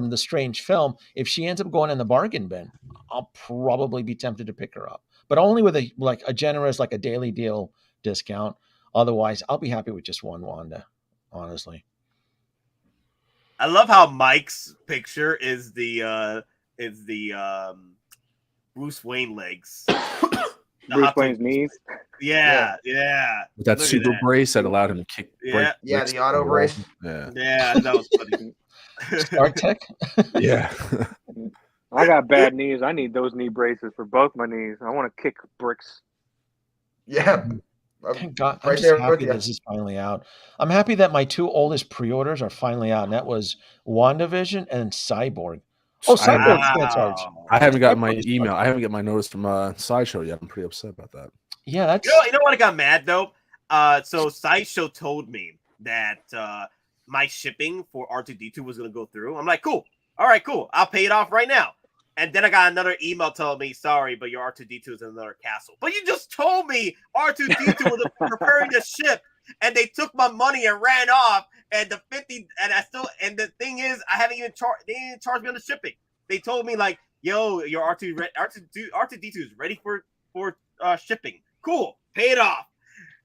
the Strange film, if she ends up going in the bargain bin, I'll probably be tempted to pick her up, but only with a generous, like a daily deal discount. Otherwise, I'll be happy with just one Wanda, honestly. I love how Mike's picture is the Bruce Wayne legs. Bruce Wayne's knees. Yeah. With that super brace that allowed him to kick. Yeah, the auto brace. Yeah, that was funny. Star Tech. Yeah. I got bad knees. I need those knee braces for both my knees. I want to kick bricks. Yeah. Thank God. I'm just happy this is finally out. I'm happy that my 2 oldest pre-orders are finally out, and that was WandaVision and Cyborg. Oh, Cyborg's going to charge. I haven't got my email. I haven't got my notice from Sideshow yet. I'm pretty upset about that. Yeah, that's. You know what? I got mad though. So Sideshow told me that my shipping for R2D2 was going to go through. I'm like, cool. All right, cool. I'll pay it off right now. And then I got another email telling me, sorry, but your R2D2 is in another castle. But you just told me R2D2 was preparing to ship, and they took my money and ran off. And the 50, and the thing is, I haven't even charged. They didn't charge me on the shipping. They told me like, yo, your R2D2 is ready for shipping. Cool, pay it off.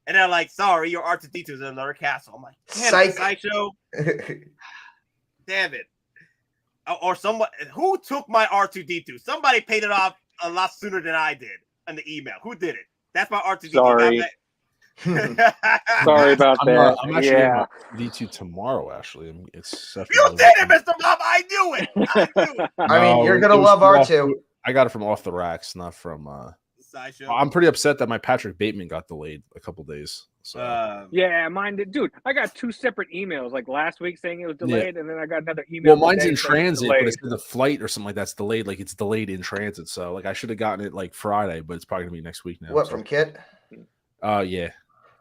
And they're like, sorry, your R2D2 is in another castle. I'm like, damn it, Sideshow. Damn it. Or someone who took my R2D2. Somebody paid it off a lot sooner than I did in the email. Who did it? That's my R2D2. Sorry. Sorry about that. I'm actually getting D2 tomorrow. Actually, it's you did it, Mr. Bob. I knew it. I mean, you're gonna love R2. I got it from off the racks, not from. Sideshow. I'm pretty upset that my Patrick Bateman got delayed a couple days. So. Yeah, mine did, dude. I got 2 separate emails, like last week saying it was delayed, and then I got another email. Well, mine's in transit, but it's the flight or something like that's delayed. Like it's delayed in transit, so like I should have gotten it like Friday, but it's probably gonna be next week now. What from Kit? Yeah.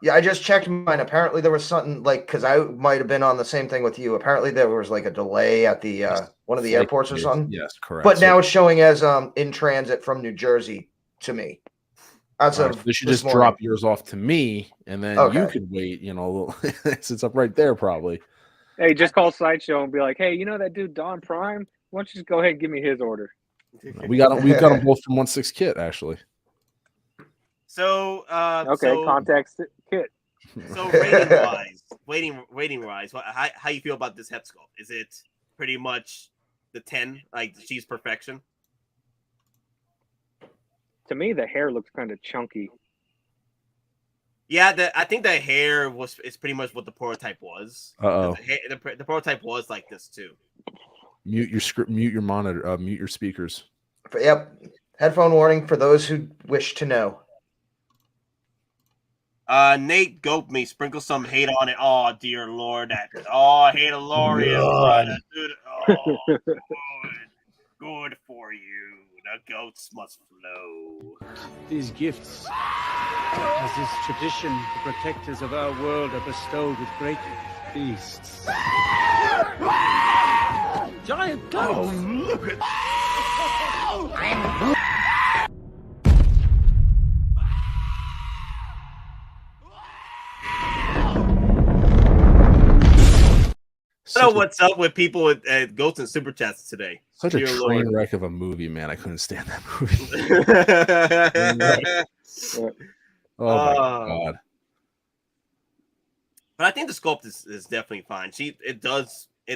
Yeah, I just checked mine. Apparently, there was something like because I might have been on the same thing with you. Apparently, there was like a delay at the one of the airports or something. Yes, correct. But now it's showing as in transit from New Jersey to me. They should just drop yours off to me, and then you could wait. You know, it's up right there probably. Hey, just call Sideshow and be like, "Hey, you know that dude Don Prime? Why don't you just go ahead and give me his order?" We got them both from 1/6 Kit actually. So contact Kit. So rating wise, rating wise, how you feel about this head sculpt? Is it pretty much the 10? Like she's perfection? To me, the hair looks kind of chunky. Yeah, I think the hair is pretty much what the prototype was. The prototype was like this too. Mute your monitor, mute your speakers. Yep. Headphone warning for those who wish to know. Nate Gope me, sprinkle some hate on it. Oh dear Lord, hate glorious. Good for you. The goats must flow. These gifts, as is tradition, the protectors of our world are bestowed with great feasts. Giant goats! Oh, look at I don't know what's up with people with Ghosts and Super Chats today. Such a Dear train Lord. wreck of a movie, man. I couldn't stand that movie. Oh my god. But I think the sculpt is definitely fine. It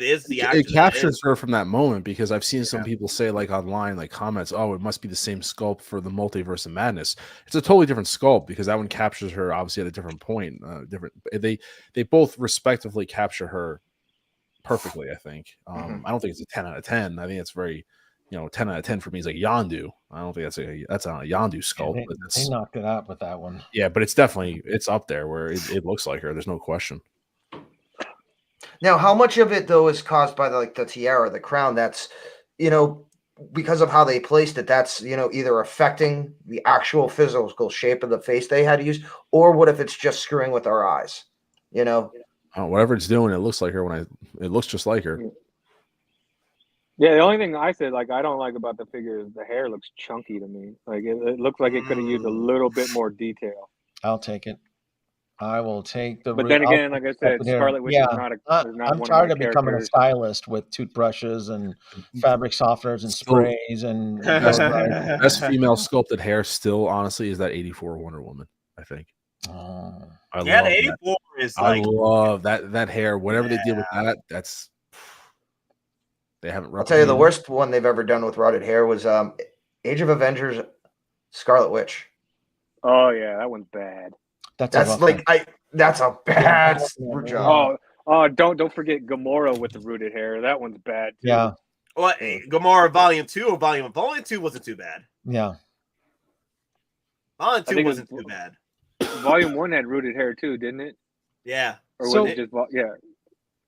is the It captures her from that moment, because I've seen some people say, like online, like comments, oh, it must be the same sculpt for the Multiverse of Madness. It's a totally different sculpt, because that one captures her obviously at a different point. They both respectively capture her perfectly, I think. I don't think it's a 10 out of 10. I think it's very, 10 out of 10 for me is like Yondu. I don't think that's not a Yondu sculpt. Yeah, they knocked it out with that one. Yeah, but it's up there where it looks like her. There's no question. Now, how much of it though is caused by the tiara, the crown? That's, because of how they placed it, that's, either affecting the actual physical shape of the face they had to use, or what if it's just screwing with our eyes? Whatever it's doing, it looks like her it looks just like her. Yeah, the only thing I said, like, I don't like about the figure is the hair looks chunky to me. Like, it looks like it could have used a little bit more detail. I'll take it. I will take the. But then again, like I said, Scarlet Witch is not I'm tired of becoming a stylist with toothbrushes and fabric softeners and sprays and. Best female sculpted hair still, honestly, is that 84 Wonder Woman, I think. The 84 is like. I love that hair. Whatever they did with that, that's. They haven't. I'll tell you, the worst one they've ever done with rotted hair was Age of Avengers, Scarlet Witch. Oh yeah, that one's bad. That's a bad job. Oh, don't forget Gamora with the rooted hair. That one's bad too. Yeah. Well, Gamora Volume 2 or Volume 2 wasn't too bad. Yeah. Volume 2 wasn't too bad. Volume 1 had rooted hair too, didn't it? Yeah. Or was it just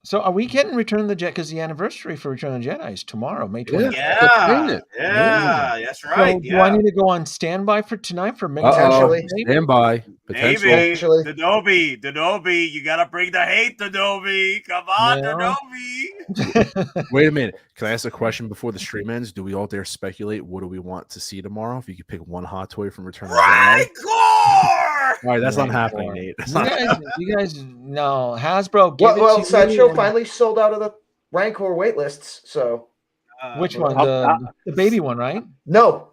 So are we getting Return of the Jedi? Because the anniversary for Return of the Jedi is tomorrow, May 20th. Yeah, that's right. So do I need to go on standby for tonight for potentially? Standby. Maybe. Dadobi, you gotta bring the hate, Dadobi. Come on, Dadobi. Wait a minute. Can I ask a question before the stream ends? Do we all dare speculate? What do we want to see tomorrow? If you could pick one hot toy from Return of the Jedi. All right, that's not happening, Nate. You guys, no. Hasbro. Well, Sideshow finally sold out of the Rancor waitlists. So, which one? The baby one, right? No,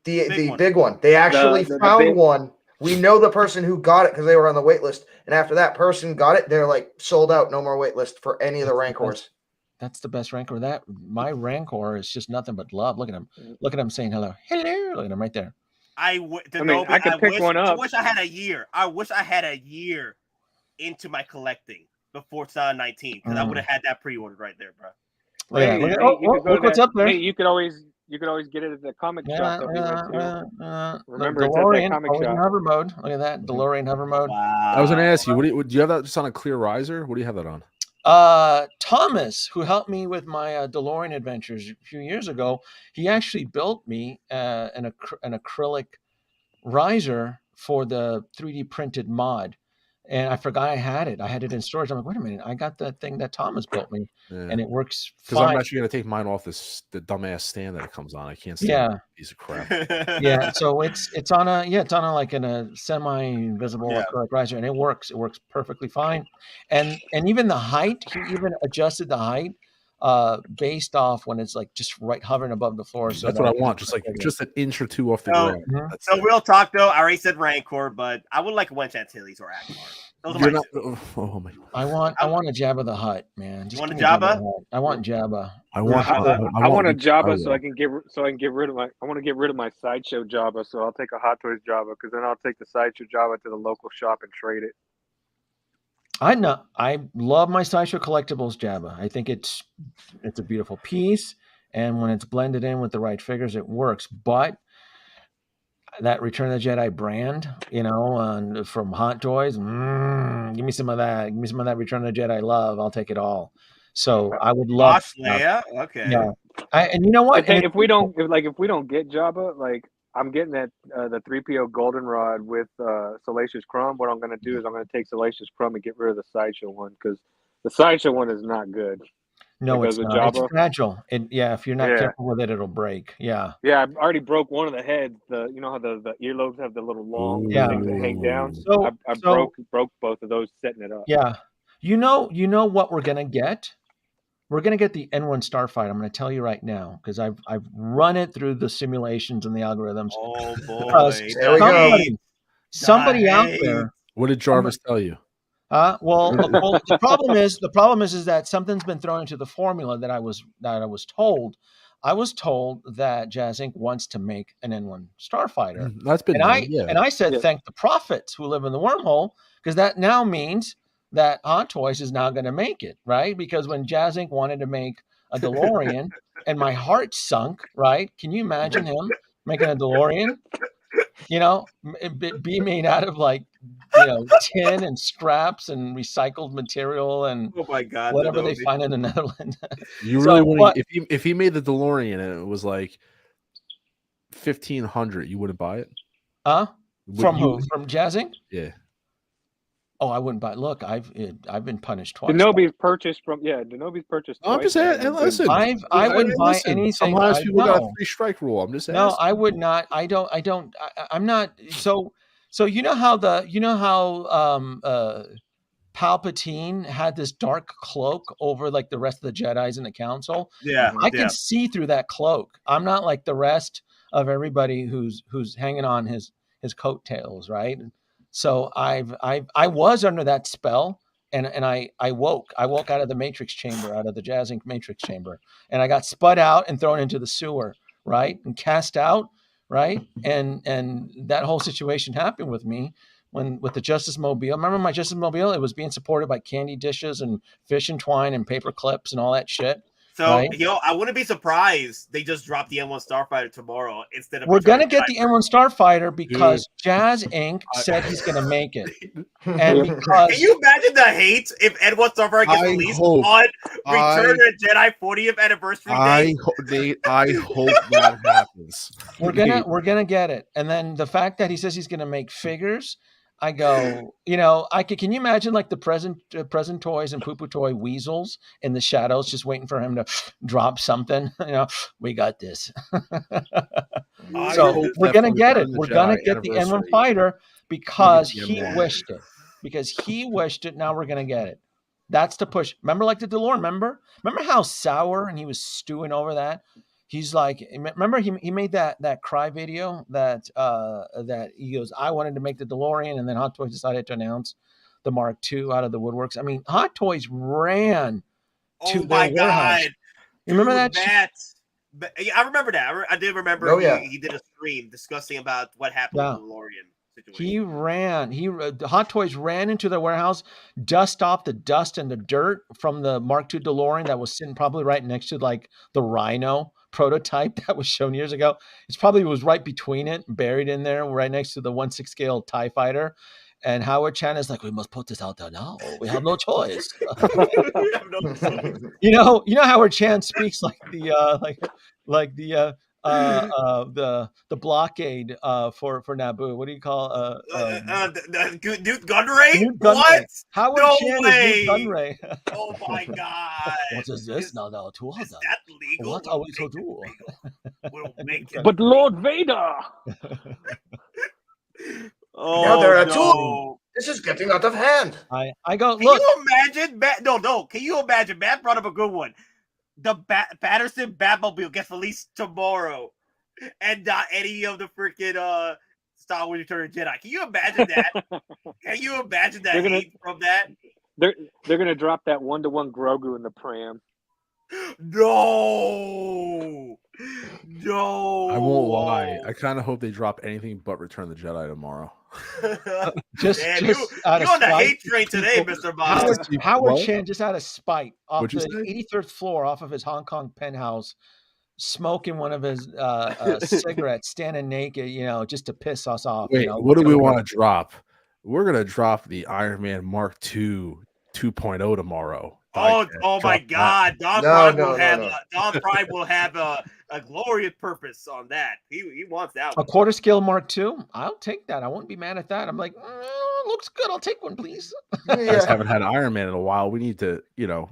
the big one. They actually found one. We know the person who got it because they were on the wait list. And after that person got it, they're like sold out. No more wait list for any of the Rancors. That's the best Rancor. My Rancor is just nothing but love. Look at him. Look at him saying hello. Hello. Look at him right there. I could pick one up. I wish I had a year. I wish I had a year into my collecting before 2019 because I would have had that pre-ordered right there, bro. Look what's up there. Hey, you could always get it at the comic shop. Remember, it's at DeLorean, that comic shop. In hover mode. Look at that. DeLorean hover mode. Wow. I was going to ask you, do you have that just on a clear riser? What do you have that on? Thomas, who helped me with my DeLorean adventures a few years ago, he actually built me an acrylic riser for the 3D printed mod. And I forgot I had it. I had it in storage. I'm like, wait a minute, I got that thing that Thomas built me, and it works fine. Because I'm actually going to take mine off the dumbass stand that it comes on. I can't stand that piece of crap. Yeah, so it's on a semi-invisible acrylic riser, and it works. It works perfectly fine. And even the height, he even adjusted the height based off when it's like just right hovering above the floor. So that's what I want, just an inch or two off the ground. So real talk though, I already said Rancor, but I would like a One Chantilly's or Akbar. Those are You're my not. two. Oh my. I want a Jabba the Hutt, man. Just You want give a me Jabba Jabba? the Hutt. I want Jabba. I want. I want a Jabba so will. I can get rid of my. I want to get rid of my Sideshow Jabba, so I'll take a Hot Toys Jabba because then I'll take the Sideshow Jabba to the local shop and trade it. I love my Sideshow Collectibles Jabba. I think it's a beautiful piece, and when it's blended in with the right figures, it works. But that Return of the Jedi brand, from Hot Toys, give me some of that. Give me some of that Return of the Jedi love. I'll take it all. So I would love. Boss Leia? Okay. Yeah, and you know what? If we don't get Jabba, like I'm getting that the 3PO Goldenrod with Salacious Crumb. What I'm going to do is I'm going to take Salacious Crumb and get rid of the Sideshow one because the Sideshow one is not good. No, it's not. It's fragile. If you're not careful with it, it'll break. Yeah. Yeah, I already broke one of the heads. You know how the earlobes have the little long things that hang down. So I broke both of those setting it up. Yeah. You know what we're gonna get? We're gonna get the N1 Starfighter. I'm gonna tell you right now because I've run it through the simulations and the algorithms. Oh boy! There we go. Somebody out there. What did Jarvis tell you? Well, the problem is that something's been thrown into the formula that I was told. I was told that Jazz Inc. wants to make an N1 Starfighter. That's been and I said thank the prophets who live in the wormhole because that now means that Hot Toys is now going to make it, right? Because when Jazz Inc. wanted to make a DeLorean and my heart sunk, right? Can you imagine him making a DeLorean? Be made out of tin and scraps and recycled material and oh my God, whatever they find in the Netherlands. If he made the DeLorean and it was like 1,500, you wouldn't buy it? From who? From Jazz Inc.? Yeah. Oh, I wouldn't buy. Look, I've been punished twice. Denobi's purchased twice. I'm just saying. Listen, I wouldn't buy anything. Sometimes people got a 3 strike rule. I'm just saying. No, I would not. I'm not. So you know how Palpatine had this dark cloak over like the rest of the Jedis in the council. Yeah, I can see through that cloak. I'm not like the rest of everybody who's hanging on his coattails, right? So I was under that spell, and I woke out of the Matrix chamber, out of the Jazz Inc. Matrix chamber, and I got spud out and thrown into the sewer, right, and cast out, right, and that whole situation happened with me with the Justice Mobile. Remember my Justice Mobile? It was being supported by candy dishes and fish and twine and paper clips and all that shit. So, right? I wouldn't be surprised they just dropped the N1 Starfighter tomorrow instead of. We're gonna get the N1 Starfighter because Jazz Inc. said he's gonna make it, and because can you imagine the hate if N1 Starfighter gets released on Return of the Jedi 40th anniversary day? I hope that happens. We're gonna get it, and then the fact that he says he's gonna make figures. I go, can you imagine like the present toys and poo-poo toy weasels in the shadows just waiting for him to drop something? We got this. So we're going to get it. We're going to get the N1 fighter because he wished it. Now we're going to get it. That's the push. Remember like the DeLorean, remember how sour and he was stewing over that? He's like, remember he made that cry video that he goes, I wanted to make the DeLorean, and then Hot Toys decided to announce the Mark II out of the woodworks. I mean, Hot Toys ran to their warehouse. You remember that? Yeah, I remember that. I did remember he did a stream discussing about what happened with the DeLorean situation. Hot Toys ran into the warehouse, dust off the dust and the dirt from the Mark II DeLorean that was sitting probably right next to like the Rhino prototype that was shown years ago. It probably was right between it, buried in there, right next to the 1/6 scale TIE fighter. And Howard Chan is like, we must put this out there now. We have no choice. You know Howard Chan speaks like the blockade for Naboo. What do you call Newt Gunray? Newt Gunray. What? Howard No Chan way. is Newt Gunray. Oh my God! What is this? Is that legal? What are we to do? We'll make it. But Lord Vader. Oh, now they're a no. tool. This is getting out of hand. I go, Can look. you imagine? No. Can you imagine? Matt brought up a good one. The Patterson Batmobile gets released tomorrow, and not any of the freaking Star Wars Return of the Jedi. Can you imagine that? Can you imagine that hate from that? They're gonna drop that 1-to-1 Grogu in the pram. No. I won't lie. I kind of hope they drop anything but Return of the Jedi tomorrow. just you out of on the spite, hate train today, Mr. Bob. Howard Chan, just out of spite, off What'd the you say? 83rd floor, off of his Hong Kong penthouse, smoking one of his cigarettes, standing naked, just to piss us off. Wait, what do we want to drop? We're gonna drop the Iron Man Mark II 2.0 tomorrow. Oh my God! Don Prime will have a glorious purpose on that. He wants that one. A quarter scale Mark II. I'll take that. I won't be mad at that. I'm like, looks good. I'll take one, please. I just haven't had Iron Man in a while. We need to, remember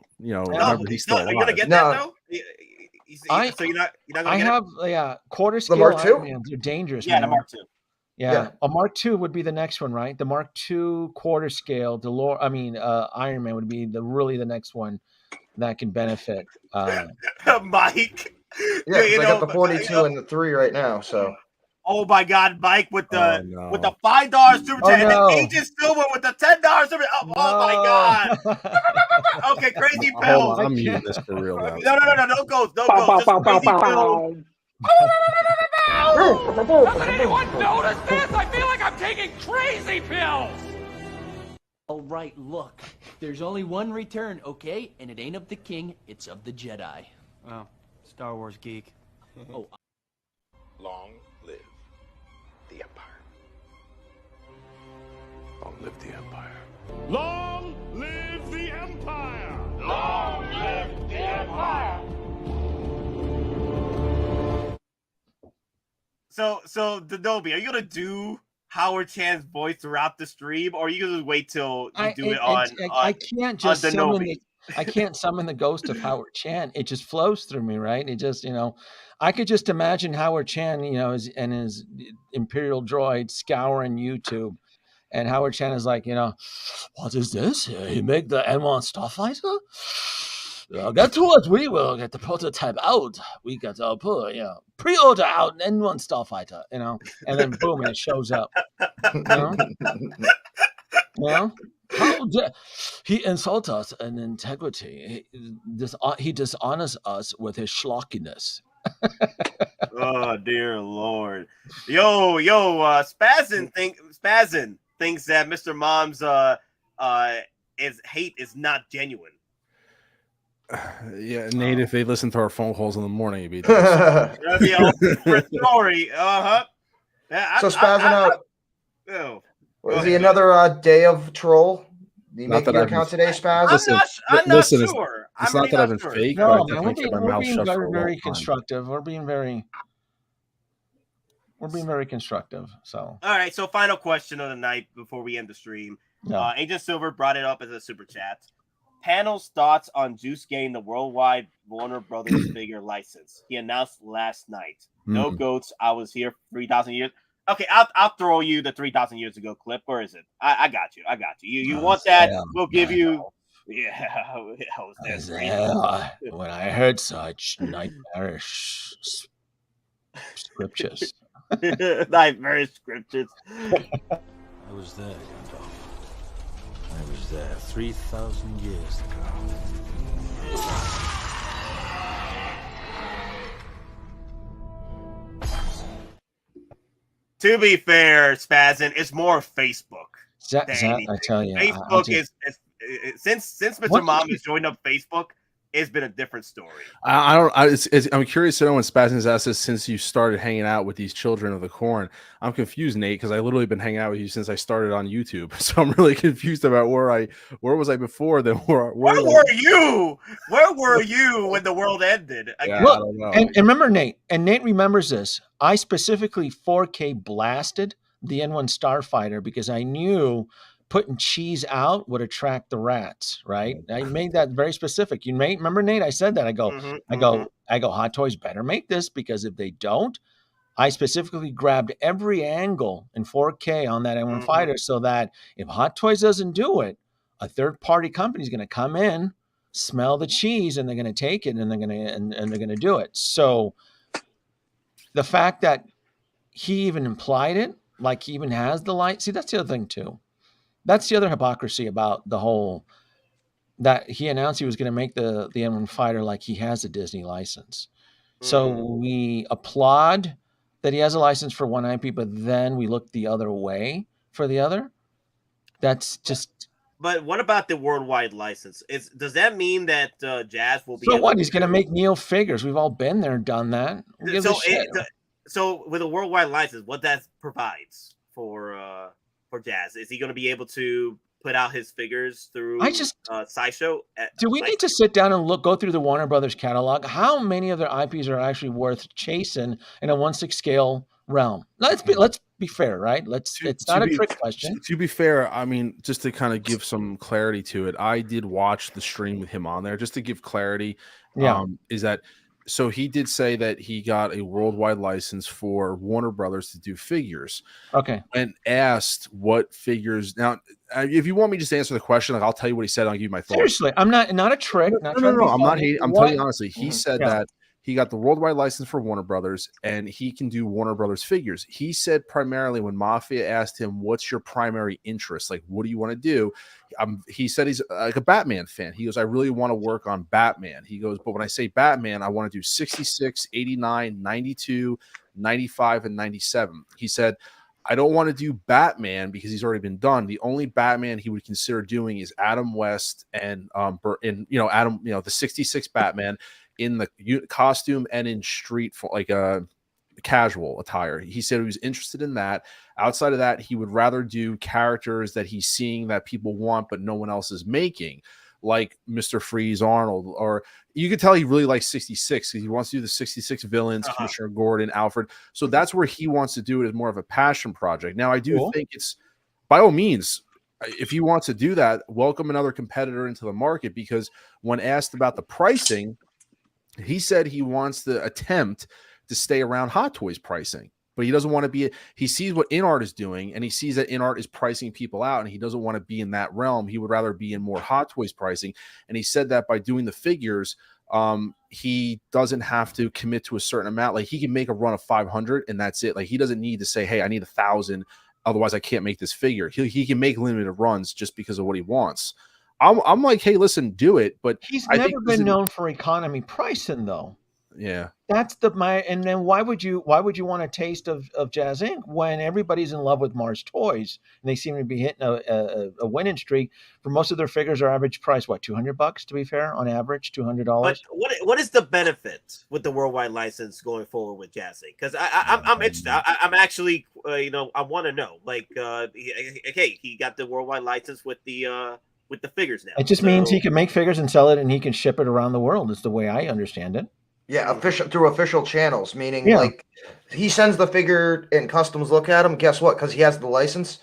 he's still alive. Are you gonna get that though? So you're not gonna get it? Quarter scale Mark II? Iron Mans. They're dangerous. Yeah, man. the Mark II. Yeah, a Mark II would be the next one, right? The Mark II quarter scale, Iron Man would be the next one that can benefit. Mike. Yeah, I got the 42 and the 3 right now. So. Oh my God, Mike with the $5 super chat, and then Agent Silver with the $10 super. Oh my God. Okay, Crazy Pills. Hold on, I'm muting this for real now. No ghost, no ghost. Just Crazy Pills. Doesn't anyone notice this? I feel like I'm taking crazy pills! All right, look. There's only one return, okay? And it ain't of the king, it's of the Jedi. Oh, Star Wars geek. Oh. Long live the Empire. Long live the Empire. Long live the Empire! Long live the Empire! So Denobi, are you gonna do Howard Chan's voice throughout the stream, or are you gonna wait till you do it on? I can't just I can't summon the ghost of Howard Chan. It just flows through me, right? It just, I could just imagine Howard Chan, and his Imperial droid scouring YouTube, and Howard Chan is like, what is this? You make the N1 Starfighter? Get to it. We will get the prototype out. We got to put, pre-order out N1 Starfighter, and then boom, and it shows up. How dare he insult us in integrity? He dishonors us with his schlockiness. Oh dear Lord. Yo, Spazin thinks that Mr. Mom's hate is not genuine. Yeah, Nate, if they listen to our phone calls in the morning, it'd be That's the old story. So Spazzing out. Was he another day of troll? Do you make your account today, Spaz? I'm not sure. It's not that I've been fake. No, we're being very constructive. We're being very constructive. So, all right. So, final question of the night before we end the stream. No. Agent Silver brought it up as a super chat. Panel's thoughts on Juice getting the worldwide Warner Brothers figure license. He announced last night. No goats. I was here 3,000 years. Okay, I'll throw you the 3,000 years ago clip. Where is it? I got you. You want that? We'll give you. Yeah. When I heard such nightmarish scriptures. Nightmarish scriptures. I was there, Gandalf. I was there 3,000 years ago. To be fair, Spazin, it's more Facebook. I tell you, Facebook is since Mr. Mom has joined up Facebook, it's been a different story. I'm curious to know when Spazin has asked this since you started hanging out with these children of the corn. I'm confused, Nate, because I literally been hanging out with you since I started on YouTube. So I'm really confused about where was I before then? Where were you? Where were you when the world ended? Yeah, look, I don't know. And remember Nate, and Nate remembers this. I specifically 4K blasted the N1 Starfighter because I knew putting cheese out would attract the rats, right? I made that very specific. You may remember, Nate, I said that. I go, Hot Toys better make this because if they don't, I specifically grabbed every angle in 4K on that N1 fighter so that if Hot Toys doesn't do it, a third-party company is going to come in, smell the cheese, and they're going to take it and they're going to do it. So the fact that he even implied it like he even has the light. See, that's the other thing too. That's the other hypocrisy about the whole, that he announced he was going to make the M1 fighter like he has a Disney license. So we applaud that he has a license for one IP, but then we look the other way for the other. That's just. But what about the worldwide license? Does that mean that Jazz will be? So what? He's going to make Neo figures. We've all been there, done that. So with a worldwide license, what that provides for Jazz, is he going to be able to put out his figures through Sideshow? Do we need to sit down and go through the Warner Brothers catalog? How many of their IPs are actually worth chasing in a 1/6 scale realm? Let's be fair, right? It's not a trick question. To be fair, I mean, just to kind of give some clarity to it, I did watch the stream with him on there just to give clarity. Yeah. Is that so? He did say that he got a worldwide license for Warner Brothers to do figures. Okay. And asked what figures. Now, if you want me to just answer the question, like, I'll tell you what he said. I'll give you my thoughts. Seriously, I'm not a trick. No. I'm not hating. I'm telling you honestly. He said that he got the worldwide license for Warner Brothers, and he can do Warner Brothers figures. He said primarily when Mafia asked him, "What's your primary interest? Like, what do you want to do?" He said he's like a Batman fan. He goes, "I really want to work on Batman." He goes, "But when I say Batman, I want to do 66, 89, 92, 95, and 97." He said, "I don't want to do Batman because he's already been done. The only Batman he would consider doing is Adam West and Adam, the 66 Batman in the costume and in street for like a casual attire." He said he was interested in that. Outside of that, he would rather do characters that he's seeing that people want but no one else is making, like Mr. Freeze Arnold, or you could tell he really likes 66 because he wants to do the 66 villains, Commissioner Gordon, Alfred. So that's where he wants to do it as more of a passion project. Now, I do think it's, by all means, if he wants to do that, welcome another competitor into the market, because when asked about the pricing, he said he wants to attempt to stay around Hot Toys pricing. But he doesn't want to be, he sees what InArt is doing, and he sees that InArt is pricing people out, and he doesn't want to be in that realm. He would rather be in more Hot Toys pricing. And he said that by doing the figures, he doesn't have to commit to a certain amount. Like, he can make a run of 500 and that's it. Like, he doesn't need to say, "Hey, I need 1,000. Otherwise I can't make this figure." He can make limited runs just because of what he wants. I'm like, hey, listen, do it. But he's never been known for economy pricing, though. Yeah. That's and then why would you want a taste of Jazz Inc. when everybody's in love with Mars Toys and they seem to be hitting a winning streak? For most of their figures, are average price $200, to be fair, on average $200. But what is the benefit with the worldwide license going forward with Jazz Inc.? Because I'm interested. I'm actually I want to know. Like, okay, he got the worldwide license with the figures now. It just means he can make figures and sell it, and he can ship it around the world. Is the way I understand it. Yeah, through official channels, meaning like he sends the figure and customs look at them. Guess what? Because he has the license,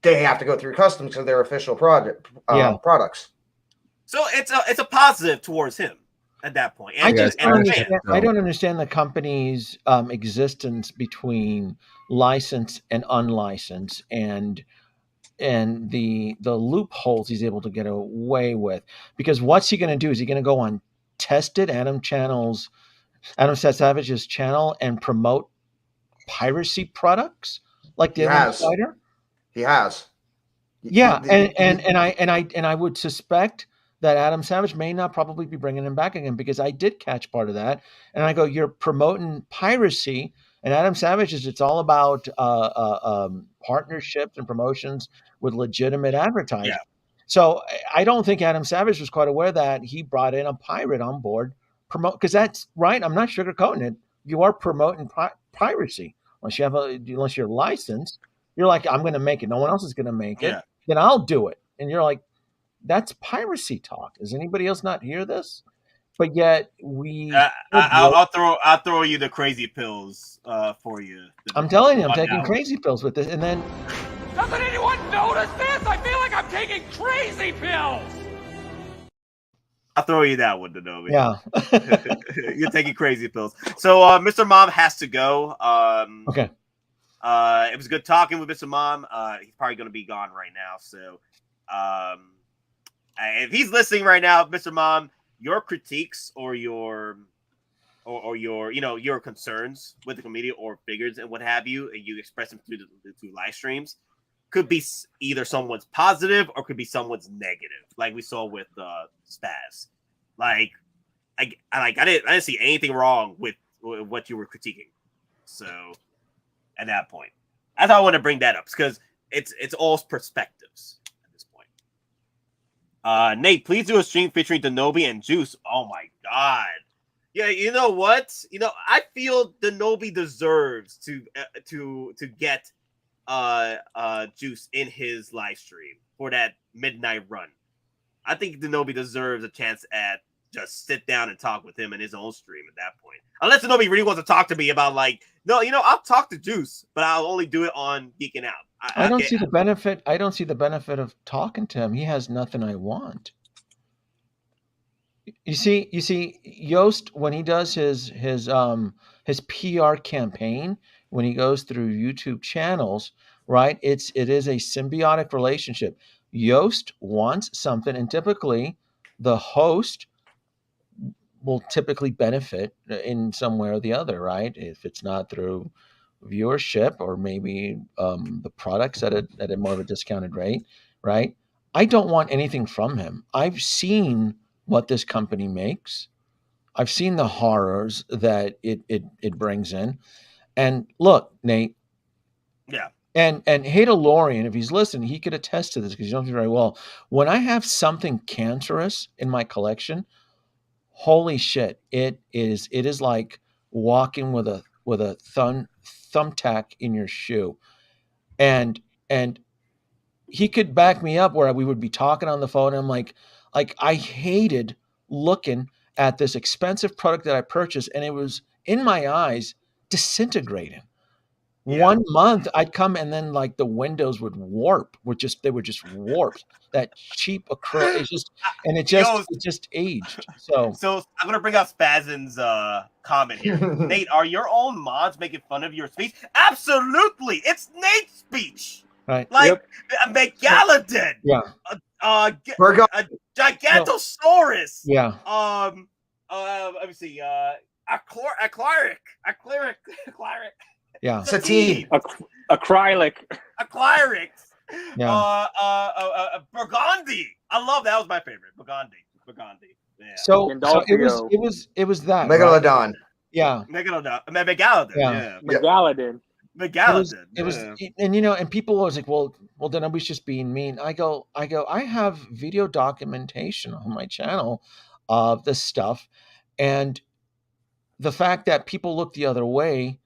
they have to go through customs because they're official products. So it's a positive towards him at that point. I don't understand the company's existence between license and unlicensed, and the loopholes he's able to get away with. Because what's he going to do? Is he going to go on tested Adam Savage's channel and promote piracy products like the Spider? He has. Yeah, and I would suspect that Adam Savage may not probably be bringing him back again, because I did catch part of that, and I go, you're promoting piracy, and Adam Savage it's all about partnerships and promotions with legitimate advertising. Yeah. So I don't think Adam Savage was quite aware that he brought in a pirate on board, because that's right. I'm not sugarcoating it. You are promoting piracy unless you're licensed. You're like, I'm going to make it. No one else is going to make it. Then I'll do it. And you're like, that's piracy talk. Does anybody else not hear this? But yet I'll throw you the crazy pills for you. I'm telling you, I'm taking crazy pills with this, and then. Doesn't anyone notice this? I feel like I'm taking crazy pills. I'll throw you that one, Denobi. Yeah. You're taking crazy pills. So Mr. Mom has to go. Okay. It was good talking with Mr. Mom. He's probably going to be gone right now. So if he's listening right now, Mr. Mom, your critiques or your or your your concerns with the community or figures and what have you, and you express them through live streams, could be either someone's positive or could be someone's negative, like we saw with Spaz. Like I didn't see anything wrong with what you were critiquing. So at that point, I thought I want to bring that up because it's all perspectives at this point. Nate, please do a stream featuring Denobi and Juice. Oh my god. Yeah, you know what? I feel Denobi deserves to get Juice in his live stream for that midnight run. I think Denobi deserves a chance at just sit down and talk with him in his own stream at that point. Unless Denobi really wants to talk to me about no, I'll talk to Juice, but I'll only do it on Geekin Out. I don't see the benefit. I don't see the benefit of talking to him. He has nothing I want. You see, Yost, when he does his PR campaign, when he goes through YouTube channels, right? It is a symbiotic relationship. Yost wants something, and typically the host will typically benefit in some way or the other, right? If it's not through viewership or maybe the products at a more of a discounted rate, right? I don't want anything from him. I've seen what this company makes. I've seen the horrors that it brings in. And look, Nate. Yeah. And Hadalorian, if he's listening, he could attest to this because he knows me very well. When I have something cancerous in my collection, holy shit, it is like walking with a thumbtack in your shoe. And he could back me up where we would be talking on the phone. And I'm like I hated looking at this expensive product that I purchased, and it was in my eyes disintegrating. Yeah. 1 month I'd come and then the windows would warp. They were just warped. That cheap acrylic, it just aged. So I'm gonna bring out Spazin's comment here. Nate, are your own mods making fun of your speech? Absolutely, it's Nate's speech. Right. Megalodon. Yeah. A Gigantosaurus. Yeah. Let me see. Acrylic. Yeah. Satine. Acrylic. Yeah. Burgundy. I love that. Was my favorite. Burgundy. Yeah. So it was that Megalodon. Right? Yeah. Megalodon. Yeah. Megalodon. It was, and people was like, well, then I was just being mean. I go, I have video documentation on my channel of this stuff, and the fact that people look the other way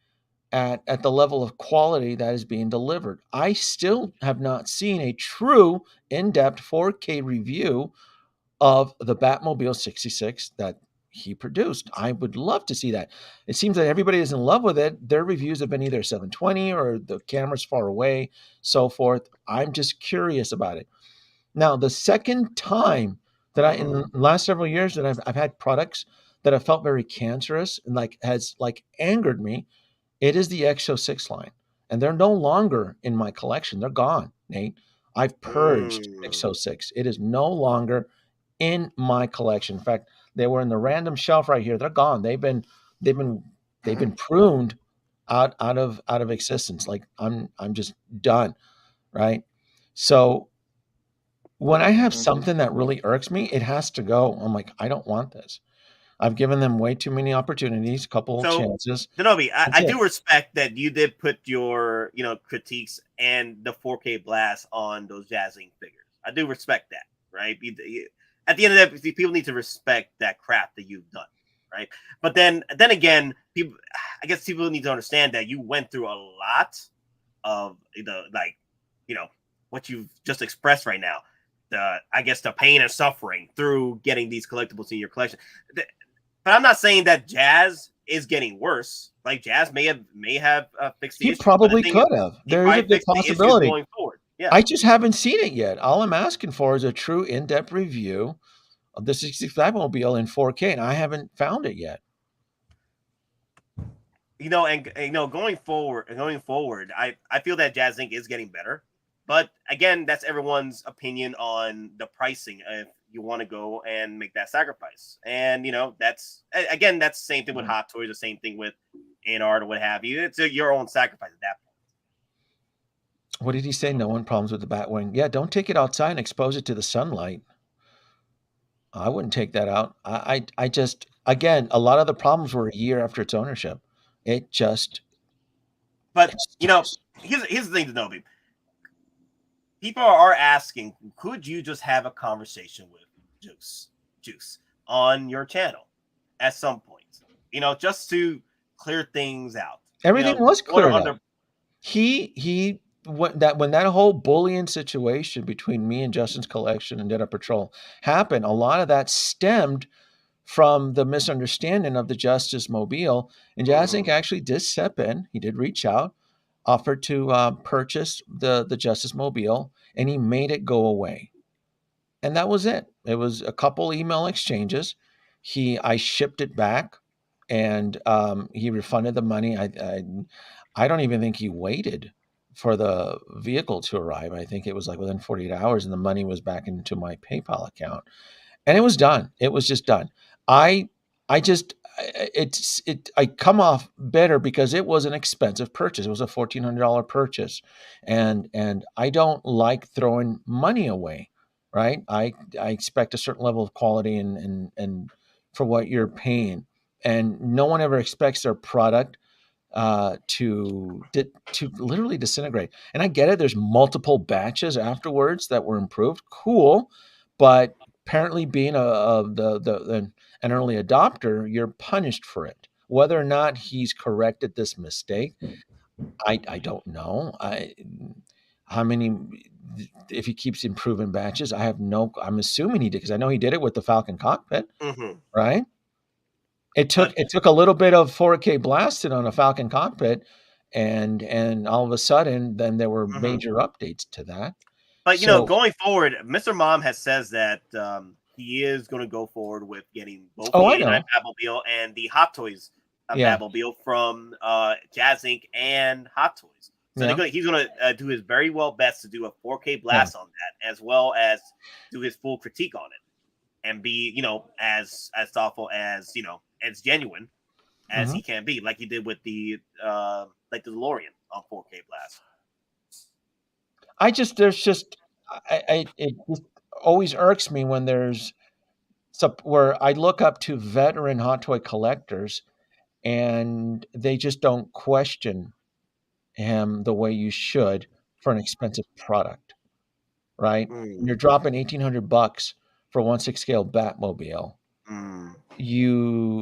at the level of quality that is being delivered. I still have not seen a true in-depth 4K review of the Batmobile 66 that he produced. I would love to see that. It seems that everybody is in love with it. Their reviews have been either 720 or the camera's far away, so forth. I'm just curious about it. Now, the second time that in the last several years that I've had products that have felt very cancerous and has angered me, it is the X06 line. And they're no longer in my collection. They're gone, Nate. I've purged X06. It is no longer in my collection. In fact, they were in the random shelf right here. They're gone. They've been pruned out of existence. I'm just done, right? So when I have something that really irks me, it has to go. I'm like, I don't want this. I've given them way too many opportunities, a couple of chances. Denobi, I do respect that you did put your critiques and the 4K blast on those Jazzing figures. I do respect that, right? At the end of the day, people need to respect that crap that you've done, right? But then again, I guess people need to understand that you went through a lot of what you've just expressed right now. The pain and suffering through getting these collectibles in your collection. But I'm not saying that Jazz is getting worse. Jazz may have fixed the issue. He probably could have. There is a good possibility. Going forward. Yeah. I just haven't seen it yet. All I'm asking for is a true in-depth review of the 65 mobile in 4K, and I haven't found it yet. Going forward, I feel that Jazz Inc. is getting better. But again, that's everyone's opinion on the pricing. you want to go and make that sacrifice. And that's the same thing with Hottoys, the same thing with InArt or what have you. It's your own sacrifice at that point. What did he say? No one problems with the Batwing. Yeah, don't take it outside and expose it to the sunlight. I wouldn't take that out. I just, again, a lot of the problems were a year after its ownership. It just. But here's the thing, Denobi. People are asking, could you just have a conversation with Juice on your channel at some point? Just to clear things out. Everything was cleared up. When that whole bullying situation between me and Justin's Collection and Jedi Patrol happened, a lot of that stemmed from the misunderstanding of the Justice Mobile. And Jazz Inc. actually did step in. He did reach out, offered to purchase the Justice Mobile, and he made it go away. And that was it. It was a couple email exchanges. I shipped it back, and he refunded the money. I don't even think he waited for the vehicle to arrive. I think it was like within 48 hours, and the money was back into my PayPal account, and it was done. It was just done. I come off better because it was an expensive purchase. It was a $1,400 purchase, and I don't like throwing money away, right? I expect a certain level of quality and for what you're paying, and no one ever expects their product to literally disintegrate. And I get it. There's multiple batches afterwards that were improved. Cool. But apparently being an early adopter, you're punished for it. Whether or not he's corrected this mistake, I don't know. How many, if he keeps improving batches, I'm assuming he did, because I know he did it with the Falcon cockpit, right? It took a little bit of 4K blasted on a Falcon cockpit, and all of a sudden, then there were major updates to that. But going forward, Mr. Mom says that he is going to go forward with getting both the A9 Batmobile and the Hottoys Batmobile from Jazz Inc. and Hottoys. So he's going to do his very well best to do a 4K blast on that, as well as do his full critique on it, and be as thoughtful as as genuine as he can be, like he did with the DeLorean on 4K blast. It just always irks me when where I look up to veteran Hot Toy collectors and they just don't question him the way you should for an expensive product, right? You're dropping $1,800 for 1/6 scale Batmobile.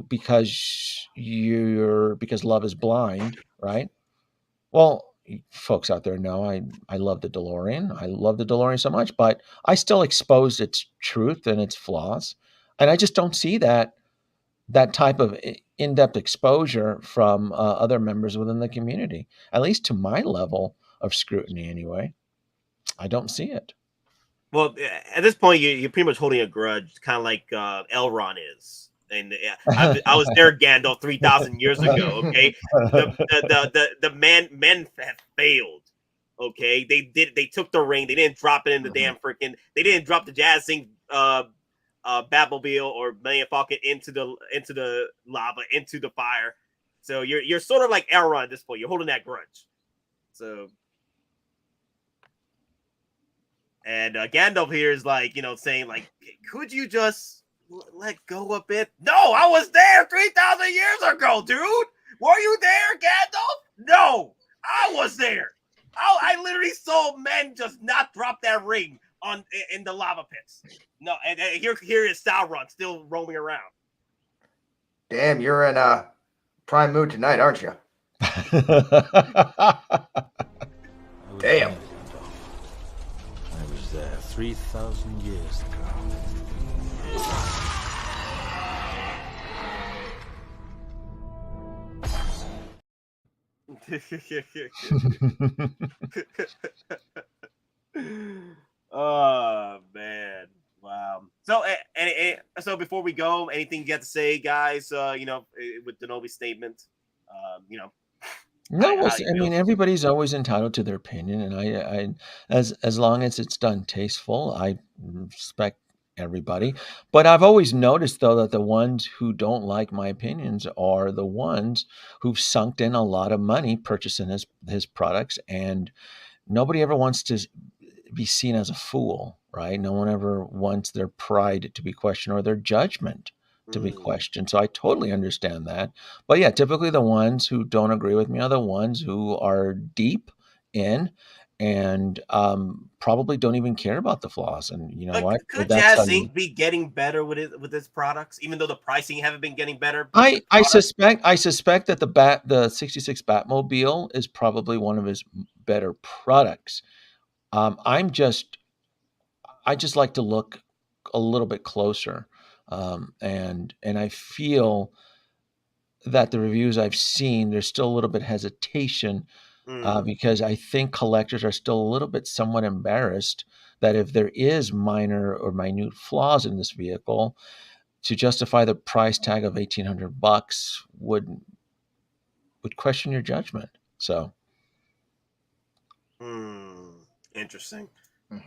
Because love is blind, right? Well, folks out there know I love the DeLorean. I love the DeLorean so much, but I still expose its truth and its flaws. And I just don't see that type of in-depth exposure from other members within the community, at least to my level of scrutiny anyway. I don't see it. Well, at this point, you're pretty much holding a grudge, kind of like Elrond is. And I was there, Gandalf, 3,000 years ago. Okay, the men have failed. Okay, they took the ring. They didn't drop it in the damn freaking. They didn't drop the Jazz Inc. Batmobile or Millennium Falcon into the lava, into the fire. So you're sort of like Elrond at this point. You're holding that grudge. So. And Gandalf here is like, saying like, could you just let go a bit? No, I was there 3,000 years ago, dude. Were you there, Gandalf? No, I was there. I literally saw men just not drop that ring in the lava pits. No, and here is Sauron still roaming around. Damn, you're in a prime mood tonight, aren't you? Damn. I was there 3,000 years Oh man, wow. So so before we go, anything you got to say, guys? With Denobi's statement, No, I mean, everybody's always entitled to their opinion, and I as long as it's done tasteful, I respect everybody. But I've always noticed, though, that the ones who don't like my opinions are the ones who've sunk in a lot of money purchasing his products, and nobody ever wants to be seen as a fool, right? No one ever wants their pride to be questioned or their judgment to be questioned. So I totally understand that. But yeah, typically the ones who don't agree with me are the ones who are deep in and probably don't even care about the flaws. And you know But what? could That's how Jazz you. Inc. be getting better with its products, even though the pricing haven't been getting better? But I suspect that the 66 Batmobile is probably one of his better products. I just like to look a little bit closer, and I feel that the reviews I've seen, there's still a little bit hesitation because I think collectors are still a little bit somewhat embarrassed that if there is minor or minute flaws in this vehicle, to justify the price tag of $1,800 would question your judgment. So, interesting,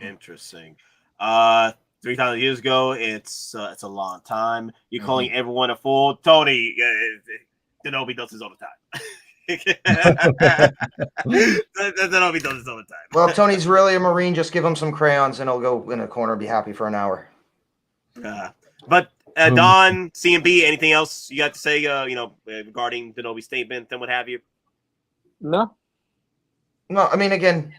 interesting. 3,000 years ago, it's a long time. You're calling everyone a fool, Tony. Denobi does this all the time. Denobi does this all the time. Well, Tony's really a Marine. Just give him some crayons, and he'll go in a corner and be happy for an hour. But Don, CMB, anything else you got to say? Regarding Denobi's statement and what have you? No. I mean, again,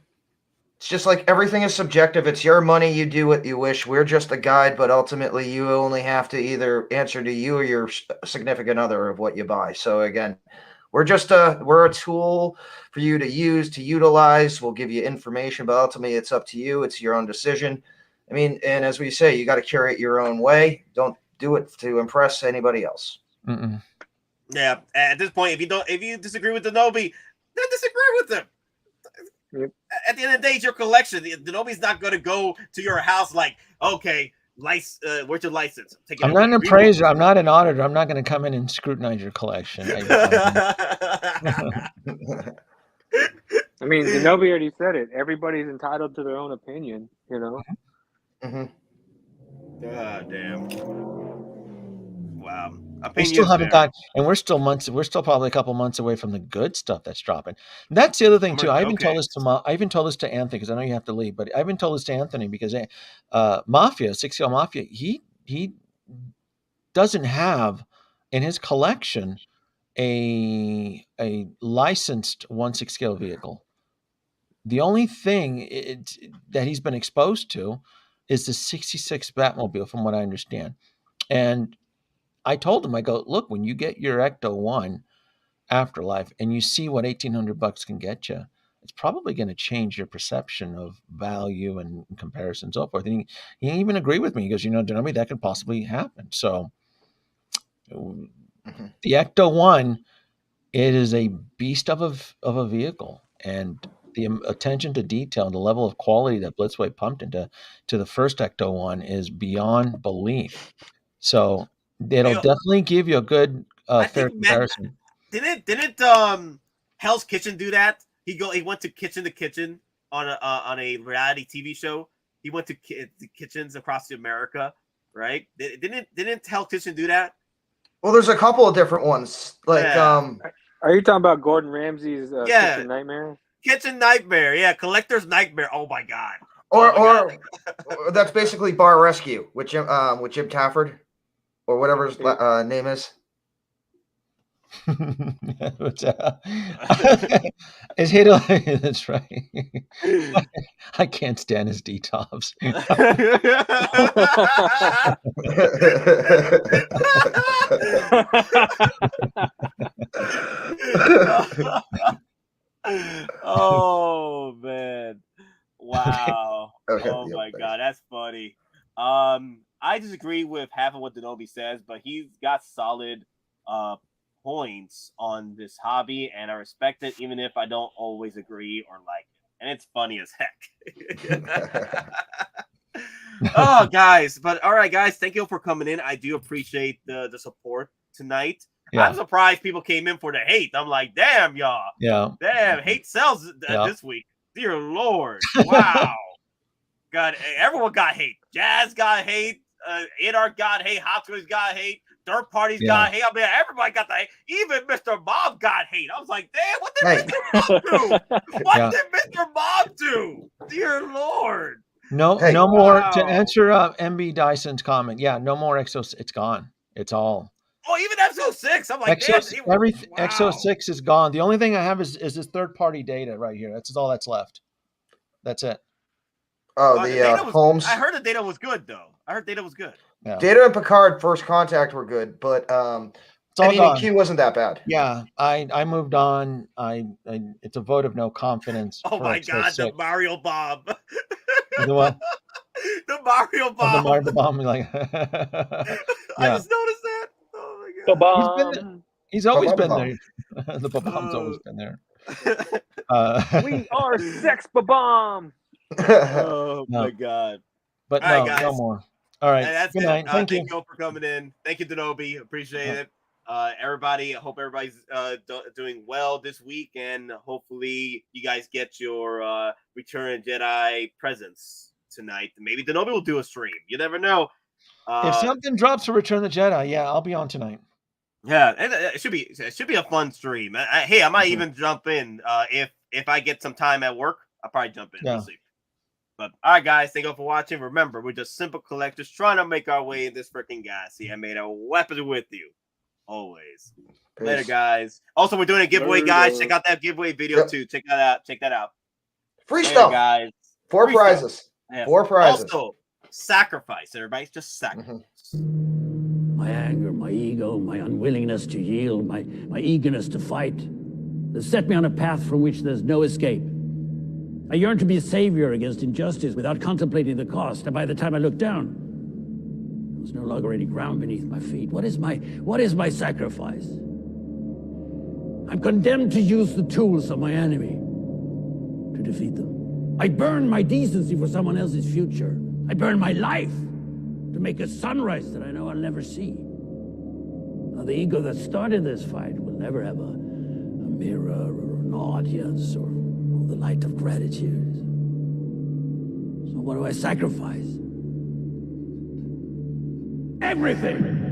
it's just like everything is subjective. It's your money. You do what you wish. We're just a guide, but ultimately you only have to either answer to you or your significant other of what you buy. So again, we're a tool for you to use, to utilize. We'll give you information, but ultimately it's up to you. It's your own decision. I mean, and as we say, you got to curate your own way. Don't do it to impress anybody else. Yeah. At this point, if you disagree with Denobi, then disagree with him. At the end of the day, it's your collection. Denobi's not going to go to your house like, okay, where's your license? I'm not an appraiser. I'm not an auditor. I'm not going to come in and scrutinize your collection. I mean, Denobi already said it. Everybody's entitled to their own opinion, you know? God damn. Wow. We still haven't got, and we're still probably a couple months away from the good stuff that's dropping. And that's the other thing too. I even told this to Anthony because I know you have to leave, but I even told this to Anthony because Mafia, 6L Mafia, he doesn't have in his collection a licensed 1/6 scale vehicle. The only thing that he's been exposed to is the 66 Batmobile, from what I understand. And I told him, I go, look, when you get your Ecto 1 Afterlife and you see what $1,800 can get you, it's probably going to change your perception of value and comparison and so forth. And he even agreed with me. He goes, Denobi, that could possibly happen. So the Ecto 1, it is a beast of a vehicle, and the attention to detail and the level of quality that Blitzway pumped into the first Ecto 1 is beyond belief. So it'll definitely give you a good fair comparison. Didn't Hell's Kitchen do that? He went to Kitchen to Kitchen on a reality TV show. He went to kitchens across America, right? Didn't Hell's Kitchen do that? Well, there's a couple of different ones. Like, are you talking about Gordon Ramsay's Kitchen Nightmare? Kitchen Nightmare, yeah, Collector's Nightmare. Oh my god. Or that's basically Bar Rescue with Jim Tafford, or whatever his name is. Is he? That's right. I can't stand his detox. Oh man. Wow. Oh my god, that's funny. I disagree with half of what Denobi says, but he's got solid points on this hobby, and I respect it even if I don't always agree or like it. And it's funny as heck. Oh guys, but all right guys, thank you for coming in. I do appreciate the support tonight. Yeah. I'm surprised people came in for the hate. I'm like, damn, y'all. Yeah. Damn, hate sells this week. Dear Lord. Wow. God, everyone got hate. Jazz got hate. InArt got hate, Hottoys got hate, third parties got hate. I mean, everybody got the hate. Even Mr. Bob got hate. I was like, damn, what did Mr. Bob do? What did Mr. Bob do? Dear Lord. No more to answer MB Dyson's comment. Yeah, no more Exo. It's gone. It's all. Oh, even Exo6. I'm like, Exo6 is gone. The only thing I have is this third-party data right here. That's all that's left. That's it. Oh, the Holmes. I heard the data was good, though. I heard data was good. Yeah. Data and Picard First Contact were good, but MEQ wasn't that bad. Yeah, I moved on. It's a vote of no confidence. Oh my God, the Mario Bomb. The what? The Mario Bomb. The Mario Bomb. Like, I just noticed that. Oh my God. He's always been there. The bomb's always been there. We are sex bomb. Oh my God. But all no, right, guys. no more. All right. That's Good it. night. Thank you. Thank you for coming in. Thank you, Denobi. Appreciate it. Everybody, I hope everybody's doing well this week, and hopefully you guys get your Return of Jedi presents tonight. Maybe Denobi will do a stream. You never know. If something drops for Return of the Jedi, yeah, I'll be on tonight. Yeah, it should be a fun stream. Hey, I might even jump in if I get some time at work. I'll probably jump in. Yeah. We'll see. But all right, guys, thank you for watching. Remember, we're just simple collectors trying to make our way in this freaking galaxy. I made a weapon with you always. Peace. Later, guys. Also, we're doing a giveaway, guys. Check out that giveaway video too. Check that out. Check that out. Free Later, stuff, guys. Four Free prizes. Stuff. Yeah. 4 prizes. Also, sacrifice, everybody. Just sacrifice. My anger, my ego, my unwillingness to yield, my eagerness to fight, has set me on a path from which there's no escape. I yearn to be a savior against injustice without contemplating the cost, and by the time I look down, there's no longer any ground beneath my feet. What is my sacrifice? I'm condemned to use the tools of my enemy to defeat them. I burn my decency for someone else's future. I burn my life to make a sunrise that I know I'll never see. Now, the ego that started this fight will never have a mirror or an audience or the light of gratitude. So what do I sacrifice? Everything!